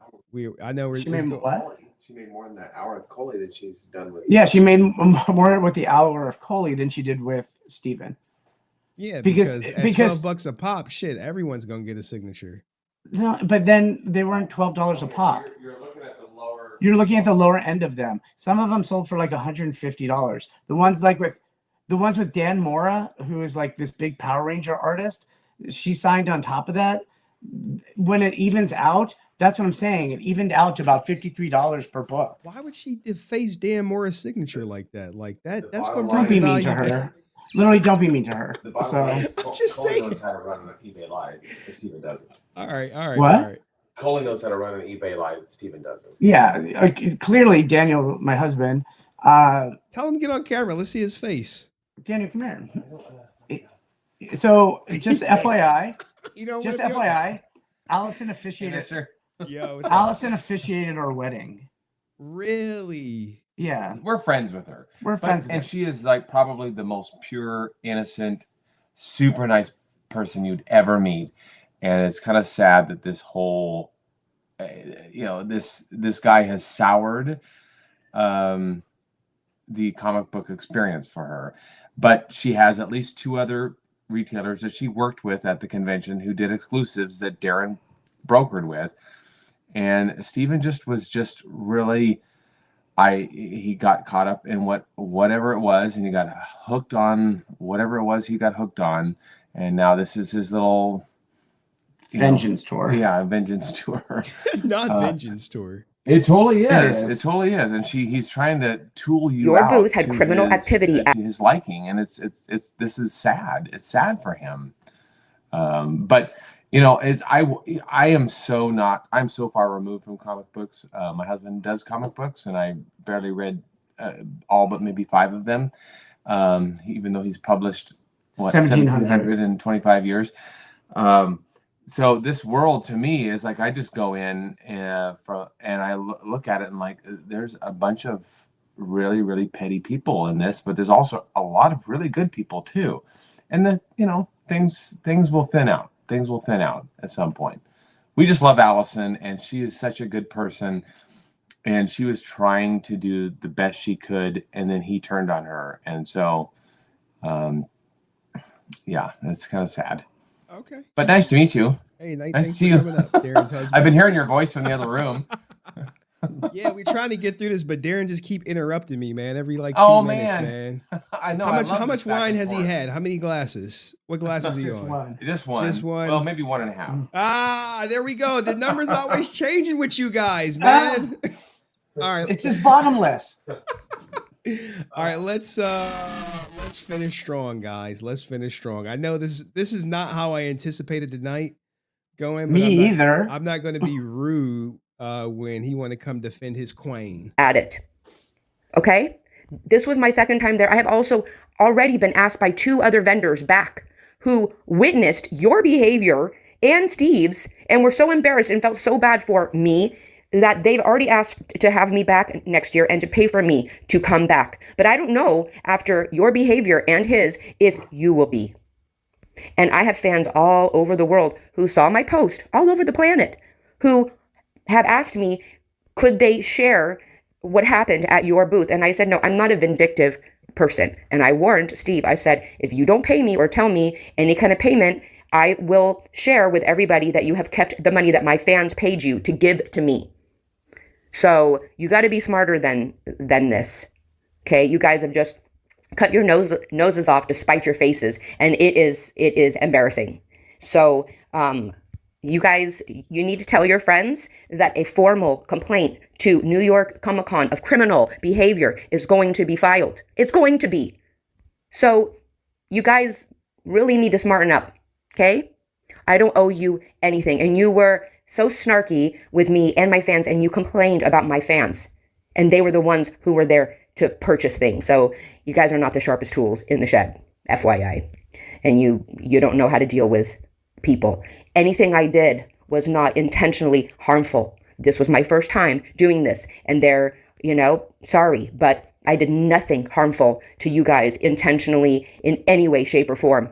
I know she made what? She made more than that hour of Coley than she's done with. Yeah, she made more with the hour of Coley than she did with Steven. Yeah, because at $12 a pop, shit, everyone's gonna get a signature. No, but then they weren't $12 a pop. You're looking at the lower. You're looking at the lower end of them. Some of them sold for like $150. The ones with Dan Mora, who is like this big Power Ranger artist, she signed on top of that. When it evens out, that's what I'm saying. It evened out to about $53 per book. Why would she deface Dan Mora's signature like that? Like that. That's going to don't be mean to her. Literally, don't be mean to her. So I'm just saying. Coley knows how to run an eBay Live. Steven doesn't. All right. What? All right. Coley knows how to run an eBay Live. Steven doesn't. Yeah, clearly Daniel, my husband. Tell him to get on camera. Let's see his face. Daniel, come here. So just FYI, just FYI, Allison officiated. Allison officiated our wedding. Really? Yeah, we're friends with her. We're friends, and she is like probably the most pure, innocent, super nice person you'd ever meet. And it's kind of sad that this whole, this guy has soured the comic book experience for her. But she has at least 2 other retailers that she worked with at the convention who did exclusives that Darren brokered with. And Steven was really, he got caught up in whatever it was, and he got hooked on whatever it was he got hooked on. And now this is his little vengeance tour. Yeah, vengeance tour. Not vengeance tour. It totally is. It totally is. And he's trying to tool you Your out. booth had criminal activity to his liking, and it's this is sad. It's sad for him. But I'm so far removed from comic books. My husband does comic books, and I barely read all but maybe 5 of them. Even though he's published 1,725 years. So this world to me is like, I just go in and I look at it and like, there's a bunch of really, really petty people in this, but there's also a lot of really good people too. And things will thin out. Things will thin out at some point. We just love Allison, and she is such a good person, and she was trying to do the best she could, and then he turned on her. And so, yeah, it's kind of sad. Okay. But nice to meet you. Hey, Nice thanks to see for you. coming up, Darren's husband. I've been hearing your voice from the other room. Yeah, we're trying to get through this, but Darren just keep interrupting me, man. Every like 2 minutes, man. I know. How much wine has he had? How many glasses? What glasses is he Just on? one. Just one. Just one. Well, maybe 1.5. Ah, there we go. The number's always changing with you guys, man. All right. It's just bottomless. All right, let's finish strong, guys. Let's finish strong. I know this is not how I anticipated tonight going. But Either. I'm not going to be rude when he want to come defend his queen. At it. Okay? This was my second time there. I have also already been asked by 2 other vendors back who witnessed your behavior and Steve's and were so embarrassed and felt so bad for me that they've already asked to have me back next year and to pay for me to come back. But I don't know after your behavior and his if you will be. And I have fans all over the world who saw my post all over the planet who have asked me, could they share what happened at your booth? And I said, no, I'm not a vindictive person. And I warned Steve, I said, if you don't pay me or tell me any kind of payment, I will share with everybody that you have kept the money that my fans paid you to give to me. So you got to be smarter than this. Okay, you guys have just cut your noses off to spite your faces, and it is embarrassing. So you guys, you need to tell your friends that a formal complaint to New York Comic-Con of criminal behavior is going to be filed. It's going to be. So you guys really need to smarten up. Okay, I don't owe you anything, and you were so snarky with me and my fans, and you complained about my fans, and they were the ones who were there to purchase things. So you guys are not the sharpest tools in the shed, FYI, and you don't know how to deal with people. Anything I did was not intentionally harmful. This was my first time doing this, and they're, sorry, but I did nothing harmful to you guys intentionally in any way, shape, or form.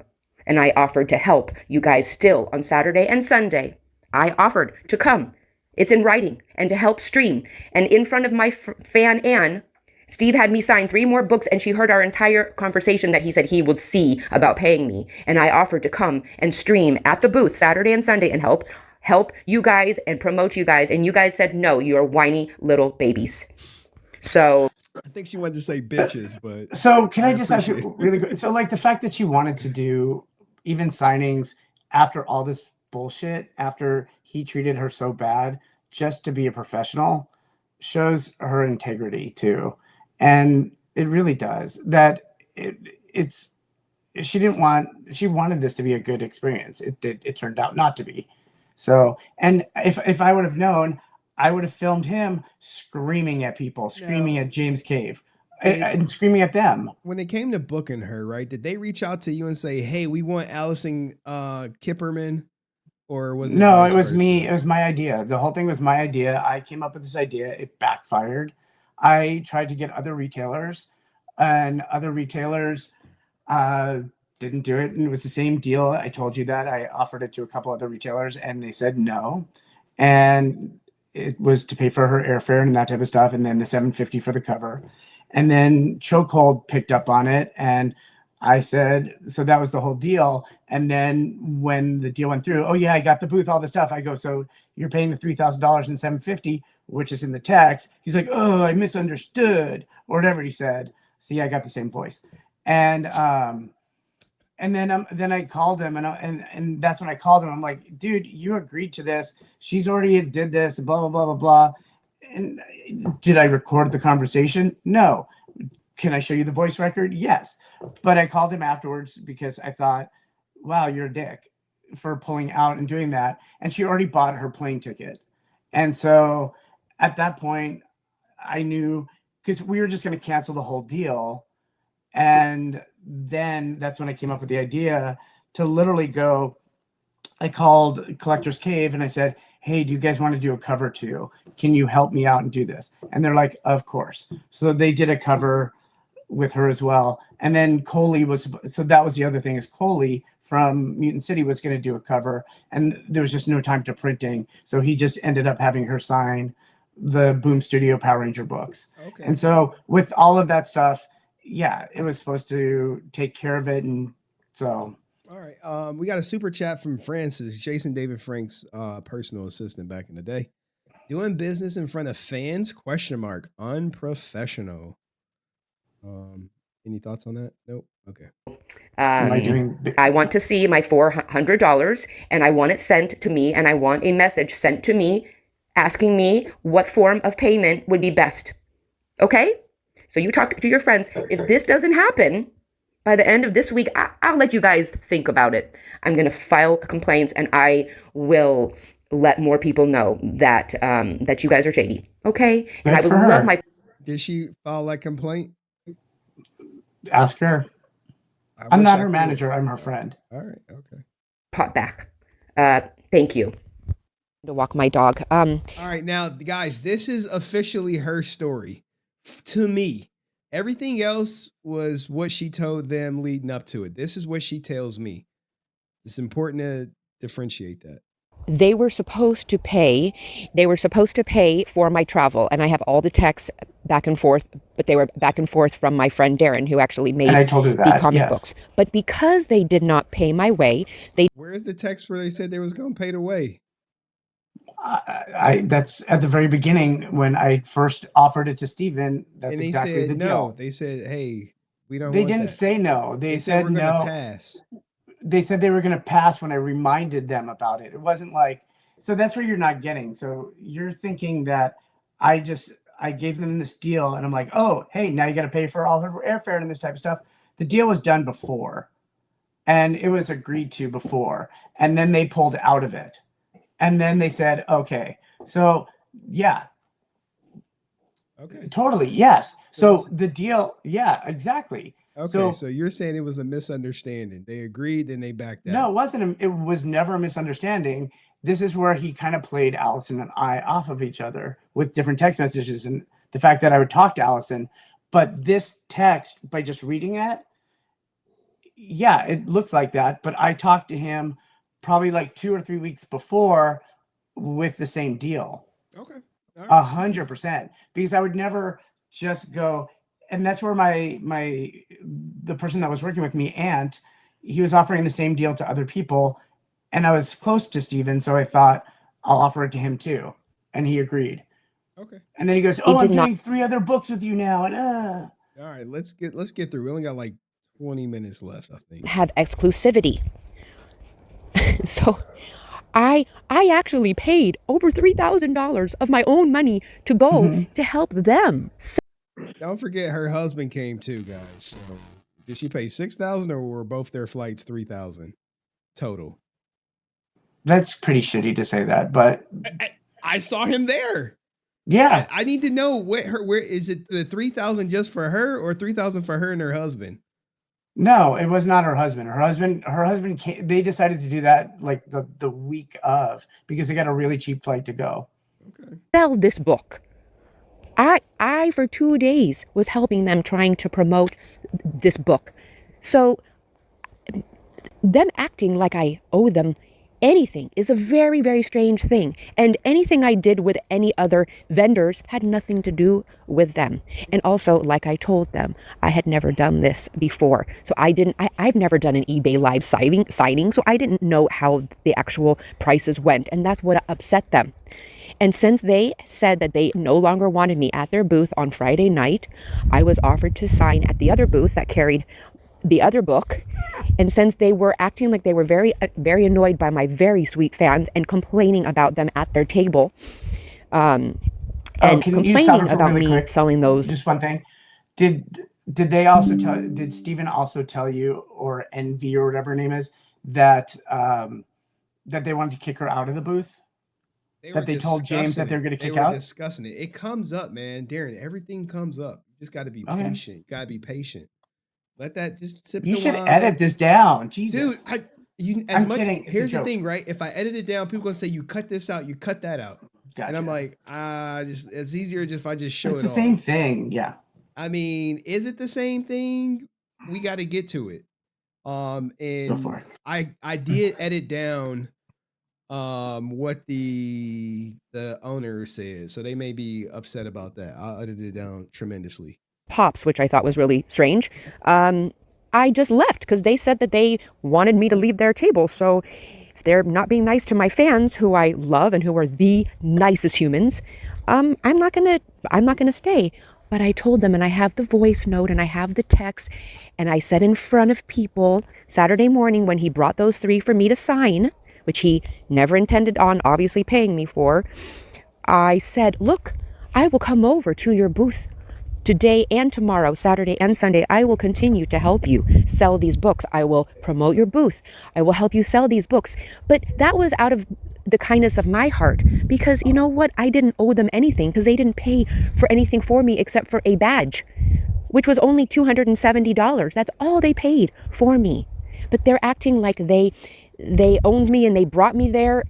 And I offered to help you guys still on Saturday and Sunday. I offered to come. It's in writing, and to help stream. And in front of my fan, Anne, Steve had me sign 3 more books, and she heard our entire conversation that he said he would see about paying me. And I offered to come and stream at the booth Saturday and Sunday and help you guys and promote you guys. And you guys said, no, you're whiny little babies. So I think she wanted to say bitches, but so can I just ask you really quick? So like the fact that she wanted to do even signings after all this bullshit, after he treated her so bad, just to be a professional, shows her integrity too. And it really does. That she wanted this to be a good experience. It turned out not to be. So, and if I would have known, I would have filmed him screaming at people, screaming at James Cave, and screaming at them. When it came to booking her, right, did they reach out to you and say, hey, we want Alyson Kiperman? Or was it No, it was me. It was my idea. The whole thing was my idea. I came up with this idea. It backfired. I tried to get other retailers, and other retailers didn't do it. And it was the same deal. I told you that. I offered it to a couple other retailers, and they said no. And it was to pay for her airfare and that type of stuff, and then the $750 for the cover. And then Chokeold picked up on it, and I said, so that was the whole deal. And then when the deal went through, oh yeah, I got the booth, all the stuff. I go, so you're paying the $3,000 and $750, which is in the tax. He's like, oh, I misunderstood, or whatever he said. See, I got the same voice. And then I called him, and that's when I called him. I'm like, dude, you agreed to this. She's already did this, blah blah blah blah blah. And did I record the conversation? No. Can I show you the voice record? Yes. But I called him afterwards because I thought, wow, you're a dick for pulling out and doing that. And she already bought her plane ticket. And so at that point, I knew, because we were just going to cancel the whole deal. And then that's when I came up with the idea to literally go, I called Collector's Cave and I said, hey, do you guys want to do a cover too? Can you help me out and do this? And they're like, of course. So they did a cover with her as well. And then Coley so that was the other thing, is Coley from Mutant City was going to do a cover, and there was just no time to printing. So he just ended up having her sign the Boom Studio Power Ranger books. Okay. And so with all of that stuff, yeah, it was supposed to take care of it. And so All right. We got a super chat from Francis, Jason David Frank's personal assistant back in the day. Doing business in front of fans? Question mark. Unprofessional. Any thoughts on that? Nope. Okay. I want to see my $400 and I want it sent to me and I want a message sent to me asking me what form of payment would be best. Okay? So you talk to your friends. If this doesn't happen by the end of this week, I'll let you guys think about it. I'm going to file complaints and I will let more people know that that you guys are shady. Okay? And I would love my... Did she file that complaint? Ask her. I'm not her manager. I'm her friend. All right. Okay. Pot back. Thank you. To walk my dog. All right. Now, guys, this is officially her story. To me, everything else was what she told them leading up to it. This is what she tells me. It's important to differentiate that. They were supposed to pay for my travel, and I have all the texts back and forth, but they were back and forth from my friend Darren, who actually made the comic books. But because they did not pay my way, Where's the text where they said they was going to pay the way? That's at the very beginning when I first offered it to Steven. That's and exactly said, the deal. No, they said, hey, we don't They want didn't that. say no. They said we're no. Gonna pass. They said they were going to pass when I reminded them about it. It wasn't like, so that's where you're not getting. So you're thinking that I gave them this deal and I'm like, oh, hey, now you got to pay for all her airfare and this type of stuff. The deal was done before and it was agreed to before. And then they pulled out of it. And then they said, okay, so yeah. Okay. Totally. Yes. So the deal. Yeah, exactly. Okay, so you're saying it was a misunderstanding. They agreed, then they backed out. No, it wasn't. It was never a misunderstanding. This is where he kind of played Allison and I off of each other with different text messages and the fact that I would talk to Allison. But this text, by just reading that, yeah, it looks like that. But I talked to him probably like 2 or 3 weeks before with the same deal. Okay. 100%. Because I would never just go... And that's where the person that was working with me, Ant, he was offering the same deal to other people. And I was close to Steven, so I thought I'll offer it to him too. And he agreed. Okay. And then he goes, oh, I'm doing 3 other books with you now. And all right, let's get through. We only got like 20 minutes left, I think. Have exclusivity. So I actually paid over $3,000 of my own money to go to help them. Don't forget her husband came too, guys. So did she pay $6,000 or were both their flights $3,000 total? That's pretty shitty to say that, but I saw him there. Yeah, I need to know where is it the $3,000 just for her or $3,000 for her and her husband? No, it was not her husband. Her husband came, they decided to do that like the week of because they got a really cheap flight to go. Okay. Sell this book. I for 2 days was helping them trying to promote this book. So them acting like I owe them anything is a very, very strange thing. And anything I did with any other vendors had nothing to do with them. And also, like I told them, I had never done this before. So I've never done an eBay live signing, so I didn't know how the actual prices went. And that's what upset them. And since they said that they no longer wanted me at their booth on Friday night, I was offered to sign at the other booth that carried the other book. And since they were acting like they were very, very annoyed by my very sweet fans and complaining about them at their table, and complaining about me selling those. Just one thing. Did they also did Steven also tell you, or Envy or whatever her name is, that that they wanted to kick her out of the booth? They told James that they're going to kick out? They were discussing it. It comes up, man. Darren, everything comes up. You just got to be patient. You got to be patient. Let that just sip. You should edit this down. Jesus. Dude, kidding. Here's the thing, right? If I edit it down, people going to say, you cut this out, you cut that out. Gotcha. And I'm like, it's easier if I just show it. It's the same thing. Yeah. I mean, is it the same thing? We got to get to it. And Go for it. I did edit down what the owner said, so they may be upset about that. I'll edit it down tremendously. Pops, which I thought was really strange. I just left because they said that they wanted me to leave their table. So if they're not being nice to my fans, who I love and who are the nicest humans, I'm not gonna stay. But I told them, and I have the voice note and I have the text, and I said in front of people Saturday morning when he brought those 3 for me to sign, which he never intended on obviously paying me for, I said, look, I will come over to your booth today and tomorrow, Saturday and Sunday. I will continue to help you sell these books. I will promote your booth. I will help you sell these books. But that was out of the kindness of my heart, because you know what? I didn't owe them anything, because they didn't pay for anything for me except for a badge, which was only $270. That's all they paid for me. But they're acting like they owned me and they brought me there.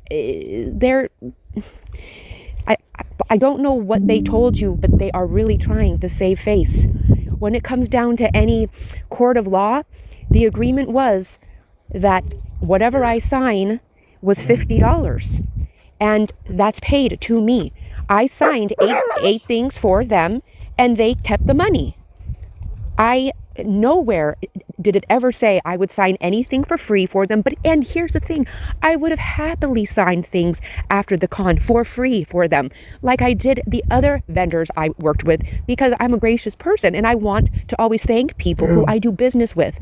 I don't know what they told you, but they are really trying to save face. When it comes down to any court of law, the agreement was that whatever I sign was $50, and that's paid to me. I signed eight things for them, and they kept the money. Nowhere did it ever say I would sign anything for free for them. And here's the thing, I would have happily signed things after the con for free for them, like I did the other vendors I worked with, because I'm a gracious person and I want to always thank people who I do business with.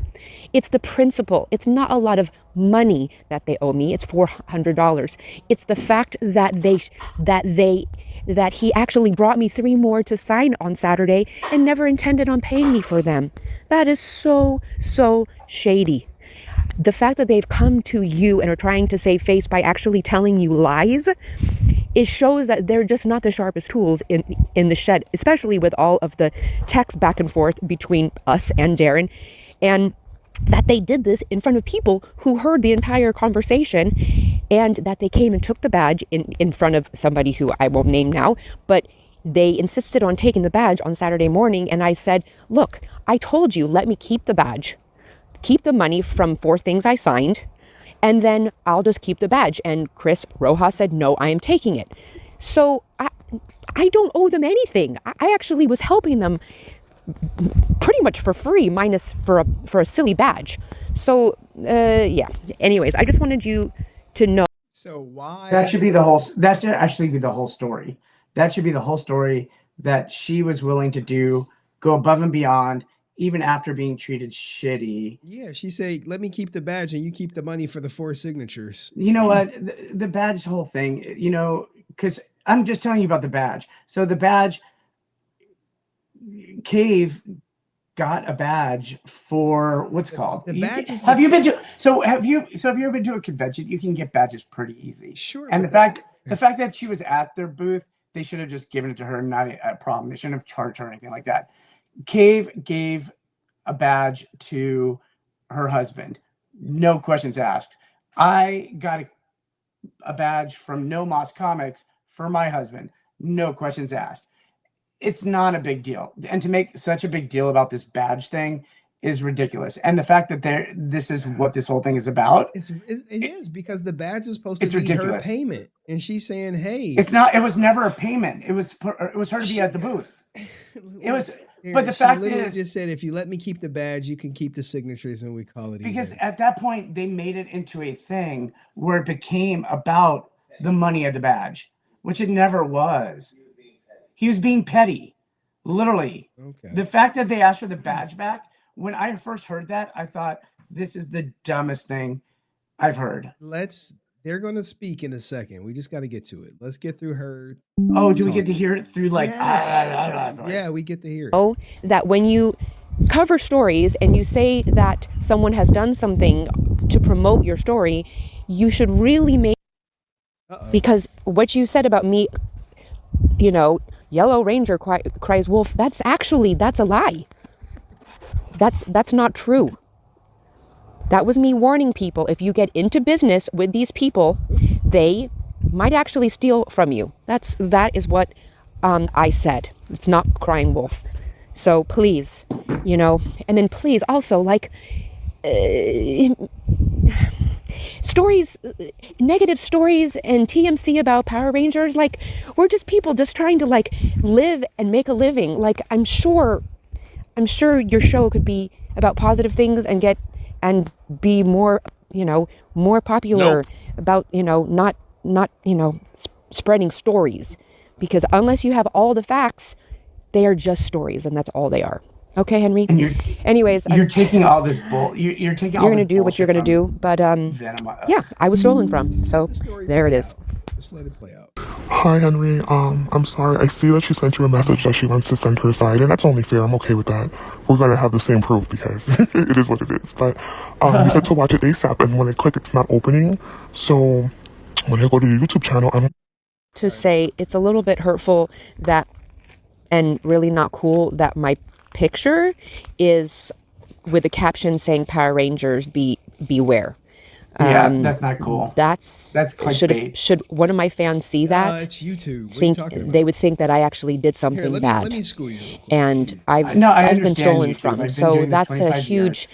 It's the principle. It's not a lot of money that they owe me. It's $400. It's the fact that he actually brought me 3 more to sign on Saturday and never intended on paying me for them. That is so shady. The fact that they've come to you and are trying to save face by actually telling you lies, it shows that they're just not the sharpest tools in the shed, especially with all of the text back and forth between us and Darren, and that they did this in front of people who heard the entire conversation, and that they came and took the badge in front of somebody who I won't name now, but they insisted on taking the badge on Saturday morning. And I said, look, I told you, let me keep the badge, keep the money from 4 things I signed, and then I'll just keep the badge. And Chris Rojas said, no, I am taking it. So I don't owe them anything. I actually was helping them pretty much for free, minus for a silly badge. So yeah, anyways, I just wanted you to know. So why? That should actually be the whole story. That should be the whole story, that she was willing to go above and beyond, even after being treated shitty. Yeah, she said, let me keep the badge and you keep the money for the 4 signatures. You know what? The badge whole thing, because I'm just telling you about the badge. So the badge, Cave got a badge for what's called the badge. Have you ever been to a convention? You can get badges pretty easy. Sure. And the fact that she was at their booth, they should have just given it to her, not a problem. They shouldn't have charged her or anything like that. Cave gave a badge to her husband, no questions asked. I got a badge from No Moss Comics for my husband, no questions asked. It's not a big deal. And to make such a big deal about this badge thing is ridiculous. And the fact that this is what this whole thing is about. It is, because the badge is supposed to be ridiculous. Her payment. And she's saying, hey. It's not, it was never a payment. It was her to be at the booth. It was, but the fact is, just said, if you let me keep the badge, you can keep the signatures and we call it because even. At that point they made it into a thing where it became about the money of the badge, which it never was. He was being petty, literally. Okay. The fact that they asked for the badge back, when I first heard that, I thought, this is the dumbest thing I've heard. They're going to speak in a second. We just got to get to it. Let's get through her. Oh, do we get to hear it through like? Yes. Yeah, we get to hear it. Oh, that when you cover stories and you say that someone has done something to promote your story, you should really make. Because what you said about me, Yellow Ranger cries wolf, that's a lie. That's not true. That was me warning people, if you get into business with these people, they might actually steal from you. That is what I said. It's not crying wolf. So please, and then please also stories, negative stories and TMC about Power Rangers, we're just people just trying to live and make a living. I'm sure I'm sure your show could be about positive things and be more, more popular about, not, spreading stories, because unless you have all the facts, they are just stories, and that's all they are. Okay, Henry. And you're taking all this you're taking all you're this gonna do what you're gonna do, but yeah, I was stolen from. So there it is. Just let it play out. Hi, Henry. I'm sorry. I see that she sent you a message that she wants to send her side, and that's only fair. I'm okay with that. We're gonna have the same proof because it is what it is. But you said to watch it ASAP, and when I click, it's not opening. So when I go to your YouTube channel, to say it's a little bit hurtful that, and really not cool that my picture is with a caption saying Power Rangers beware. Yeah, that's not cool. That's clickbait. Should one of my fans see that? It's YouTube. What are you talking about? They would think that I actually did something Here, bad. let me school you real quick. And I've understand been stolen YouTube. from. I've been So doing this that's a 25 huge years.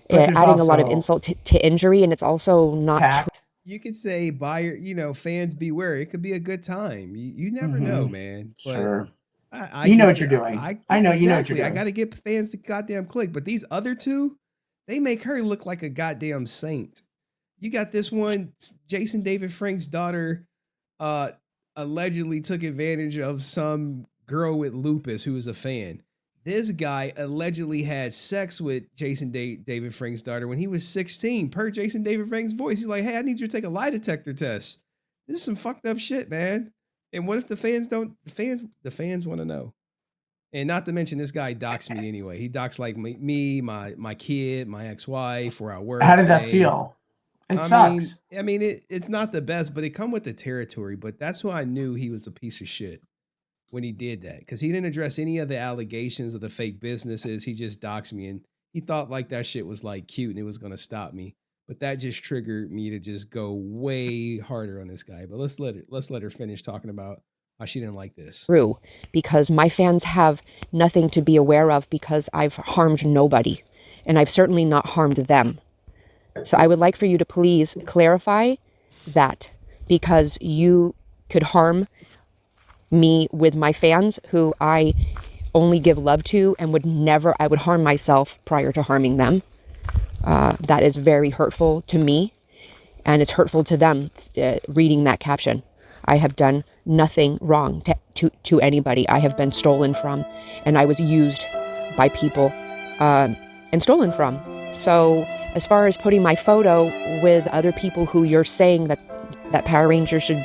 But adding a lot of also insult to injury, and it's also not tact. You could say buyer, fans beware. It could be a good time. You never know, man. But Sure. I You know get what you're it. doing. I know you know what you're exactly. I doing. got to get fans to goddamn click. But these other two, they make her look like a goddamn saint. You got this one, Jason David Frank's daughter allegedly took advantage of some girl with lupus who was a fan. This guy allegedly had sex with Jason David Frank's daughter when he was 16, per Jason David Frank's voice. He's like, hey, I need you to take a lie detector test. This is some fucked up shit, man. And what if the fans want to know? And not to mention, this guy doxed me anyway. He doxed like me, my kid, my ex-wife, where I work. How did that feel? It sucks. It's not the best, but it come with the territory. But that's who I knew he was a piece of shit when he did that, because he didn't address any of the allegations of the fake businesses. He just doxed me, and he thought like that shit was like cute and it was gonna stop me. But that just triggered me to just go way harder on this guy. But let's let her finish talking about how she didn't like this. true, because my fans have nothing to be aware of, because I've harmed nobody, and I've certainly not harmed them. So I would like for you to please clarify that, because you could harm me with my fans who I only give love to, and I would harm myself prior to harming them. That is very hurtful to me, and it's hurtful to them reading that caption. I have done nothing wrong to anybody. I have been stolen from, and I was used by people and stolen from. So as far as putting my photo with other people who you're saying that Power Rangers should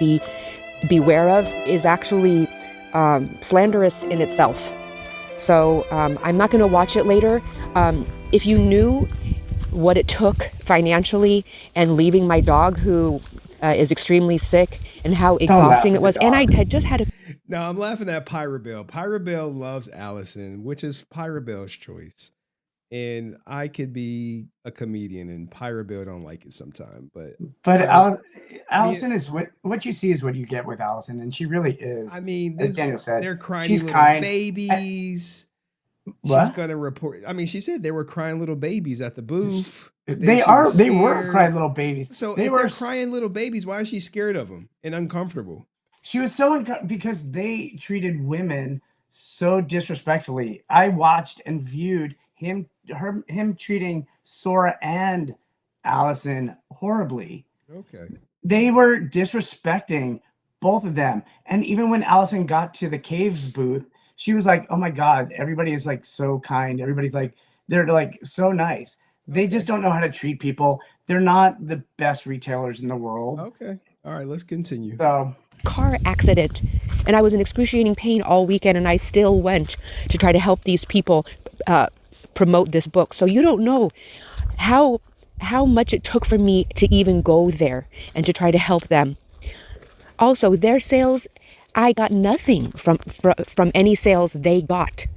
beware of is actually slanderous in itself. So I'm not going to watch it later. If you knew what it took financially and leaving my dog, who is extremely sick, and how exhausting it was, and I had just had a... No, I'm laughing at Pyrabelle. Pyrabelle loves Allison, which is Pyrabelle's choice. And I could be a comedian, and Pyrabelle don't like it sometimes. But Allison is what you see is what you get with Allison, and she really is. I mean, as Daniel said, they're crying she's little kind. babies. What? She's gonna report. I mean, she said they were crying little babies at the booth. They were crying little babies. So they're crying little babies, why is she scared of them and uncomfortable? She was so because they treated women so disrespectfully. I watched and viewed him treating Sora and Allison horribly. Okay. They were disrespecting both of them. And even when Allison got to the Caves booth, she was like, oh my God, everybody is like so kind. Everybody's like, they're like so nice. They just don't know how to treat people. They're not the best retailers in the world. Okay. All right, let's continue. So, car accident, and I was in excruciating pain all weekend, and I still went to try to help these people promote this book. So you don't know how much it took for me to even go there and to try to help them. Also, their sales, I got nothing from any sales they got.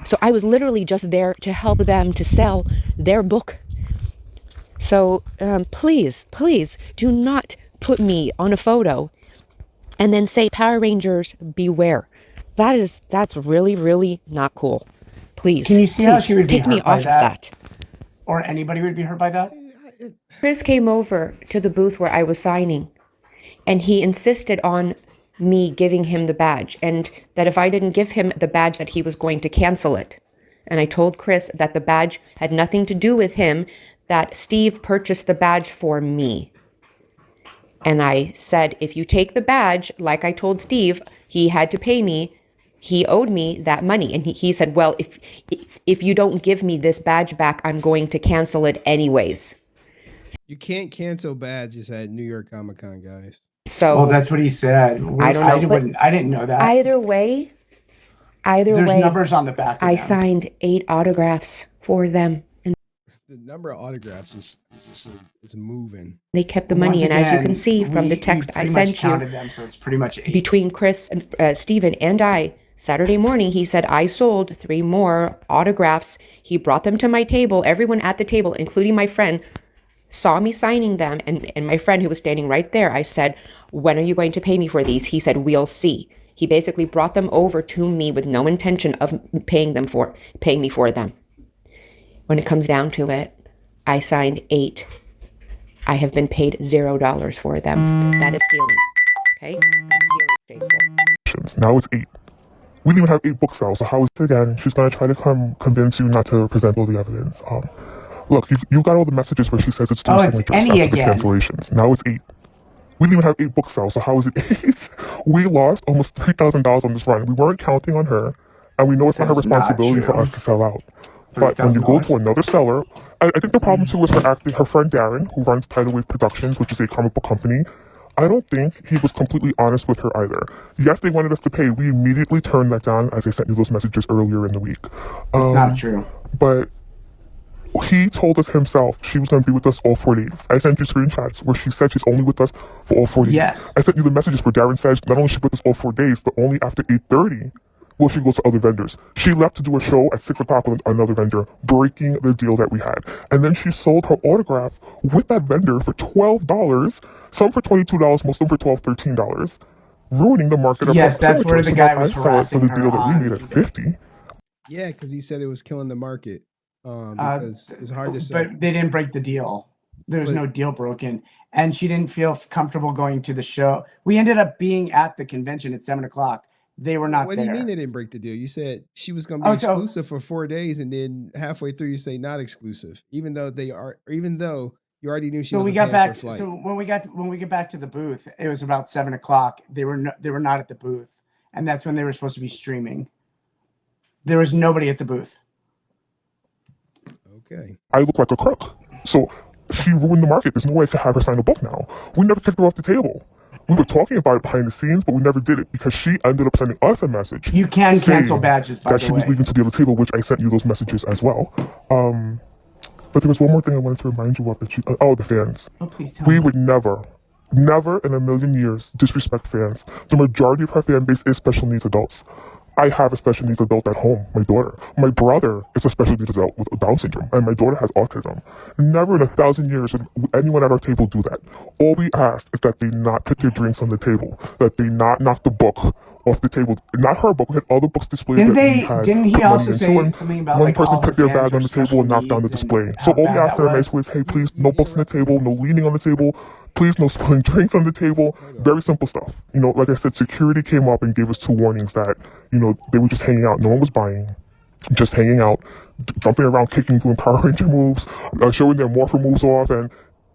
So I was literally just there to help them to sell their book. So please do not put me on a photo and then say Power Rangers beware. That's really, really not cool. Please. Can you see how she would be take me hurt by off of that? Or anybody would be hurt by that? Chris came over to the booth where I was signing, and he insisted on me giving him the badge, and that if I didn't give him the badge that he was going to cancel it. And I told Chris that the badge had nothing to do with him, that Steve purchased the badge for me. And I said, if you take the badge, like I told Steve, he had to pay me. He owed me that money. And he said, well, if you don't give me this badge back, I'm going to cancel it anyways. You can't cancel badges at New York Comic Con, guys. So well, that's what he said. I don't know. I didn't know that. Either way, there's numbers on the back of I them. signed 8 autographs for them. And the number of autographs is just it's moving. They kept the money, Once and as you again, can see from the text I sent you, them, so it's pretty much 8. Between Chris and Steven and I, Saturday morning, he said I sold 3 more autographs. He brought them to my table. Everyone at the table, including my friend, saw me signing them, and my friend who was standing right there, I said, when are you going to pay me for these? He said, we'll see. He basically brought them over to me with no intention of paying me for them. When it comes down to it, I signed 8. I have been paid $0 for them. That is stealing. Okay? That's stealing, shameful. Now it's 8. We didn't even have 8 book sales, so how is it again? She's gonna try to convince you not to present all the evidence. Look, you got all the messages where she says it's 2 signatures after the cancellations. Now it's 8. We didn't even have 8 book sales, so how is it 8? We lost almost $3,000 on this run. We weren't counting on her, and we know it's not her responsibility for us to sell out. But when you go to another seller, I think the problem too is her friend Darren, who runs Tidal Wave Productions, which is a comic book company. I don't think he was completely honest with her either. Yes, they wanted us to pay. We immediately turned that down, as I sent you those messages earlier in the week. It's not true. But he told us himself she was going to be with us all 4 days. I sent you screenshots where she said she's only with us for all 4 days. Yes. I sent you the messages where Darren says not only is she with us all 4 days, but only after 8:30 will she go to other vendors. She left to do a show at 6 o'clock with another vendor, breaking the deal that we had. And then she sold her autograph with that vendor for $12, some for $22, most of them for $12, $13, ruining the market of Yes, that's where the guy was for harassing the her deal that we on made at 50. Yeah, because he said it was killing the market. Because it's hard to say. But they didn't break the deal. There was no deal broken. And she didn't feel comfortable going to the show. We ended up being at the convention at 7 o'clock. They were not What there. do you mean they didn't break the deal? You said she was going to be exclusive for 4 days, and then halfway through you say not exclusive, even though you already knew she was paying for a flight. So when we get back to the booth, it was about 7 o'clock. They were not at the booth, and that's when they were supposed to be streaming. There was nobody at the booth. Okay. I look like a crook. So she ruined the market. There's no way I could have her sign a book now. We never kicked her off the table. We were talking about it behind the scenes, but we never did it because she ended up sending us a message. You can cancel badges, by the way. That she was leaving to the other table, which I sent you those messages as well. But there was one more thing I wanted to remind you of that the fans. Oh, please tell me. We would never in a million years disrespect fans. The majority of her fan base is special needs adults. I have a special needs adult at home, my daughter. My brother is a special needs adult with Down syndrome, and my daughter has autism. Never in 1,000 years would anyone at our table do that. All we asked is that they not put their drinks on the table, that they not knock the book off the table. Not her book, we had other books displayed. Didn't he also say something about one person put their bag on the table and knocked down the display? So all we asked her nice was, hey, please, no books on the table, no leaning on the table. Please, no spilling drinks on the table. Very simple stuff. Like I said, security came up and gave us 2 warnings that, they were just hanging out. No one was buying, just hanging out, jumping around, kicking, doing Power Ranger moves, showing their morpher moves off, and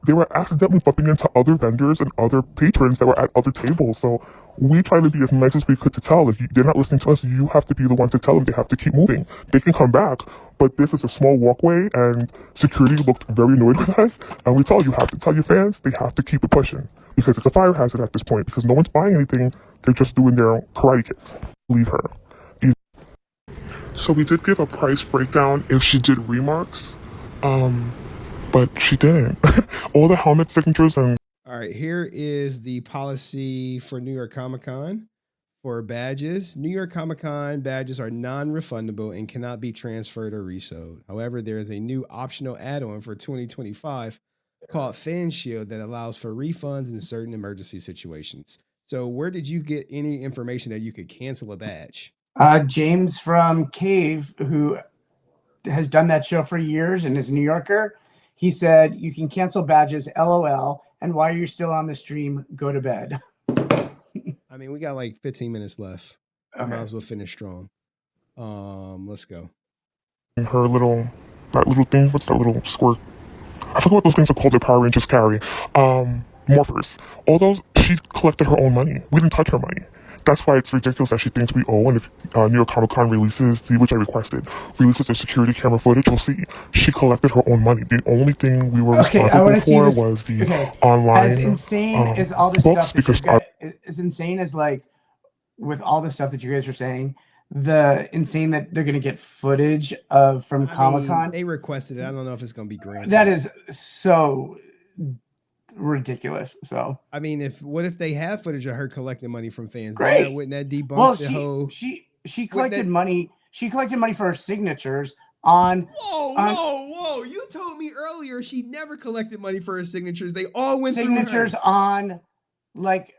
they were accidentally bumping into other vendors and other patrons that were at other tables. So we tried to be as nice as we could to tell. If they're not listening to us, you have to be the one to tell them they have to keep moving. They can come back, but this is a small walkway, and security looked very annoyed with us. And we told you have to tell your fans they have to keep it pushing because it's a fire hazard at this point because no one's buying anything. They're just doing their karate kicks. Leave her. So we did give a price breakdown if she did remarks, but she didn't. All the helmet signatures and... All right, here is the policy for New York Comic Con for badges. New York Comic Con badges are non-refundable and cannot be transferred or resold. However, there is a new optional add-on for 2025 called Fan Shield that allows for refunds in certain emergency situations. So where did you get any information that you could cancel a badge? James from Cave, who has done that show for years and is a New Yorker, he said, you can cancel badges, LOL, and while you're still on the stream, go to bed. I mean, we got like 15 minutes left. Okay. Might as well finish strong. Let's go. her that little thing. What's that little squirt? I forget what those things are called that Power Rangers carry. Morphers. All those, she collected her own money. We didn't touch her money. That's why it's ridiculous that she thinks we owe. And if New York Comic Con releases, which I requested, releases their security camera footage, you'll see she collected her own money. The only thing we were responsible for was the online as insane as all this books, stuff that you guys, as insane as like with all the stuff that you guys are saying, the insane that they're going to get footage of from Comic Con. They requested it. I don't know if it's going to be granted. That is so ridiculous. So I mean, what if they have footage of her collecting money from fans? Great. Wouldn't that debunk the whole? She collected money. She collected money for her signatures on. Whoa! You told me earlier she never collected money for her signatures. They all went signatures through her. On like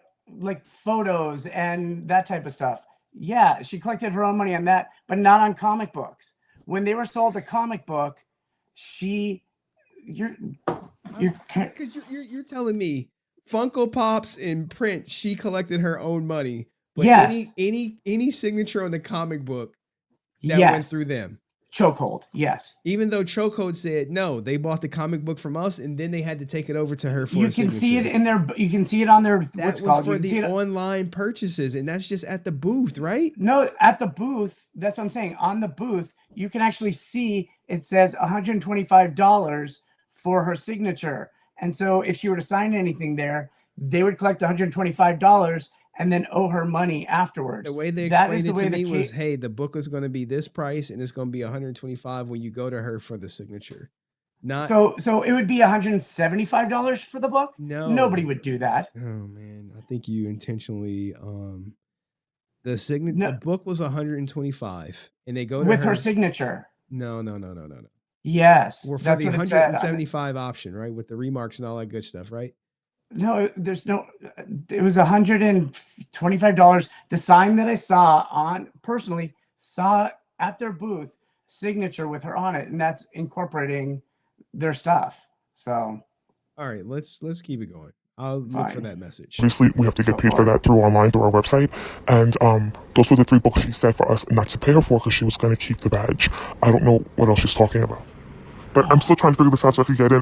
photos and that type of stuff. Yeah, she collected her own money on that, but not on comic books. When they were sold a comic book, you're telling me Funko Pops in print, she collected her own money. But yes. Any signature on the comic book that went through them. Chokeold, yes. Even though Chokeold said no, they bought the comic book from us and then they had to take it over to her for you a can signature. see it in their. You can see it on their. That was for the online purchases, and that's just at the booth, right? No, at the booth. That's what I'm saying. On the booth, you can actually see it says $125 for her signature. And so if she were to sign anything there, they would collect $125 and then owe her money afterwards. The way they explained it to me was, hey, the book is going to be this price and it's going to be $125 when you go to her for the signature. Not so it would be $175 for the book? No. Nobody would do that. Oh man, I think you intentionally the book was $125 and they go to with her signature. No. Yes. We're for the $175 option, right? With the remarks and all that good stuff, right? No, there's no. It was $125. The sign that I saw at their booth, signature with her on it, and that's incorporating their stuff. So, all right, let's keep it going. I'll look for that message. Obviously, we have to get paid for that through online, through our website. And those were the 3 books she said for us not to pay her for because she was going to keep the badge. I don't know what else she's talking about. But I'm still trying to figure this out so I can get in.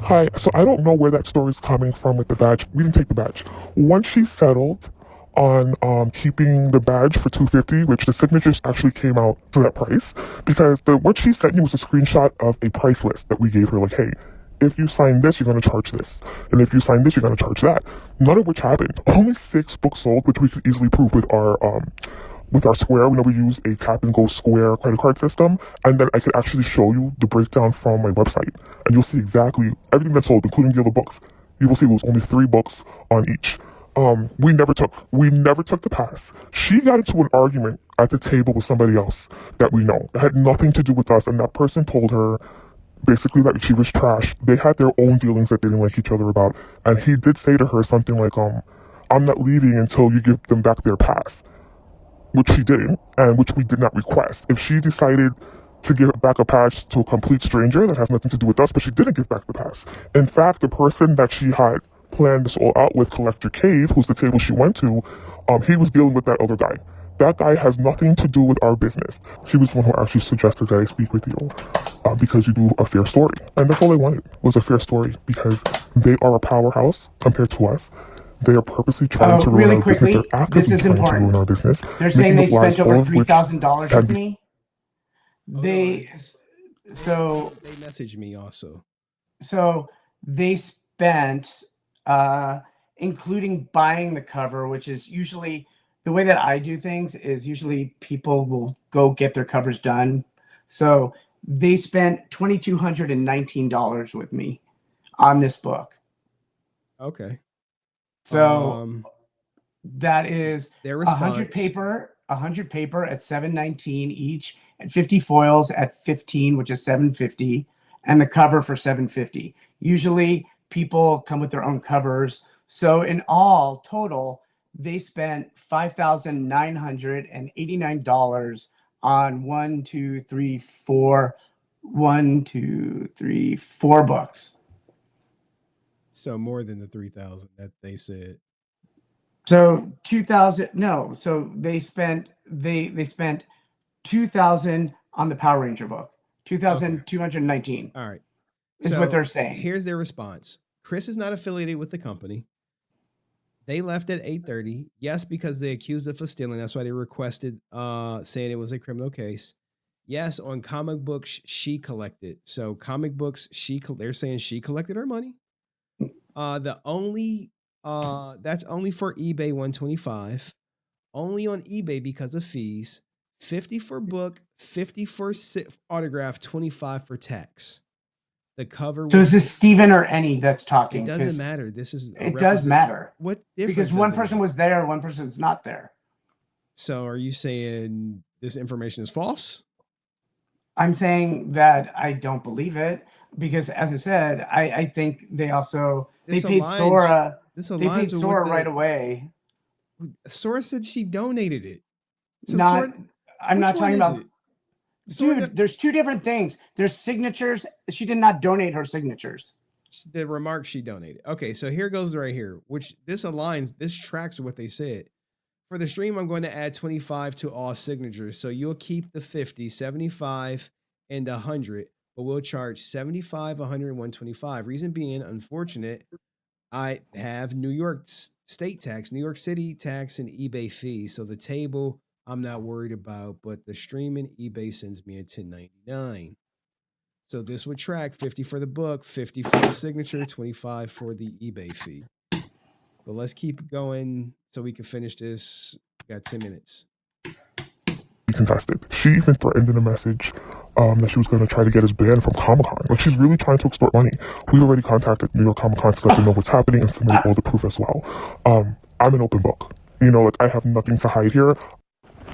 Hi, so I don't know where that story's coming from with the badge. We didn't take the badge. Once she settled on keeping the badge for $250, which the signatures actually came out for that price, because what she sent me was a screenshot of a price list that we gave her, like, hey, if you sign this, you're going to charge this. And if you sign this, you're going to charge that. None of which happened. Only 6 books sold, which we could easily prove with our Square. We use a tap and go Square credit card system, and then I could actually show you the breakdown from my website, and you'll see exactly everything that sold, including the other books. You will see it was only 3 books on each. We never took the pass. She got into an argument at the table with somebody else that we know. It had nothing to do with us, and that person told her basically that she was trash. They had their own dealings that they didn't like each other about, and he did say to her something like, I'm not leaving until you give them back their pass. Which she didn't, and which we did not request. If she decided to give back a pass to a complete stranger, that has nothing to do with us, but she didn't give back the pass. In fact, the person that she had planned this all out with, Collector Cave, who's the table she went to, he was dealing with that other guy. That guy has nothing to do with our business. She was the one who actually suggested that I speak with you because you do a fair story. And that's all I wanted, was a fair story, because they are a powerhouse compared to us. They are purposely trying to ruin our business. They're actively trying to ruin our business. They're saying they spent over $3,000 with me. They messaged me also. So they spent, including buying the cover, which is usually the way that I do things is usually people will go get their covers done. So they spent $2,219 with me on this book. Okay. So that is their 100 paper at $7.19 each, and 50 foils at $15, which is $7.50, and the cover for $7.50. Usually people come with their own covers. So in all total, they spent $5,989 on 4 books. So more than the 3,000 that they said. So 2,000. No. So they spent 2,000 on the Power Ranger book, $2,219 All right. is what they're saying. Here's their response. Chris is not affiliated with the company. They left at 8:30. Yes, because they accused us of stealing. That's why they requested, saying it was a criminal case. Yes, on comic books, she collected. So comic books, they're saying she collected her money. That's only for eBay 125. Only on eBay because of fees. 50 for book, 50 for autograph, 25 for tax. The cover. So is this Steven or any that's talking? It doesn't matter. This is. It does matter. What difference? Because one person was there, one person's not there. So are you saying this information is false? I'm saying that I don't believe it because, as I said, I think they paid Sora. They paid Sora right away. Sora said she donated it. So I'm not talking about. Dude, there's two different things. There's signatures. She did not donate her signatures. The remarks she donated. Okay, so here goes right here, which this tracks with what they said. For the stream, I'm going to add 25 to all signatures. So you'll keep the 50, 75, and 100, but we'll charge 75, 100, and 125. Reason being, unfortunate, I have New York state tax, New York City tax, and eBay fees. So the table I'm not worried about, but the streaming eBay sends me a 1099. So this would track 50 for the book, 50 for the signature, 25 for the eBay fee. But let's keep going so we can finish this. We got 10 minutes. Contested. She even threatened in a message that she was going to try to get us banned from Comic-Con. Like, she's really trying to extort money. We've already contacted New York Comic-Con to let them know what's happening and submitted all the proof as well. I'm an open book. You know, like, I have nothing to hide here.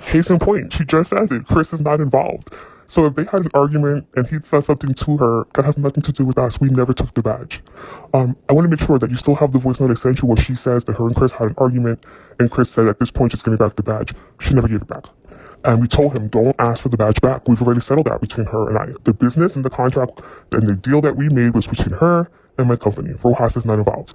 Case in point, she just says it. Chris is not involved. So if they had an argument and he said something to her that has nothing to do with us, we never took the badge. I want to make sure that you still have the voice note I sent you where she says that her and Chris had an argument and Chris said at this point she's getting back the badge. She never gave it back. And we told him, don't ask for the badge back. We've already settled that between her and I. The business and the contract and the deal that we made was between her and my company. Rojas is not involved.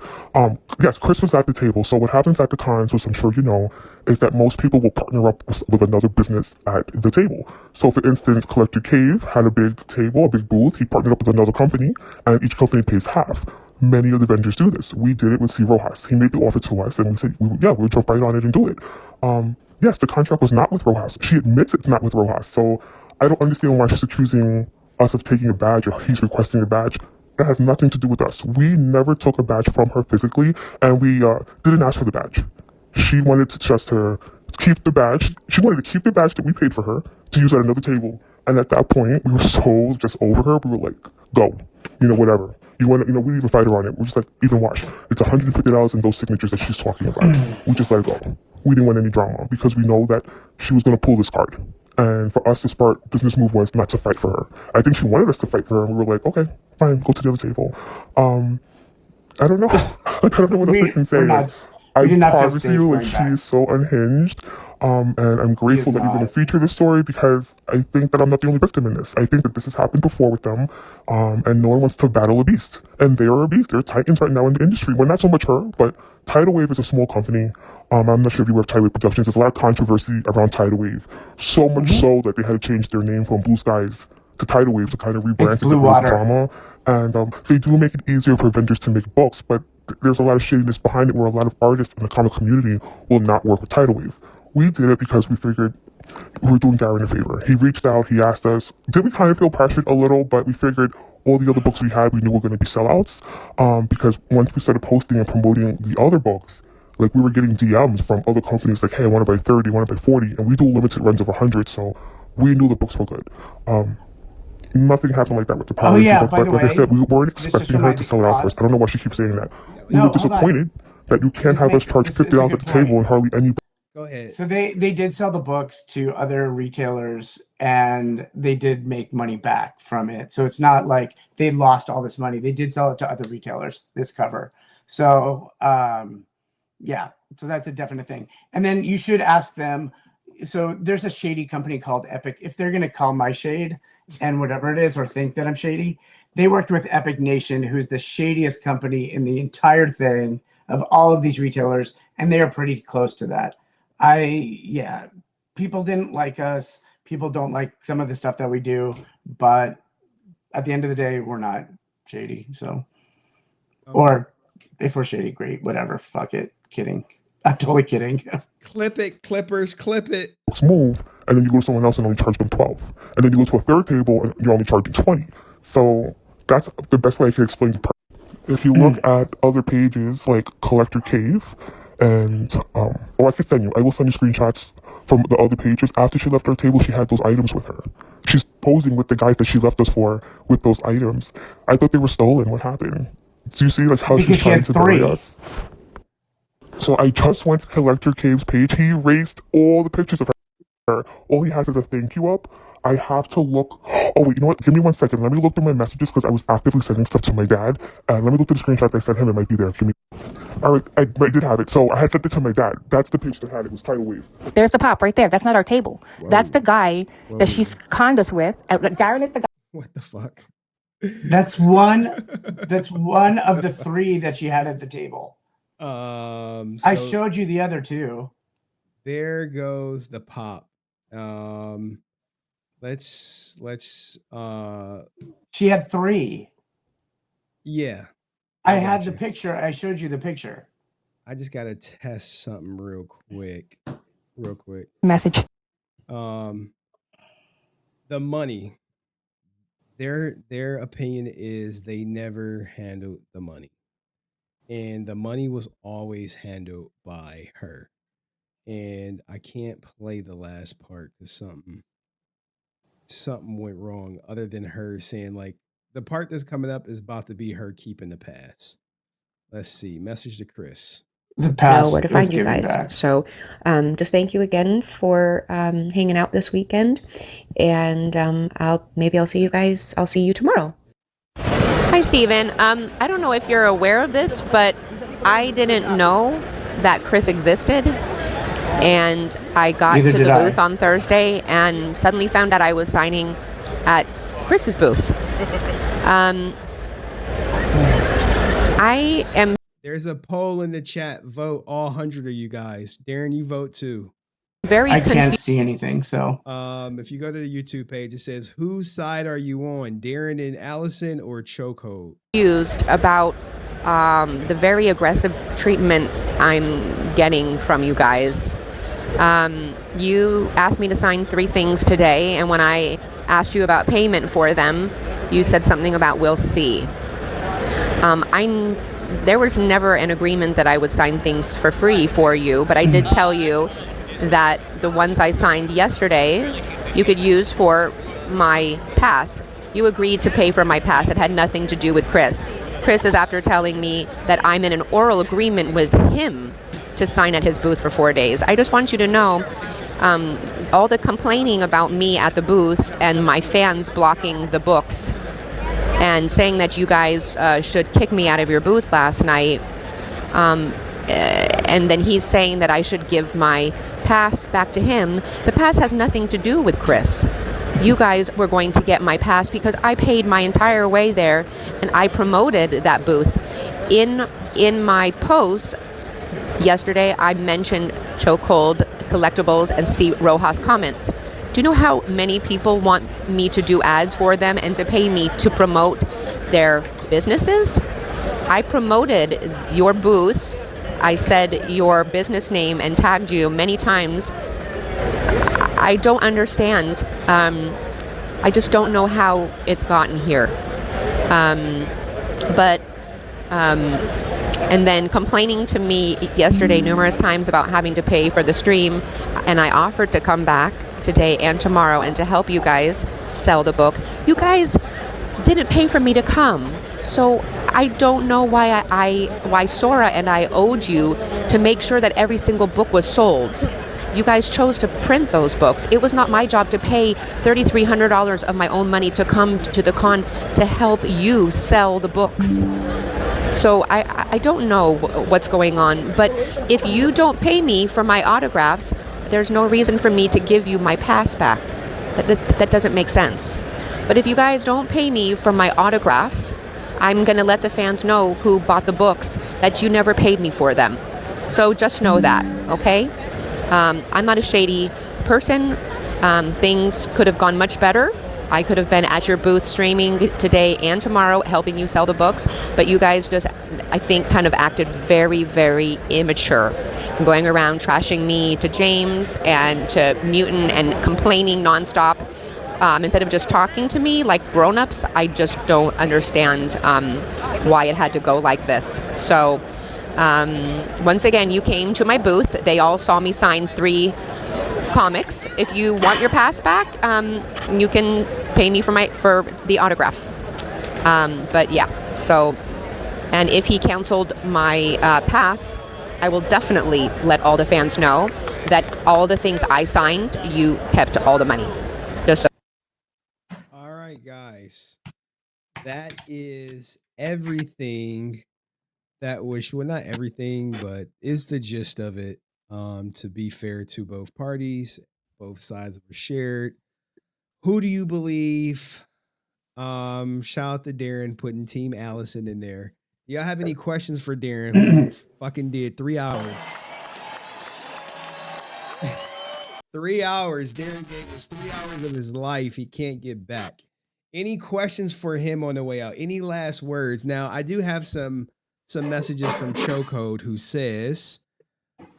Yes, Chris was at the table. So what happens at the cons, which I'm sure you know, is that most people will partner up with another business at the table. So for instance, Collector Cave had a big table, a big booth. He partnered up with another company, and each company pays half. Many of the vendors do this. We did it with C. Rojas. He made the offer to us, and we said, we'll jump right on it and do it. Yes, the contract was not with Rojas. She admits it's not with Rojas. So I don't understand why she's accusing us of taking a badge or he's requesting a badge. That has nothing to do with us. We never took a badge from her physically, and we didn't ask for the badge. She wanted to just keep the badge. She wanted to keep the badge that we paid for her to use at another table. And at that point, we were so just over her. We were like, go, whatever. We didn't even fight her on it. We're just like, even watch. It's $150 in those signatures that she's talking about. We just let it go. We didn't want any drama because we know that she was going to pull this card. And for us, the smart business move was not to fight for her. I think she wanted us to fight for her, and we were like, okay, fine, go to the other table. I don't know. I don't know what else I can say. I promise you, like, she's so unhinged. And I'm grateful that you're going to feature this story because I think that I'm not the only victim in this. I think that this has happened before with them, and no one wants to battle a beast. And they are a beast. They're titans right now in the industry. Well, not so much her, but Tidal Wave is a small company. I'm not sure if you aware of Tidal Wave Productions. There's a lot of controversy around Tidal Wave. So much so that they had to change their name from Blue Skies to Tidal Wave to kind of rebrand it to Blue Water drama. And they do make it easier for vendors to make books, but there's a lot of shadiness behind it where a lot of artists in the comic community will not work with Tidal Wave. We did it because we figured we were doing Darren a favor. He reached out, he asked us. Did we kind of feel pressured a little, but we figured all the other books we had, we knew were going to be sellouts. Because once we started posting and promoting the other books, like we were getting DMs from other companies like, hey, I want to buy 30, I want to buy 40. And we do limited runs of 100, so we knew the books were good. Nothing happened like that with the Power book, but like I said, we weren't expecting her to sell it out first. I don't know why she keeps saying that. We were disappointed that you can't have us charge $50 at the table and hardly any. Go ahead. So they did sell the books to other retailers and they did make money back from it. So it's not like they lost all this money. They did sell it to other retailers, this cover. So so that's a definite thing. And then you should ask them. So there's a shady company called Epic. If they're going to call my shade and whatever it is, or think that I'm shady, they worked with Epic Nation, who's the shadiest company in the entire thing of all of these retailers. And they are pretty close to that. People didn't like us. People don't like some of the stuff that we do, but at the end of the day, we're not shady. So, Okay. or if we're shady, great, whatever. Fuck it. Kidding. I'm totally kidding. Clip it, clippers, clip it. Move, and then you go to someone else and only charge them 12. And then you go to a third table and you're only charging 20. So that's the best way I can explain the price. If you look at other pages like Collector Cave and I can send you. I will send you screenshots from the other pages. After she left our table, she had those items with her. She's posing with the guys that she left us for with those items. I thought they were stolen. What happened? Do you see like how Because she's trying to bury 3. us? So I just went to Collector Cave's page. He erased all the pictures of her. All he has is a thank you up. I have to look. Oh wait, you know what? Give me 1 second. Let me look through my messages because I was actively sending stuff to my dad. And let me look through the screenshot I sent him. It might be there. Give me. All right, I did have it. So I had sent it to my dad. That's the page that had it. It was Tidal Wave. There's the pop right there. That's not our table. Whoa. That's the guy that she's conned us with. Darren is the guy. What the fuck? That's one of the 3 that she had at the table. I showed you the other 2. There goes the pop. Let's She had 3. Yeah. I had the picture. I showed you the picture. I just gotta test something real quick. Message. The money. Their opinion is they never handled the money. And the money was always handled by her. And I can't play the last part because something went wrong other than her saying like the part that's coming up is about to be her keeping the pass. Let's see. Message to Chris. The pass know where to find you guys. Back. So just thank you again for hanging out this weekend. And I'll see you guys. I'll see you tomorrow. Hi, Steven. I don't know if you're aware of this, but I didn't know that Chris existed. And I got Neither to the did I. booth on Thursday and suddenly found out I was signing at Chris's booth. I am. There's a poll in the chat. Vote all 100 of you guys. Darren, you vote too. I can't see anything, so. If you go to the YouTube page, it says, whose side are you on? Darren and Allison or Chokeold? Confused about the very aggressive treatment I'm getting from you guys. You asked me to sign 3 things today, and when I asked you about payment for them, you said something about we'll see. There was never an agreement that I would sign things for free for you, but I did tell you that the ones I signed yesterday you could use for my pass. You agreed to pay for my pass. It had nothing to do with Chris. Chris is after telling me that I'm in an oral agreement with him to sign at his booth for 4 days. I just want you to know all the complaining about me at the booth and my fans blocking the books and saying that you guys should kick me out of your booth last night. And then he's saying that I should give my pass back to him. The pass has nothing to do with Chris. You guys were going to get my pass because I paid my entire way there and I promoted that booth. In my post yesterday, I mentioned Chokeold, Collectibles, and C. Rojas Comments. Do you know how many people want me to do ads for them and to pay me to promote their businesses? I promoted your booth. I said your business name and tagged you many times. I don't understand. I just don't know how it's gotten here. And then complaining to me yesterday numerous times about having to pay for the stream, and I offered to come back today and tomorrow and to help you guys sell the book. You guys didn't pay for me to come, so I don't know why Sora and I owed you to make sure that every single book was sold. You guys chose to print those books. It was not my job to pay $3,300 of my own money to come to the con to help you sell the books. So I don't know what's going on, but if you don't pay me for my autographs, there's no reason for me to give you my pass back. That doesn't make sense. But if you guys don't pay me for my autographs, I'm going to let the fans know who bought the books that you never paid me for them. So just know that, okay? I'm not a shady person. Things could have gone much better, I could have been at your booth streaming today and tomorrow helping you sell the books, but you guys just, I think, kind of acted very, very immature. Going around trashing me to James and to Mutant and complaining nonstop. Instead of just talking to me like grown-ups, I just don't understand why it had to go like this. So once again, you came to my booth. They all saw me sign 3 comics. If you want your pass back, you can pay me for the autographs. But yeah, so, and if he canceled my pass, I will definitely let all the fans know that all the things I signed, you kept all the money. Just so. All right, guys. That is everything that was, well, not everything, but is the gist of it. To be fair to both parties, both sides were shared. Who do you believe? Shout out to Darren putting Team Allison in there. Do y'all have any questions for Darren, who fucking did 3 hours? 3 hours. Darren gave us 3 hours of his life he can't get back. Any questions for him on the way out? Any last words? Now, I do have some messages from Chokeold, who says,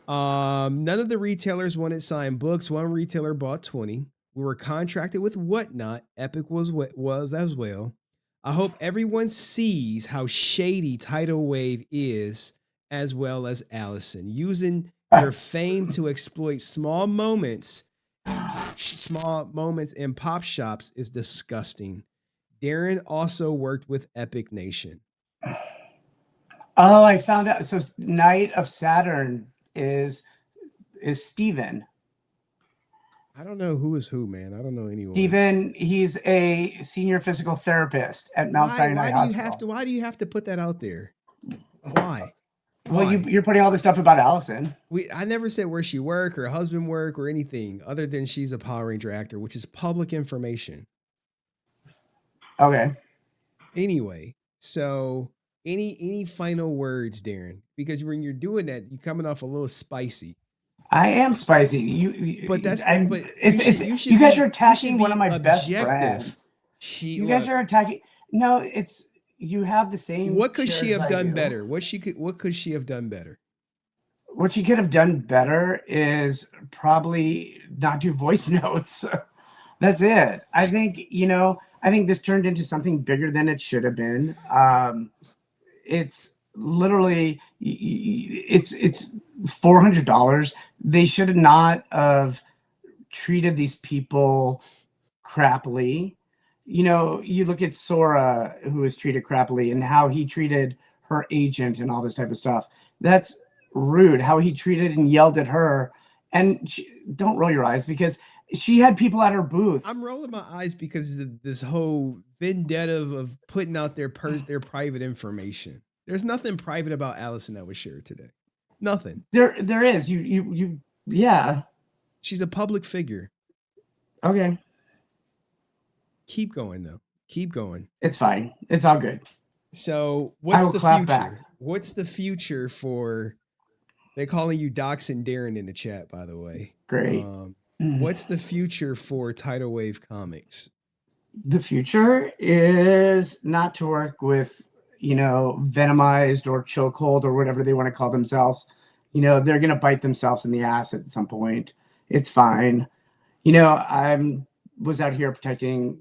none of the retailers wanted signed books. One retailer bought 20. We were contracted with Whatnot. Epic was as well. I hope everyone sees how shady Tidal Wave is, as well as Allison. Using your fame to exploit small moments in pop shops is disgusting. Darren also worked with Epic Nation. Oh, I found out. So Knight of Saturn is Steven. I don't know who is who, man. I don't know anyone. Steven, he's a senior physical therapist at Mount Sinai Hospital. Why do you have to put that out there? Why? Well, you're putting all this stuff about Allison. I never said where she work or husband work or anything other than she's a Power Ranger actor, which is public information. Okay. Anyway, so any final words, Darren? Because when you're doing that, you're coming off a little spicy. I am spicy. You guys are attacking one of my best friends. You guys are attacking. No, you have the same. What could she have done better? What could she have done better? What she could have done better is probably not do voice notes. That's it. I think this turned into something bigger than it should have been. It's literally it's $400. They should not have treated these people crappily. You look at Sora, who was treated crappily, and how he treated her agent and all this type of stuff. That's rude. How he treated and yelled at her. And don't roll your eyes, because she had people at her booth. I'm rolling my eyes because of this whole vendetta of putting out their private information. There's nothing private about Allison that was shared today. Nothing. There is. Yeah. She's a public figure. Okay. Keep going though. Keep going. It's fine. It's all good. So what's the future? Back. What's the future for? They're calling you Docs and Darren in the chat, by the way. Great. What's the future for Tidal Wave Comics? The future is not to work with, Venomized or Chokehold or whatever they want to call themselves. They're going to bite themselves in the ass at some point. It's fine. I was out here protecting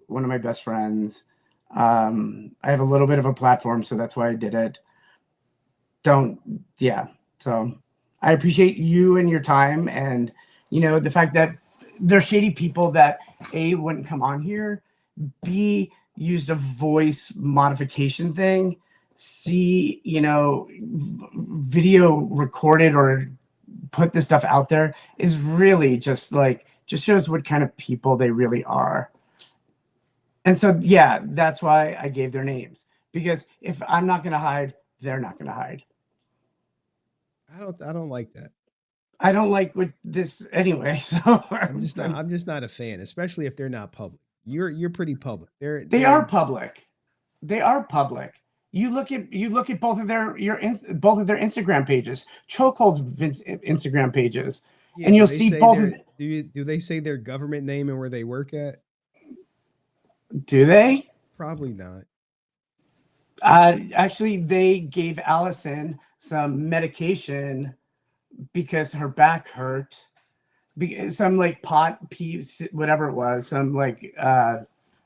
one of my best friends. I have a little bit of a platform, so that's why I did it. So I appreciate you and your time, and the fact that there's shady people that A, wouldn't come on here, B, used a voice modification thing, C, video recorded or put this stuff out there is really just shows what kind of people they really are. And so, yeah, that's why I gave their names, because if I'm not going to hide, they're not going to hide. I don't like that. I don't like what this anyway. So I'm just not a fan, especially if they're not public. You're pretty public. They are public. They are public. You look at both of their Instagram pages, Chokeold's Instagram pages, and you'll see both. Do they say their government name and where they work at? Do they? Probably not. Actually, they gave Allison some medication because her back hurt. Some like pot, peas, whatever it was, some like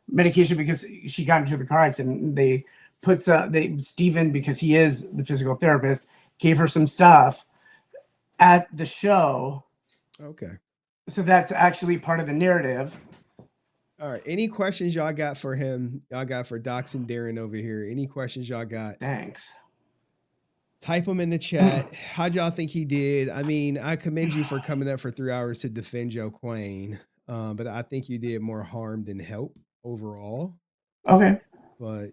medication because she got into the car accident. And they put Steven, because he is the physical therapist, gave her some stuff at the show. Okay. So that's actually part of the narrative. All right. Any questions y'all got for him? Y'all got for Docs and Darren over here? Any questions y'all got? Thanks. Type them in the chat. How'd y'all think he did? I mean, I commend you for coming up for 3 hours to defend Joe Quain, but I think you did more harm than help overall. Okay. But,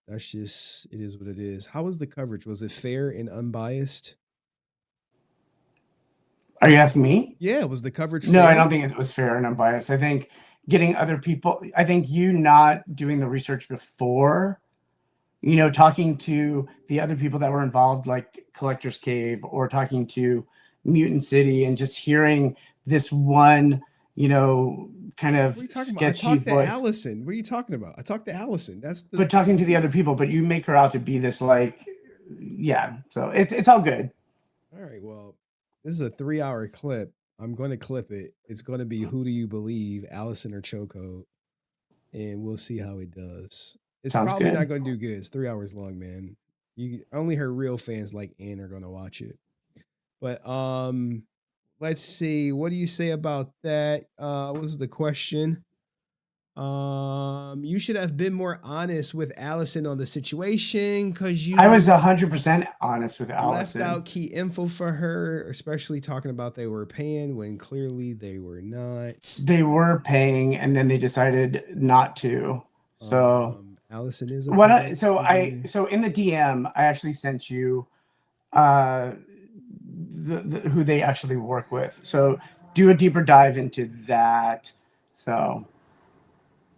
that's just, it is what it is. How was the coverage? Was it fair and unbiased? Are you asking me? Yeah, was the coverage fair? No, I don't think it was fair and unbiased. I think getting other people, I think you not doing the research before, talking to the other people that were involved, like Collector's Cave, or talking to Mutant City, and just hearing this one, kind of sketchy I talked voice. to Allison. What are you talking about? I talked to Allison. But talking to the other people, but you make her out to be this yeah. So it's all good. All right. Well, this is a 3-hour clip. I'm going to clip it. It's going to be Who Do You Believe, Allison or Chokeold? And we'll see how it does. It's Sounds probably good. not going to do good. It's 3 hours long, man. Only her real fans like Ann are going to watch it. But let's see. What do you say about that? What was the question? You should have been more honest with Allison on the situation, because I was 100% honest with left Allison. out key info for her, especially talking about they were paying when clearly they were not. They were paying, and then they decided not to. So Allison is so in the DM, I actually sent you who they actually work with. So do a deeper dive into that. So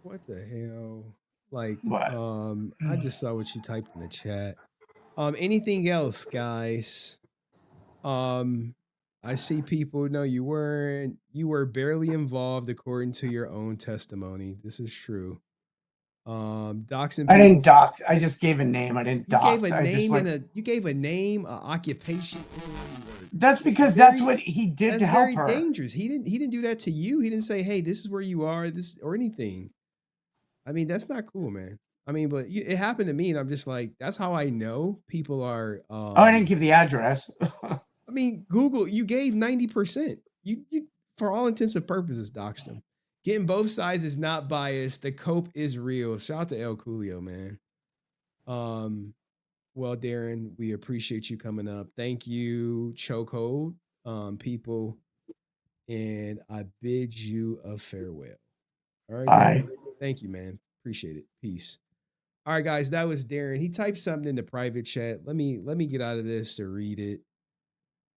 what the hell? Like, what? I just saw what you typed in the chat. Anything else, guys? I see people. No, you weren't. You were barely involved, according to your own testimony. This is true. Doxing people. I didn't dox. I just gave a name. I didn't dox. You gave a name you gave a name, an occupation. That's because that's what he did to help her. That's very dangerous. He didn't do that to you. He didn't say, "Hey, this is where you are," or anything. I mean, that's not cool, man. I mean, but it happened to me, and I'm just like, that's how I know people are. I didn't give the address. I mean, Google. You gave 90%. You for all intents and purposes doxed him. Getting both sides is not biased. The cope is real. Shout out to El Coolio, man. Well, Darren, we appreciate you coming up. Thank you, Chokeold, people, and I bid you a farewell. All right. Bye. Thank you, man. Appreciate it. Peace. All right, guys, that was Darren. He typed something in the private chat. Let me get out of this to read it.